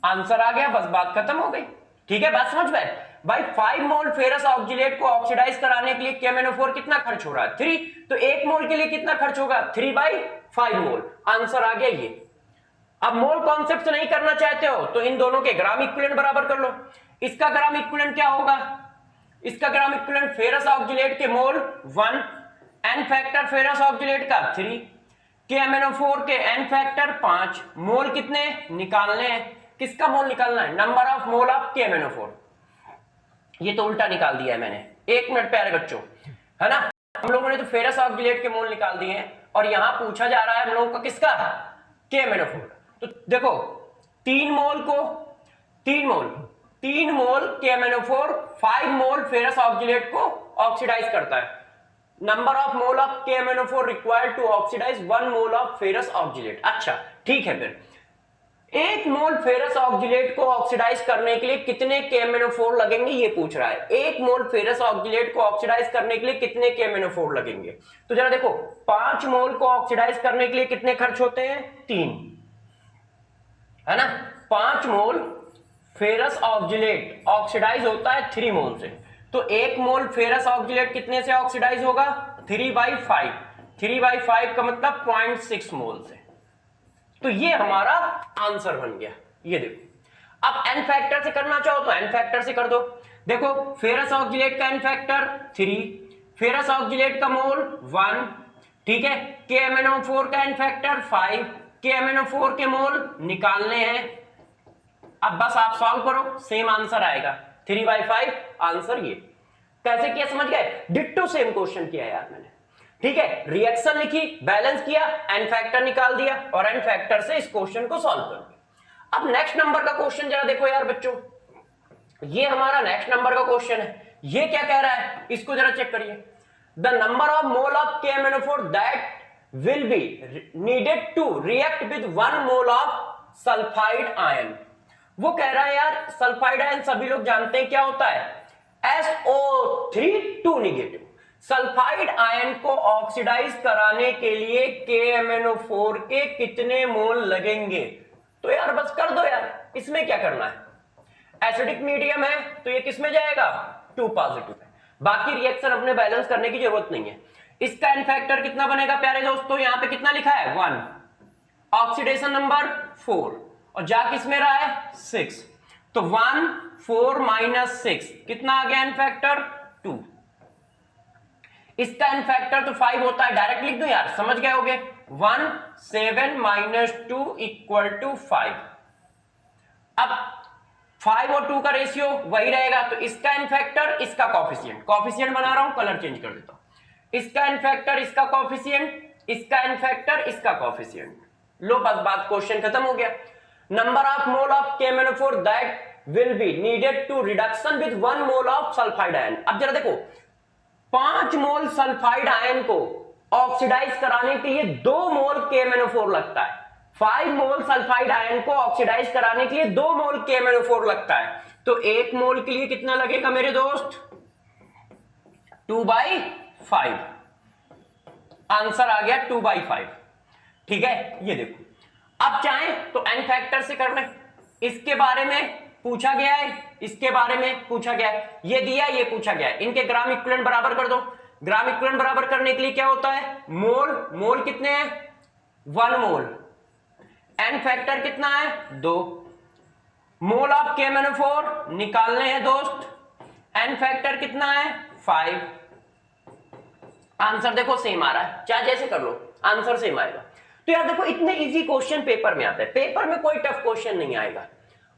आंसर आ गया, बस बात खत्म हो गई। ठीक है, बात समझ में भाई। 5 मोल फेरस ऑक्जिलेट को ऑक्सीडाइज कराने के लिए KMnO4 कितना खर्च हो रहा है, 3। तो 1 मोल के लिए कितना खर्च होगा, 3/5 मोल। आंसर आ गया ये। अब मोल कॉन्सेप्ट से नहीं करना चाहते हो तो इन दोनों के ग्राम इक्विवेलेंट बराबर कर लो। इसका ग्राम इक्विवेलेंट क्या होगा, इसका ग्राम इक्विवेलेंट फेरस ऑक्जिलेट के मोल 1, एन फैक्टर फेरस ऑक्जिलेट का 3, KMnO4 के एन फैक्टर 5, मोल कितने निकालने हैं, किसका मोल निकालना है, number of mole of KMnO4। ये तो उल्टा निकाल दिया है मैंने, 1 मिनट प्यारे बच्चों, है ना। हम लोगों ने तो फेरस ऑक्जिलेट के मोल निकाल दिए हैं, और यहां पूछा जा रहा है हम लोगों का किसका, KMnO4। तो देखो 3 mole KMnO4 5 mole ferrous oxalate को ऑक्सीडाइज करता है। Number of mole of KMnO4 required to oxidise 1 mole of ferrous oxalate. अच्छा ठीक है, फिर 1 मोल फेरस ऑक्जिलेट को ऑक्सीडाइज करने के लिए कितने KMnO4 लगेंगे, ये पूछ रहा है। 1 मोल फेरस ऑक्जिलेट को ऑक्सीडाइज करने के लिए कितने KMnO4 लगेंगे। तो जरा देखो 5 मोल को ऑक्सीडाइज करने के लिए कितने खर्च होते हैं, 3, है ना। 5 मोल फेरस ऑक्जिलेट ऑक्सीडाइज होता है 3 मोल से, तो 1 मोल फेरस ऑक्जिलेट कितने से ऑक्सीडाइज होगा, 3/5। 3/5 का मतलब 0.6 मोल से। तो ये हमारा आंसर बन गया। ये देखो, अब एन फैक्टर से करना चाहो तो एन फैक्टर से कर दो। देखो फेरस ऑक्जिलेट का एन फैक्टर 3, फेरस ऑक्जिलेट का मोल 1, ठीक है। KMnO4 का एन फैक्टर 5, KMnO4 के मोल निकालने हैं। अब बस आप सॉल्व करो, सेम आंसर आएगा, 3/5 आंसर। ये कैसे किया समझ गए, डिट्टो सेम क्वेश्चन किया यार मैंने। ठीक है, रिएक्शन लिखी, बैलेंस किया, एन फैक्टर निकाल दिया, और एन फैक्टर से इस क्वेश्चन को सॉल्व कर दिया। अब नेक्स्ट नंबर का क्वेश्चन जरा देखो यार बच्चों, ये हमारा नेक्स्ट नंबर का क्वेश्चन है। ये क्या कह रहा है, इसको जरा चेक करिए। The number of mole of KMnO4 that will be needed to react with 1 mole of sulphide ion. वो कह रहा है यार सल्फाइड आयन सभी लोग जानते हैं क्या होता है, SO3 2 निगेटिव। सल्फाइड आयन को ऑक्सीडाइज कराने के लिए KMnO4 के कितने मोल लगेंगे। तो यार बस कर दो यार, इसमें क्या करना है। एसिडिक मीडियम है तो ये किस में जाएगा, 2 पॉजिटिव है। बाकी रिएक्शन अपने बैलेंस करने की जरूरत नहीं है। इसका एन फैक्टर कितना बनेगा प्यारे दोस्तों, यहां पे कितना लिखा है 1, ऑक्सीडेशन नंबर 4, और जा किस में रहा है 6। तो 1 4 माइनस 6 कितना आ गया एन फैक्टर 2। इसका एन फैक्टर तो 5 होता है, डायरेक्ट लिख दो यार, समझ गए होगे। 1 7 माइनस 2 इक्वल टू 5। अब 5 और 2 का रेशियो वही रहेगा, तो इसका एन फैक्टर इसका कॉफिशिएंट, कॉफिशिएंट बना रहा हूं, कलर चेंज कर देता हूं। इसका एन फैक्टर इसका कॉफिशिएंट, इसका एन फैक्टर इसका कॉफिशिएंट। लो बस बात, क्वेश्चन खत्म हो गया। Number of mole of KMnO4 that will be needed to reduction with 1 mole of sulphide ion. अब जरा देखो, 5 मोल सल्फाइड आयन को ऑक्सीडाइज कराने के लिए 2 मोल KMnO4 लगता है। 5 मोल सल्फाइड आयन को ऑक्सीडाइज कराने के लिए 2 मोल KMnO4 लगता है। तो 1 मोल के लिए कितना लगेगा मेरे दोस्त? 2/5। आंसर आ गया 2/5। ठीक है, ये देखो। अब चाहें तो एन फैक्टर से कर लें, इसके बारे में पूछा गया है, इसके बारे में पूछा गया है, ये दिया ये पूछा गया है। इनके ग्राम इक्विवेलेंट बराबर कर दो। ग्राम इक्विवेलेंट बराबर करने के लिए क्या होता है? मोल, मोल कितने हैं? 1 मोल। एन फैक्टर कितना है? 2। मोल ऑफ KMnO4 निकालने हैं दोस्त, एन फैक्टर कितना है? 5। आंसर देखो सेम आ रहा है, चाहे जैसे कर लो आंसर सेम आएगा। तो यार देखो, इतने इजी क्वेश्चन पेपर में आते हैं, पेपर में कोई टफ क्वेश्चन नहीं आएगा,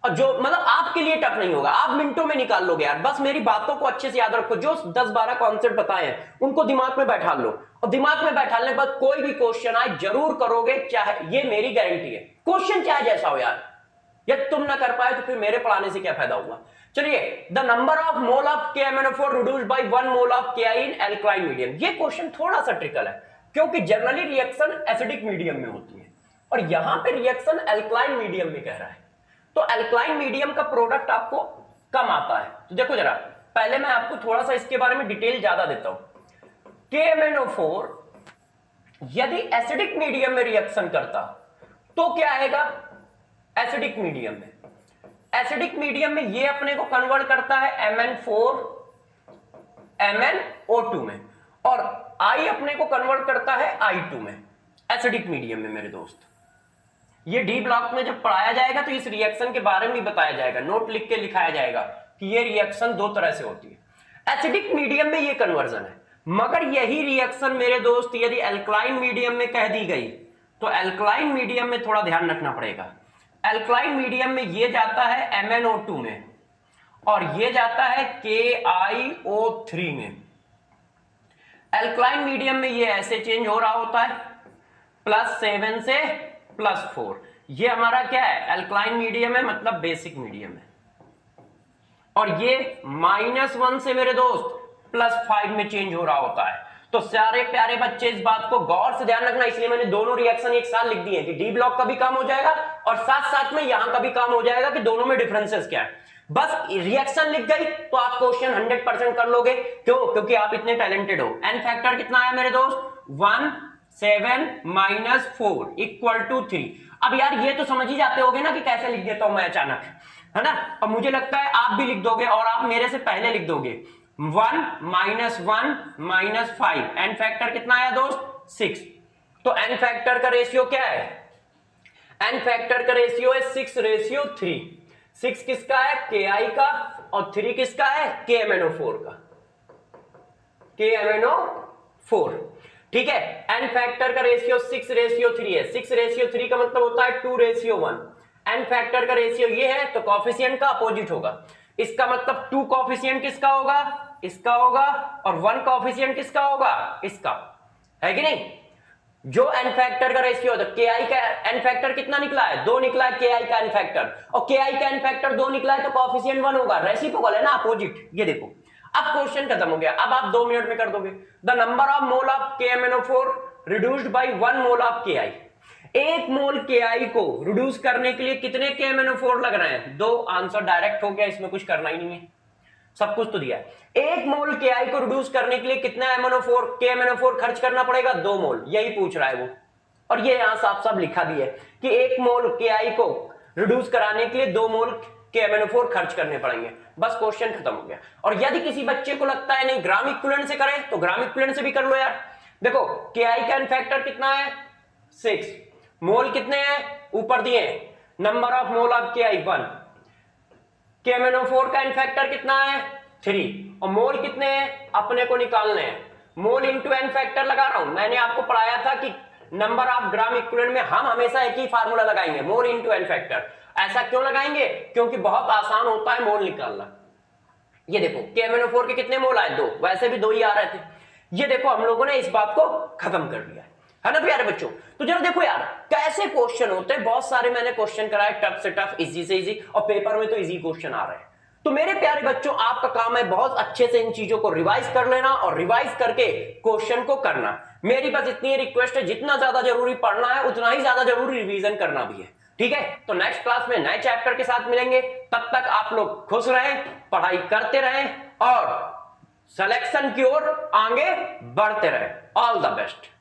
और जो मतलब आपके लिए टफ नहीं होगा, आप मिनटों में निकाल लोगे यार। बस मेरी बातों को अच्छे से याद रखो, जो 10-12 कॉन्सेप्ट बताए हैं उनको दिमाग में बैठा लो, और दिमाग में बैठाने के बाद कोई भी क्वेश्चन आए जरूर करोगे, चाहे ये मेरी गारंटी है, क्वेश्चन चाहे जैसा हो यार। यदि तुम ना कर पाए तो फिर मेरे पढ़ाने से क्या फायदा हुआ। चलिए, the number of mole of KMnO4 reduced by 1 mole of Ki in alkaline medium. ये क्वेश्चन थोड़ा सा ट्रिकल है, क्योंकि जनरली रिएक्शन एसिडिक मीडियम में होती है, और यहां पे रिएक्शन एल्कलाइन मीडियम में कह रहा है, तो एल्कलाइन मीडियम का प्रोडक्ट आपको कम आता है। तो देखो जरा, पहले मैं आपको थोड़ा सा इसके बारे में डिटेल ज्यादा देता हूं। KMnO4 यदि एसिडिक मीडियम में रिएक्शन करता तो क्या आएगा? एसिडिक मीडियम में, एसिडिक मीडियम में ये अपने को कन्वर्ट करता है MnO4 MnO2 में, और I अपने को कन्वर्ट करता है I2 में, एसिडिक मीडियम में। मेरे दोस्त, ये डी ब्लॉक में जब पढ़ाया जाएगा तो इस रिएक्शन के बारे में भी बताया जाएगा, नोट लिख के लिखाया जाएगा कि ये रिएक्शन 2 तरह से होती है। एसिडिक मीडियम में ये कन्वर्जन है, मगर यही रिएक्शन मेरे दोस्त यदि एल्कलाइन मीडियम में कह दी गई तो एल्कलाइन मीडियम में थोड़ा ध्यान रखना पड़ेगा। एल्कलाइन मीडियम में ये जाता है MnO2 में, और ये जाता है KiO3 में। एल्कलाइन मीडियम में ये ऐसे चेंज हो रहा होता है, +7 से +4। ये हमारा क्या है? एल्कलाइन मीडियम है, मतलब बेसिक मीडियम है। और ये -1 से मेरे दोस्त +5 में चेंज हो रहा होता है। तो सारे प्यारे बच्चे इस बात को गौर से ध्यान रखना, इसलिए मैंने दोनों रिएक्शन एक साथ लिख दिए कि डी ब्लॉक का भी काम हो जाएगा और साथ साथ में यहां का भी काम हो जाएगा कि दोनों में डिफरेंसेस क्या है। बस रिएक्शन लिख गई तो आप क्वेश्चन 100% कर लोगे। क्यों? क्योंकि आप इतने टैलेंटेड हो। एन फैक्टर कितना है मेरे दोस्त? 1 7 - 4 = 3। अब यार ये तो समझ ही जाते होगे ना कि कैसे लिख देता हूं मैं अचानक, है ना। और मुझे लगता है आप भी लिख दोगे, और आप मेरे से पहले लिख दोगे। 1 - 1 - 5, एन फैक्टर कितना आया दोस्त? 6। तो एन फैक्टर का रेशियो क्या है? एन फैक्टर का रेशियो है 6:3। 6 किसका है? Ki का, और 3 किसका है? KMnO4 का। KMnO4, ठीक है। एन फैक्टर का रेशियो 6:3 है। 6:3 का मतलब होता है 2:1। एन फैक्टर का रेशियो ये है, तो कॉफिशिएंट का अपोजिट होगा। इसका मतलब 2 कॉफिशिएंट किसका होगा? इसका होगा, और 1 कॉफिशिएंट किसका होगा? इसका, है कि नहीं। जो एन फैक्टर का रेशियो होता है, Ki का एन फैक्टर कितना निकला है? 2 निकला है Ki का एन फैक्टर, और Ki का एन फैक्टर 2 निकला है, तो कॉफिशिएंट 1 होगा। रेसिप्रोकल है ना, अपोजिट। ये देखो, अब क्वेश्चन खत्म हो गया। अब आप 2 मिनट में कर दोगे। The number of mole of KMnO4 reduced by 1 mole of Ki। 1 mole Ki को रिड्यूस करने के लिए कितने KMnO4 लग रहे हैं? 2। आंसर डायरेक्ट हो गया, इसमें कुछ करना ही नहीं है, सब कुछ तो दिया है। 1 मोल Ki को रिड्यूस करने के लिए कितना KMnO4 खर्च करना पड़ेगा? 2 मोल। यही पूछ रहा है वो, और ये यहां साफ साफ लिखा भी है कि 1 मोल Ki को रिड्यूस कराने के लिए 2 मोल KMnO4 खर्च करने पड़ेंगे। बस क्वेश्चन खत्म हो गया। और यदि किसी बच्चे को लगता है नहीं ग्राम इक्विवेलेंट से करें, तो ग्राम इक्विवेलेंट से भी कर लो यार। देखो, Ki का एन फैक्टर कितना है? 6। मोल कितने हैं? ऊपर दिए। Number of mole of Ki 1। KMnO4 का एन फैक्टर कितना है 3 और मोल कितने हैं अपने को निकालने हैं। मोल इंटू एन फैक्टर लगा रहा हूं। मैंने आपको पढ़ाया था कि नंबर ऑफ ग्राम इक्विवेलेंट में हम हमेशा एक ही फार्मूला लगाएंगे, मोल इंटू एन फैक्टर। ऐसा क्यों लगाएंगे? क्योंकि बहुत आसान होता है मोल निकालना। ये देखो KMnO4 के कितने मोल आए 2, वैसे भी 2 ही आ रहे थे। ये देखो हम लोगों ने इस बात को खत्म कर दिया है ना प्यारे बच्चों। तो जरा देखो यार कैसे क्वेश्चन होते हैं, बहुत सारे मैंने क्वेश्चन कराए, टफ से टफ, इजी से इजी, और पेपर में तो इजी क्वेश्चन आ रहे हैं। तो मेरे प्यारे बच्चों आपका काम है बहुत अच्छे से इन चीजों को रिवाइज कर लेना और रिवाइज करके क्वेश्चन को करना। मेरी बस इतनी रिक्वेस्ट है, जितना ज्यादा जरूरी पढ़ना है उतना ही ज्यादा जरूरी रिवीजन करना भी है, ठीक है। तो नेक्स्ट क्लास में नए चैप्टर के साथ मिलेंगे, तब तक आप लोग खुश रहें, पढ़ाई करते रहें और सिलेक्शन की ओर आगे बढ़ते रहें। All the best.